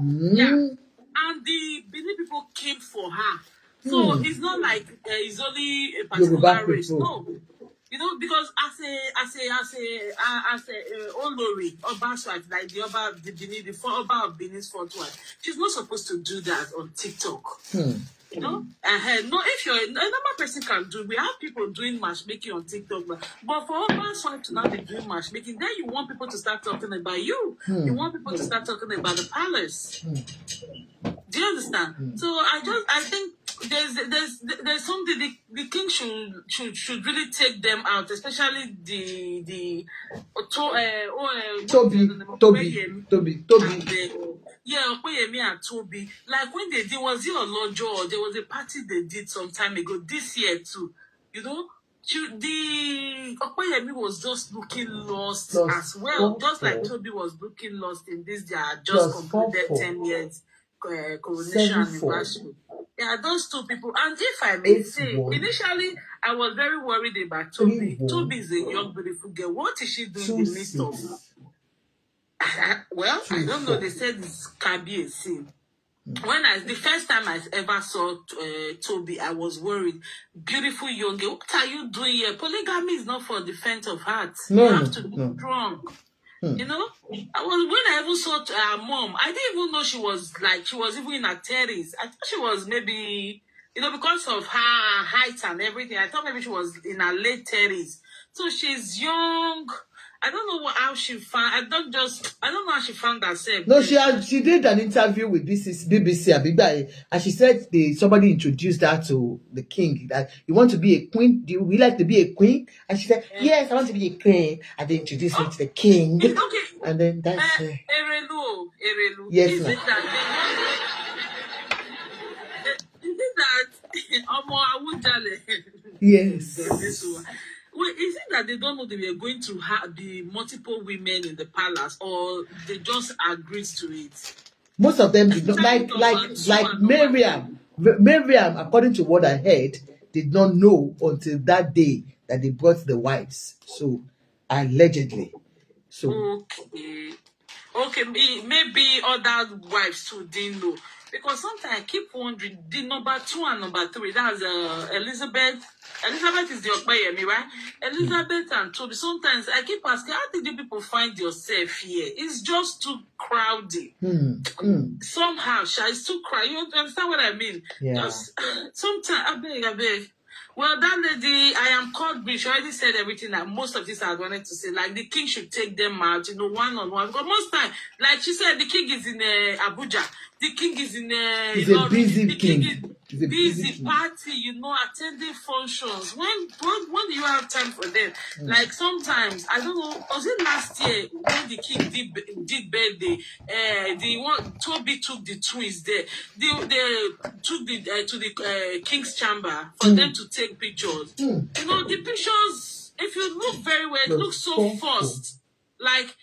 Yeah. And the Benin people came for her. So it's not like it's only a particular race. No. You know, because as a Olori, Oba's wife, like the Oba of Benin, the Oba of Benin's 4th wife, she's not supposed to do that on TikTok. You know? No, if you're a normal person can do, we have people doing matchmaking on TikTok, but for Oba's wife to not be doing matchmaking, then you want people to start talking about you. You want people to start talking about the palace. Do you understand? So I think there's something the king should really take them out, especially Toby. Okoyemi and Toby. Like when they did, was it Olojo? There was a party they did some time ago, this year too. You know, the Okoyemi was just looking lost as well, just like Toby was looking lost in this. They are just completed 10 years. Coronation anniversary. Yeah, those two people. And if I may say, initially I was very worried about Toby. Toby is a young, beautiful girl. What is she doing in the midst of? Well, I don't know. They said this can be a sin. The first time I ever saw Toby, I was worried. Beautiful young girl. What are you doing here? Polygamy is not for the faint of heart. You have to be strong. You know, when I even saw her mom, I didn't even know she was even in her 30s. I thought she was maybe, because of her height and everything, I thought maybe she was in her late 30s. So she's young. I don't know how she found. I don't know how she found herself. No, she did an interview with BBC Abibai, and she said somebody introduced her to the king that you want to be a queen. Do you like to be a queen? And she said, yes, I want to be a queen. And they introduced me to the king. Okay. And then that's Erelu. Yes, is it that yes. Wait, is it that they don't know they were going to be multiple women in the palace, or they just agreed to it? Most of them did not, like Miriam. Miriam, according to what I heard, did not know until that day that they brought the wives. So, allegedly. So. Okay, maybe other wives too didn't know. Because sometimes I keep wondering, the number 2 and number 3, that's Elizabeth. Elizabeth is the Okpeyemi, right? Elizabeth and Toby. Sometimes I keep asking, how did you people find yourself here? It's just too crowded. Somehow, it's too crowded. You understand what I mean? Yeah. Just sometimes, I beg. Well, that lady, I am called British. She already said everything that most of this I wanted to say. Like, the king should take them out, one-on-one. Because most time, like she said, the king is in Abuja. The king is in He's a busy king. busy party, you know, attending functions. When do you have time for them? Like sometimes, I don't know, was it last year when the king did birthday? The one Toby took the twins there. They took the to the king's chamber for them to take pictures. You know, the pictures, if you look very well, it looks so forced. Like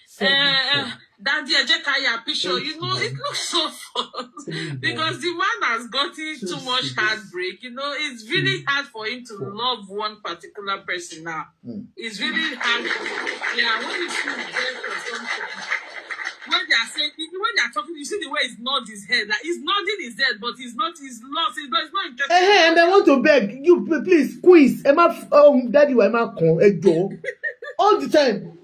Daddy Ejekaya picture, you know, it looks so forced because the man has gotten too much heartbreak. You know, it's really hard for him to love one particular person now. It's really hard. Yeah, when you see death or something, when they are saying, when they are talking, you see the way he's nodding his head. Like he's nodding his head, but he's lost. He's not interested. And I want to beg you, please, quiz. Emma, Daddy, Emma, all the time.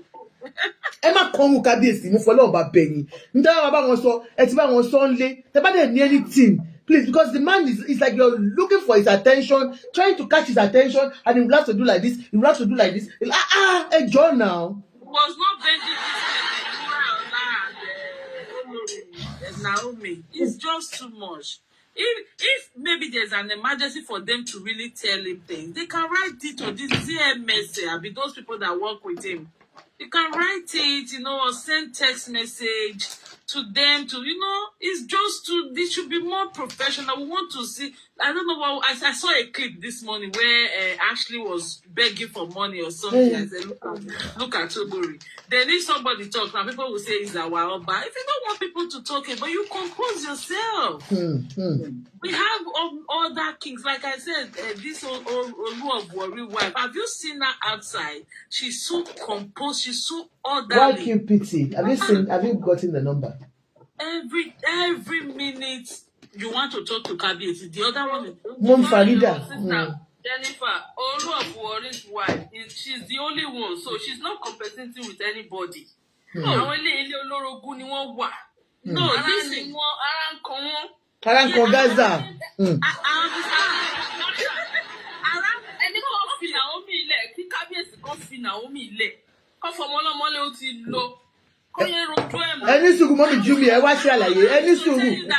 Emma come kábíyèsí mo fọlọ́run bá bẹ̀yìn nítorí bá wọn sọ ẹ ti bá wọn sọ nlé tẹ bá dẹ̀ ní anything please, because the man is like you're looking for his attention, trying to catch his attention, and he will have to do like this, he will have to do like this. Hey, John now. Was not Naomi. It's just too much. If maybe there's an emergency for them to really tell him things, they can write it or this CMS. I mean, those people that work with him. You can write it, you know, or send text message to them to, you know, it's just to, they should be more professional. We want to see, I don't know what, I saw a clip this morning where Ashley was begging for money or something. I said, look at Togori. Then if somebody talks, now people will say it's our Oba. If you don't want people to talk about, you compose yourself. We have other kings. Like I said, this Olu of Warri wife, have you seen her outside? She's so composed, she's so orderly. Why Cupidity? Have you gotten the number? Every minute you want to talk to Kabiyesi, the other one is Mom Farida. Jennifer, Olu of Warri's wife, she's the only one, so she's not competing with anybody. No, this is Aranko Gaza. Any sugu mommy Jumi, I watch her any sugu.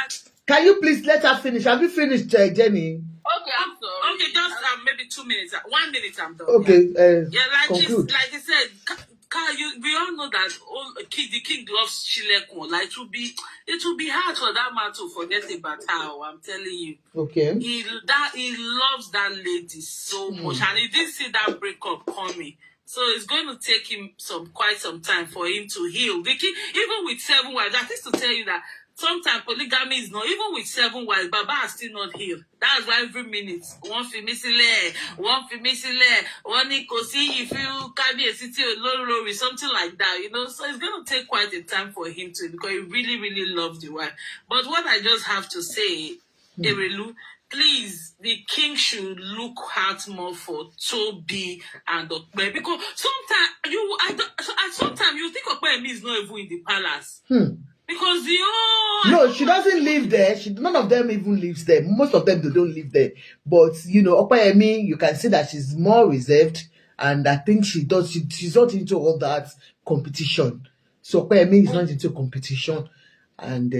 Can you please let her finish? Have you finished, Jenny? Okay, I'm sorry. Okay, just maybe 2 minutes. 1 minute, I'm done. Okay, like conclude. Like I said, we all know that the king loves Chilekun. Like it will be hard for that man to forget about her. I'm telling you. Okay. He loves that lady so much, and he didn't see that breakup coming. So it's going to take him quite some time for him to heal. The king, even with 7 wives, I think to tell you that sometimes polygamy is not, even with 7 wives, Baba is still not healed. That's why every minute, one fi misile, one ikosi, if you can be a city or low, something like that, you know. So it's going to take quite a time for him to, because he really, really loves the wife. But what I just have to say, Erelu, please, the king should look out more for Toby and Okpe, because sometimes you think Okpe is not even in the palace. Because no, she doesn't live there. None of them even lives there. Most of them, they don't live there. But you know, Okpayemi, you can see that she's more reserved, and I think she's not into all that competition. So Okpayemi is not into competition, and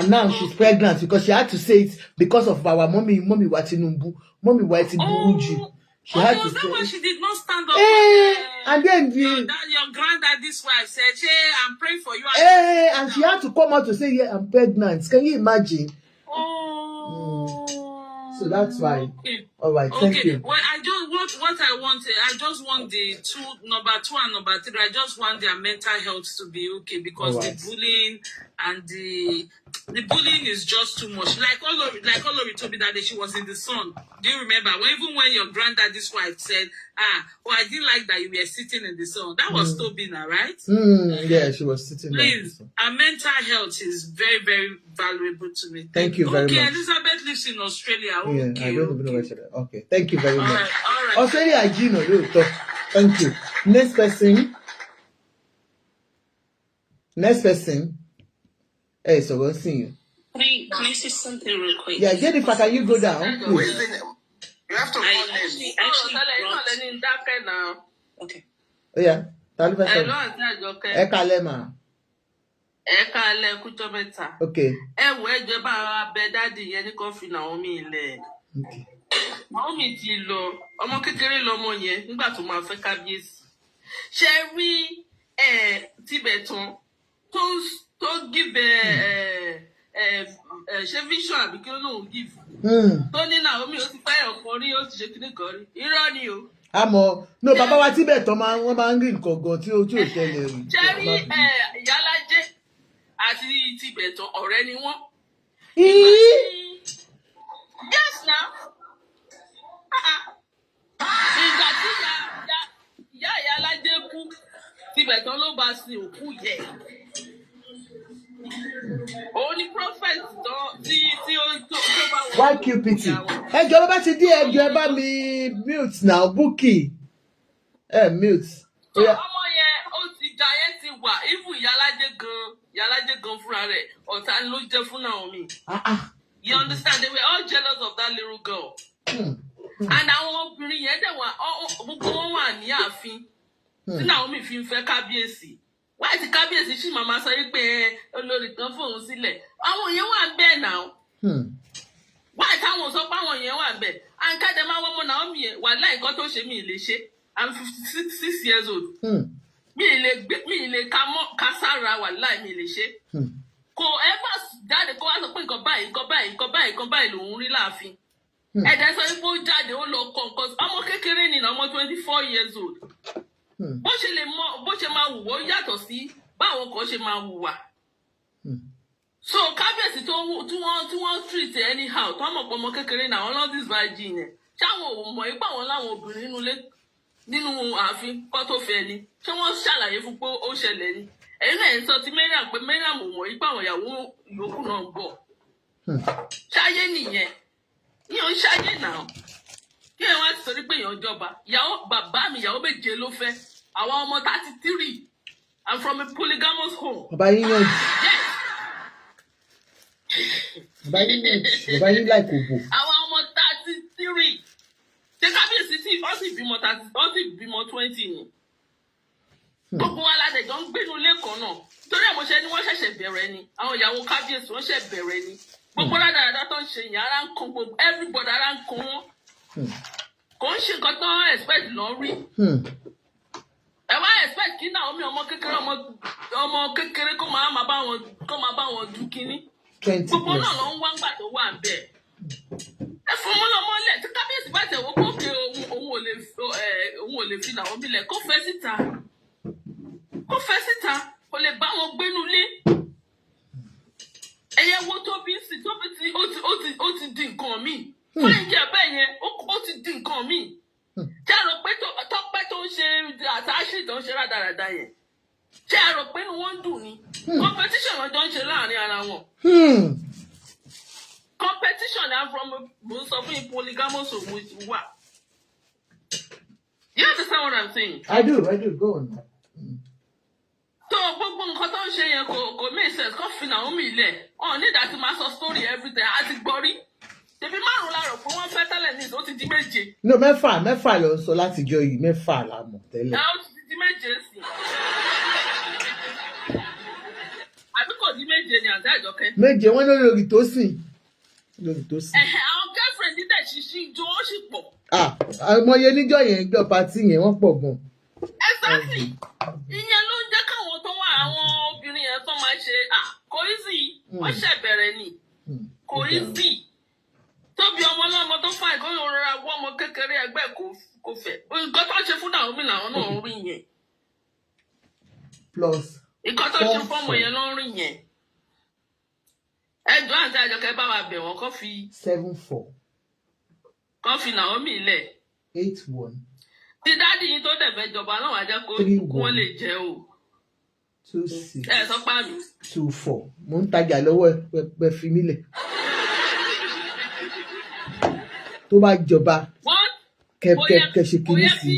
now she's pregnant because she had to say it because of our mommy Watinumbu, mommy Watiburuji. She had to say. Why she did not stand up? And then your granddaddy's wife said, "Hey, I'm praying for you." And she had to come out to say, "Yeah, I'm pregnant." Can you imagine? So that's why. Okay. All right, thank you. Well, I just want the number 2 and number 3. I just want their mental health to be okay, because the bullying and the bullying is just too much. Like Olori told me that day, she was in the sun. Do you remember? Even when your granddaddy's wife said, I didn't like that you were sitting in the sun. That was Tobina, right? Yeah, she was sitting there. Please, our mental health is very, very valuable to me. Thank you very much. Okay, Elizabeth lives in Australia. I don't even know where she is. Okay, thank you very much. All right. Australia, Gino, thank you. Next person. Hey, so we'll see you. Can I say something real quick? Yeah, Jennifer, can you go down? Please. You have to call actually now. Okay. Yeah. Hello, Ekalema. Eka le kujo meta. Okay. Wo ẹjọ́ bá bẹ daddy yẹn ní kó fi Naomi ilẹ̀. Okay. Naomi ti lọ, ọmọ kékeré lọmọ yẹn nígbà tó máa fẹ́ kábíyèsí. Ṣé rí Tibetan tó give ṣé vision àbí kí ló give. Tó ní Naomi ó ti fẹ́ ọkọ rí, ó ti ṣe kíní kan rí. Irọ́ ni o. Àmọ́ no bàbá wa Tibetan wọ́n máa ń rí nǹkan gan tí ó ṣẹlẹ̀ rí. Ṣé rí Ìyálájé àti Tibetan ọ̀rẹ́ ni wọ́n. Yes now. Ìgbà tí ìyá Ìyálájé kú Tibetan ló bá sin òkú yẹ. Òun ni prophet tí ó bá wọ́n. Why QPT? Ẹjọ́ bá ti dé ẹjọ́ ẹ bá mi mute now Bukky. Mute. Ọmọ yẹn ó ti da yẹn ti wà even Ìyálájé gan fúnra rẹ̀ ọ̀tá ló jẹ́ fún Naomi. You understand? They were all jealous of that little girl. And àwọn obìnrin yẹn dẹ̀ wà gbogbo wọn wà ní ààfin tí Naomi fi ń fẹ́ kábíyèsí. Wáyé tí kábíyèsí sì máa sọ pé olórí kan fóun sílẹ̀. Àwọn yẹn wà bẹ́ẹ̀ náà. Wáyé táwọn sọ pé àwọn yẹn wà bẹ́ẹ̀. Àǹkádẹ́ máa wọ́n mọ́ Naomi yẹn wà láì nǹkan tó ṣe mí lè ṣe. I'm 56 years old. Mi lè ka sára wà láì mi lè ṣe. Kò ever jáde kó wá sọ pé nǹkan báyìí lòun rí láàfin. Ẹ̀dẹ̀ sọ pé ó jáde ó lọ kọ nǹkan ọmọ kékeré ni ọmọ 24 years old. Bó ṣe máa wùwọ́ yàtọ̀ sí báwọn kan ṣe máa wùwà. So kábíyèsí tí wọ́n treat anyhow tó mọ̀ pé ọmọ kékeré náà wọ́n lọ́ this virgin yẹn. Ṣáwọn ò mọ̀ ipá wọn láwọn obìnrin nínú ààfin kọ́ tó fẹ́ ni. Ṣé wọ́n ṣàlàyé fún pé ó ṣẹlẹ̀ ni? Ẹ̀yin náà ń sọ ti Mariam pé Mariam ò mọ̀ ipá àwọn ìyàwó yòókù náà ń bọ̀. Ṣáyé nìyẹn. Ní o ń ṣáyé náà. Kí ẹ wá sọ pé èèyàn jọba. Bàbá mi ìyàwó méje ló fẹ́. Àwọn ọmọ 33. I'm from a polygamous home. Bàbá yín yàn jù. Bàbá yín láì kò bò. Àwọn ọmọ 33. Ṣé kábíyèsí tí wọ́n sì bímọ 20 ni? Gbogbo wa ládẹjọ ń gbénu lẹ́kọ̀ọ́ náà torí àmọ́ṣẹ́ ni wọ́n ṣẹ̀ṣẹ̀ bẹ̀rẹ̀ ni àwọn ìyàwó kábíyèsí wọ́n ṣẹ̀ bẹ̀rẹ̀ ni gbogbo ládàradà tó ń ṣe yẹn ara ń kan gbogbo everybody ara ń kan wọ́n kò ń ṣe nǹkan tó ń expect lọ rí ẹ wá expect kí Naomi ọmọ kékeré kó máa bá wọn du kínní gbogbo náà ló ń wá ńgbà tó wà bẹ́ẹ̀ ẹ fún wọn lọmọ lẹ tí kábíyèsí bá tẹ̀ wọ́n kó ké òun ò lè fi Naomi lẹ̀ kó fẹ́ síta. Ó fẹ́ síta kò lè bá wọn gbénu lé ẹyẹ wo tóbi sí tóbi tí ó ti di nǹkan míì fún ìjẹ bẹ́ẹ̀ yẹn ó ti di nǹkan míì ṣé ẹ rò pé tọ́pẹ́ tó ń ṣe àtàṣì tó ń ṣe rádaràda yẹn ṣé ẹ rò pé inú wọn dùn ni competition wọn jọ ń ṣe láàrin ara wọn competition na from mo sọ fún polygamous òun wà you understand what I'm saying? I do go on. So gbogbo nǹkan tó ń ṣe yẹn kò make sense kó fi Naomi ilẹ̀ ọ̀ ní ìdá tí máa sọ story everything á ti gbọ́ rí tèmi márùn-ún la rò pé wọ́n fẹ́ tẹ́lẹ̀ ní ó ti di méje. No mẹ́fà ló ń sọ láti jọ yìí mẹ́fà la mọ̀ tẹ́lẹ̀. Ó ti di méje sí àbí kò di méje ni àǹtí Àjọkẹ́. Méje wọ́n lórí tó sìn. Àwọn girlfriend dídẹ̀ ṣíṣí ijó ó sì pọ̀. Àmọye níjọ́ yẹn gbọ́ pàtí yẹn wọ́n pọ̀ gan. Exactly ìyẹn ló ń jẹ́ káwọn tó wà àwọn obìnrin yẹn tó máa ṣe kò easy wọ́n ṣẹ̀ bẹ̀rẹ̀ ni kò easy tóbi ọmọ ọlọ́mọ tó fà ìkó yóò rọra wọ́ ọmọ kékeré ẹgbẹ́ kò fẹ́ nǹkan tó ṣe fún Naomi làwọn náà ń rí yẹn plus nǹkan tó ṣe fún ọmọ yẹn ló ń rí yẹn ẹjọ́ àti Àjọkẹ́ bá wa bẹ̀ wọ́n kó fi 7-4 kó fi Naomi lẹ̀ 8-1 tí dáàdì yín tó dẹ̀ fẹ́ jọba náà wá jẹ́ kó wọ́n lè jẹ́ o 2-6 ẹ sọ pa mi 2-4 mo ń tajà lọ́wọ́ ẹ fi mí lẹ̀ tó bá jọba kẹ ṣe kiri sí.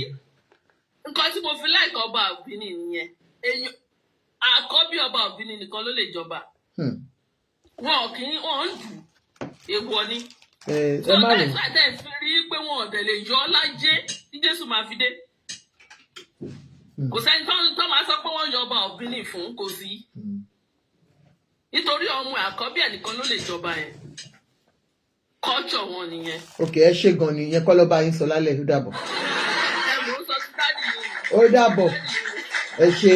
nǹkan tí mo fi láìka ọba Òbíní nìyẹn èèyàn àkọ́bí ọba Òbíní nìkan ló lè jọba wọn kì í wọn ń dù èèwọ̀ ni. Ẹ má rò. Sọ́dọ̀ ẹ̀ fi rí pé wọn ọ̀dẹ̀ lè yọ ọ́ lájẹ́ tí Jésù máa fi dé. Kò sẹ́ni tó máa sọ pé wọ́n yọ ọba Òbíní fún kò sí. nítorí ọmọ àkọ́bí ẹnìkan ló lè jọba yẹn culture wọn nìyẹn. Okay, ẹ ṣe gan nìyẹn kọ́ ló bá yín sọ lálẹ́ ó dàbọ̀. ẹ mò ń sọ sí dáàdì yìí. Ó dàbọ̀. Ẹ ṣe.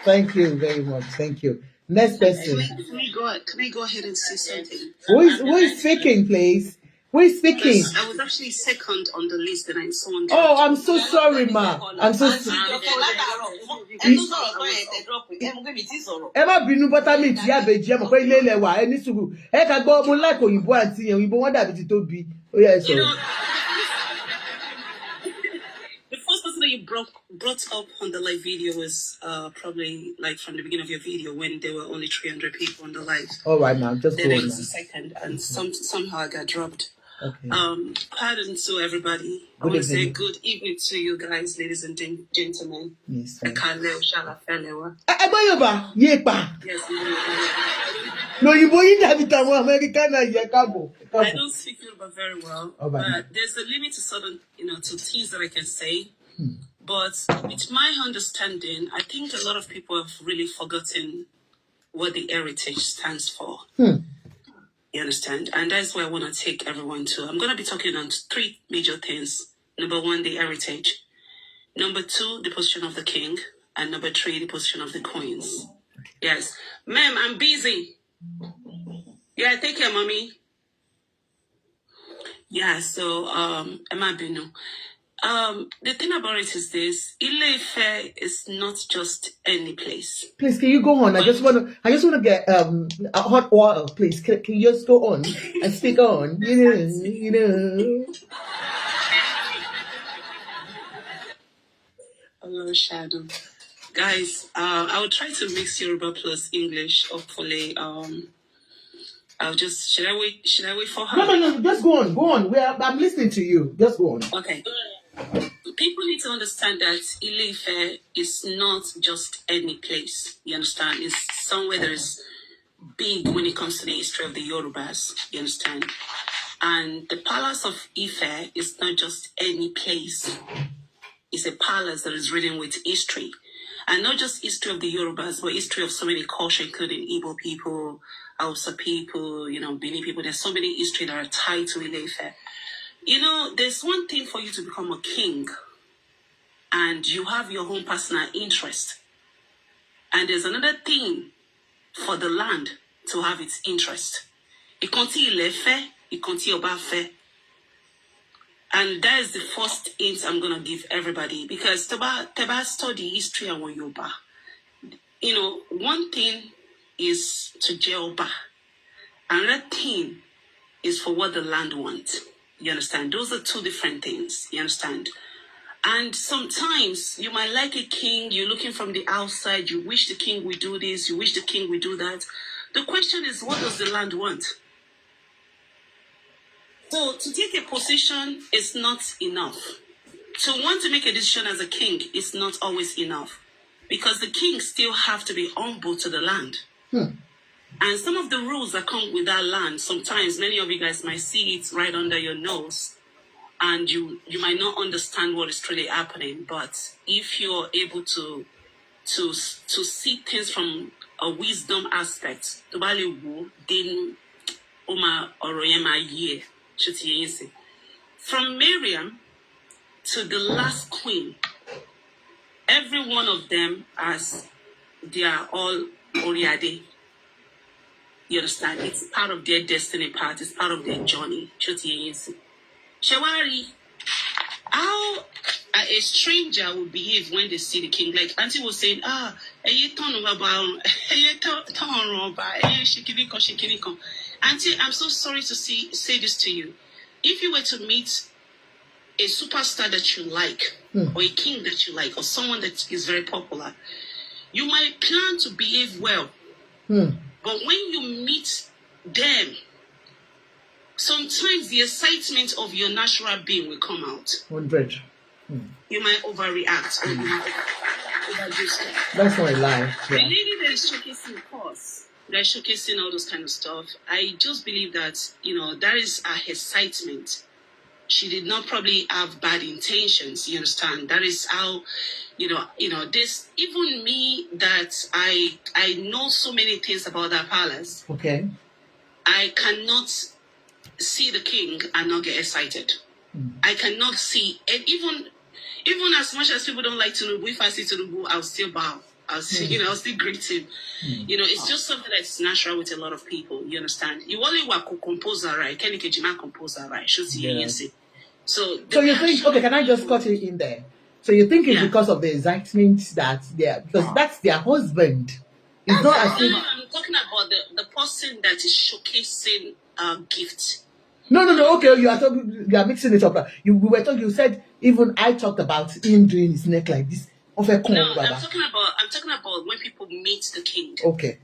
Thank you very much. Thank you. Next person. Can we go ahead and say something? Who is speaking, please? Who is speaking? I was actually second on the list and I saw. Oh, I'm so sorry, ma. I'm so sorry. Ẹ má bínú buttermilk tí àbèjì ẹ mọ̀ pé ilé ilẹ̀ wà ẹ ní sùúrù ẹ ká gbọ́ ọmọ láìpẹ́ òyìnbó àti òyìnbó wọn dàbí ti tóbi ó yẹ ẹ sọ̀rọ̀. The first person that you brought up on the live video was probably like from the beginning of your video when there were only 300 people on the live. All right, ma'am. Just then go I on. was the second, and somehow I got dropped. Okay. Pardon to everybody. I want to say good evening to you guys, ladies and gentlemen. Yes. Yes. Lóyìnbó yín dàbí tàwọn Amẹ́ríkánà yẹ káàbọ̀. I don't speak Yoruba very well, Oh, but there's a limit to certain, to things that I can say. But with my understanding, I think a lot of people have really forgotten what the heritage stands for. You understand? And that's where I want to take everyone to. I'm going to be talking on 3 major things. Number 1, the heritage. Number 2, the position of the king. And number 3, the position of the queens. Yes. Ma'am, I'm busy. Yeah, take care, mommy. Yeah, so, Emma Binu. The thing about it is this: Ile-Ife is not just any place. Please, can you go on? I just want to get a hot water, please. Can you just go on and speak on? You know. Hello, Shadow. Guys, I will try to mix Yoruba plus English. Hopefully, I'll just should I wait for her? No, just go on. I'm listening to you. Just go on. Okay. People need to understand that Ile-Ife is not just any place. You understand? It's somewhere that is big when it comes to the history of the Yorubas. You understand? And the palace of Ife is not just any place. It's a palace that is ridden with history. And not just history of the Yorubas, but history of so many cultures, including Igbo people, Hausa people, Bini people. There's so many history that are tied to Ile-Ife. There's one thing for you to become a king, and you have your own personal interest. And there's another thing for the land to have its interest. Ikonti Ile-Ife, Ikonti Oba-Ife. And that is the first hint I'm going to give everybody, because Teba study history and Yoruba. One thing is to Jeoba. Another thing is for what the land wants. You understand? Those are 2 different things. You understand? And sometimes you might like a king, you're looking from the outside, you wish the king would do this, you wish the king would do that. The question is, what does the land want? So to take a position is not enough. To want to make a decision as a king is not always enough, because the king still have to be humble to the land. And some of the rules that come with that land, sometimes many of you guys might see it right under your nose, and you might not understand what is truly happening. But if you're able to see things from a wisdom aspect, from Miriam to the last queen, every one of them, they are all Oriade. You understand? It's part of their destiny part. It's part of their journey. Shawari, how a stranger will behave when they see the king. Like Auntie was saying, Auntie, I'm so sorry to say this to you. If you were to meet a superstar that you like, or a king that you like, or someone that is very popular, you might plan to behave well. But when you meet them, sometimes the excitement of your natural being will come out. 100. You might overreact. Or you might overdo stuff. That's not a lie. Yeah. The lady that is showcasing course, they're showcasing all those kind of stuff. I just believe that, that is her excitement. She did not probably have bad intentions. You understand? That is how, this, even me, that I know so many things about that palace. Okay. I cannot see the king and not get excited. I cannot see, and even as much as people don't like Tinubu, if I see Tinubu, I'll still bow. I'll still, I'll still greet him. It's just something that's natural with a lot of people. You understand? You only work composer, right? Kenny Kejima composer, right? So you think? Okay, can I just cut it in there? So you think it's because of the excitement that because that's their husband. It's not as if I'm talking about the person that is showcasing gift. No. Okay, you are mixing it up. You said even I talked about him doing his neck like this. No, I'm talking about when people meet the king. Okay.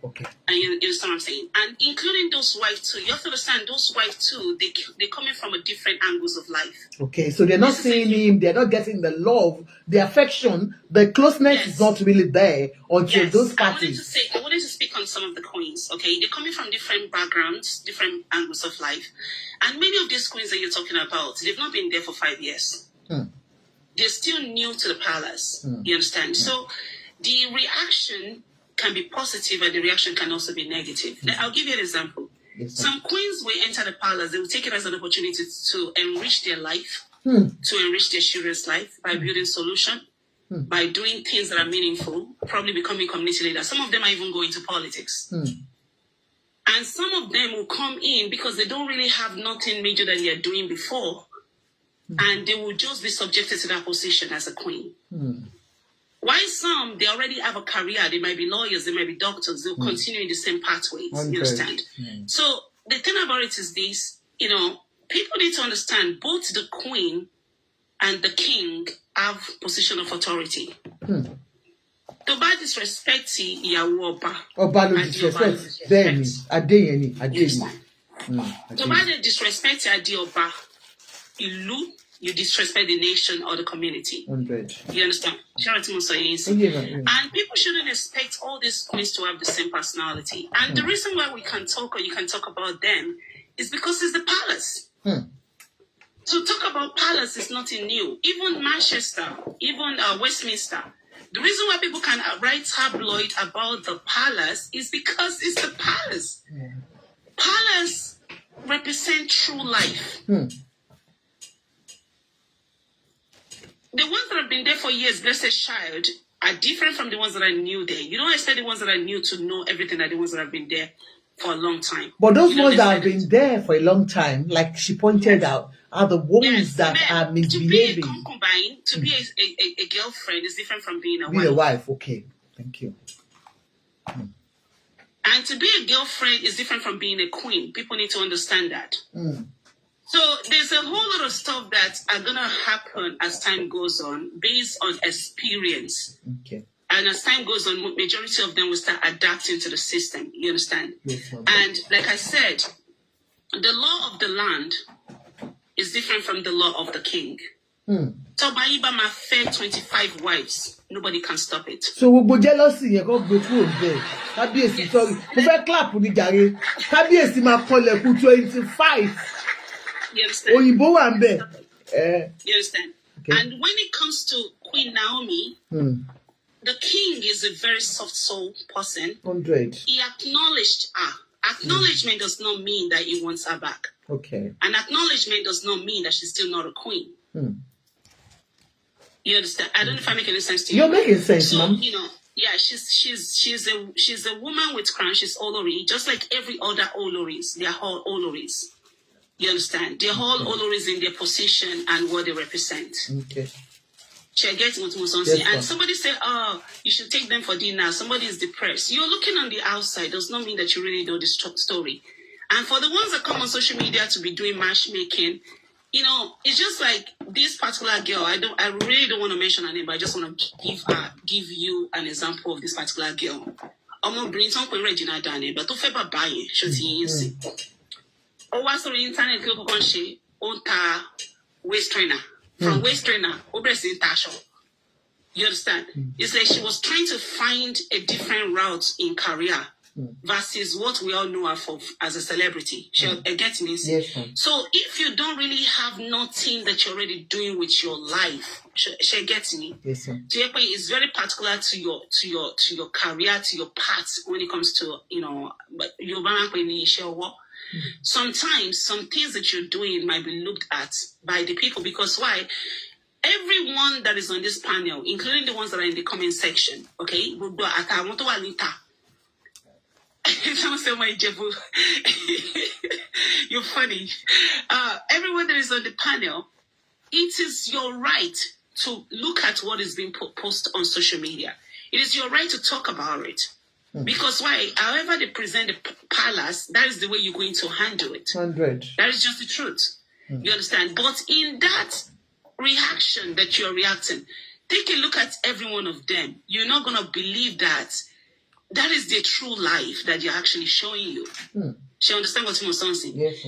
And you understand what I'm saying? And including those wives too. You have to understand those wives too, they're coming from a different angles of life. Okay, so they're not seeing him, they're not getting the love, the affection, the closeness is not really there until those parties. I wanted to speak on some of the queens, okay? They're coming from different backgrounds, different angles of life. And many of these queens that you're talking about, they've not been there for 5 years. They're still new to the palace. You understand? So the reaction can be positive and the reaction can also be negative. I'll give you an example. Yes, some queens will enter the palace, they will take it as an opportunity to enrich their life, to enrich their children's life by building solution, by doing things that are meaningful, probably becoming community leaders. Some of them are even going to politics. And some of them will come in because they don't really have nothing major that they are doing before. And they will just be subjected to that position as a queen. Why some, they already have a career. They might be lawyers, they might be doctors. They'll continue in the same pathways. You understand? So the thing about it is this, people need to understand both the queen and the king have position of authority. To bá disrespect ìyàwó ọba ló disrespect bẹ́ẹ̀ ni Adéyẹni. To bá disrespect adé ọba ìlú, you disrespect the nation or the community. 100. You understand? And people shouldn't expect all these queens to have the same personality. And the reason why we can talk or you can talk about them is because it's the palace. To talk about palace is nothing new. Even Manchester, even Westminster. The reason why people can write tabloid about the palace is because it's the palace. Palace represent true life. The ones that have been there for years, blessed child, are different from the ones that are new there. You don't expect the ones that are new to know everything that the ones that have been there for a long time. But those ones that have been there for a long time, like she pointed out, are the ones that are misbehaving. To be a concubine, to be a girlfriend is different from being a wife. Be a wife, okay. Thank you. And to be a girlfriend is different from being a queen. People need to understand that. So there's a whole lot of stuff that are going to happen as time goes on based on experience. Okay. And as time goes on, majority of them will start adapting to the system. You understand? Yes, and like I said, the law of the land is different from the law of the king. So Baiba ma fair 25 wives. Nobody can stop it. So we go jealousy, you go go through there. Kabiyesi, sorry. We will clap ni jare. Kabiyesi ma kole ku 25. You understand? Oyinbo wa nbe. You understand? Okay. And when it comes to Queen Naomi, the king is a very soft soul person. 100. He acknowledged her. Acknowledgement does not mean that he wants her back. Okay. And acknowledgement does not mean that she's still not a queen. You understand? I don't know if I make any sense to you. You're making sense, so, ma'am. Yeah, she's a woman with crown. She's Olori, just like every other Oloris. They are all Oloris. You understand? They're all Oloris in their position and what they represent. Okay. And somebody say, "Oh, you should take them for dinner." Somebody is depressed. You're looking on the outside does not mean that you really know the story. And for the ones that come on social media to be doing matchmaking, it's just like this particular girl. I really don't want to mention her name, but I just want to give you an example of this particular girl. I'm gonna bring something Regina Dani, but to favor buying, oh, what's on the internet? People can say, "On ta waist trainer." From waist trainer, you understand? It's like she was trying to find a different route in career. versus what we all know her for as a celebrity. Get me? Yes, so if you don't really have nothing that you're already doing with your life, she gets me. Yes, sir. It's very particular to your career, to your path when it comes to your sometimes some things that you're doing might be looked at by the people, because why? Everyone that is on this panel, including the ones that are in the comment section, okay? You're funny. Everyone that is on the panel, it is your right to look at what is being posted on social media. It is your right to talk about it. Because why? However they present the palace, that is the way you're going to handle it. 100. That is just the truth. You understand? But in that reaction that you're reacting, take a look at every one of them. You're not going to believe that is the true life that they're actually showing you. She understand what I'm saying? Yes,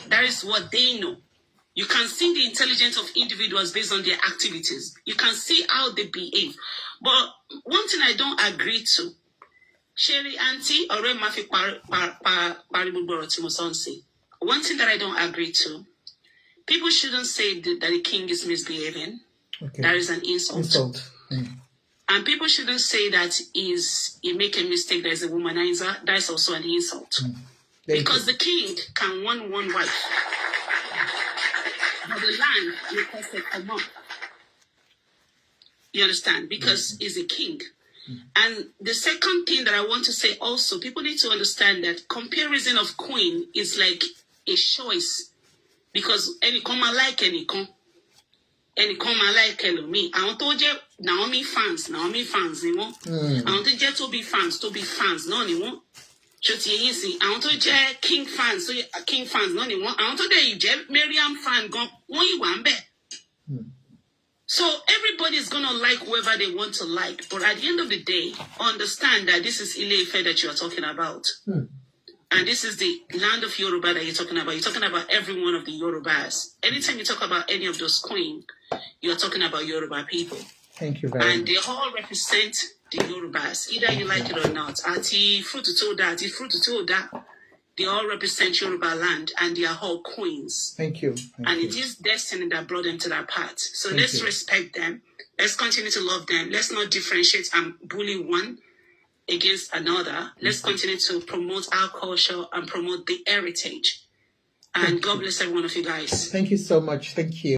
that is what they know. You can see the intelligence of individuals based on their activities. You can see how they behave. But one thing I don't agree to, Sherry Auntie or Mafi one thing that I don't agree to, people shouldn't say that the king is misbehaving. Okay. That is an insult. And people shouldn't say that he make a mistake, that is a womanizer. That is also an insult. Because the king can want one wife. But the land requested a month. You understand? Because he's a king. And the second thing that I want to say also, people need to understand that comparison of queen is like a choice. Because any come like any come. Any come like me. I want to get Naomi fans, you know. I want to get to be fans, no, you know. I want to get king fans, no, you know. I want to get Miriam fan, go, what you want, So everybody's gonna like whoever they want to like, but at the end of the day, understand that this is Ile-Ife that you are talking about. And this is the land of Yoruba that you're talking about. You're talking about every one of the Yorubas. Anytime you talk about any of those queens, you're talking about Yoruba people. Thank you very much. And they all represent the Yorubas, either you like it or not. Ati fruit to that, they all represent Yoruba land, and they are all queens. Thank you. And it is destiny that brought them to that part. So let's respect them. Let's continue to love them. Let's not differentiate and bully one against another. Let's continue to promote our culture and promote the heritage. And God bless every one of you guys. Thank you so much. Thank you.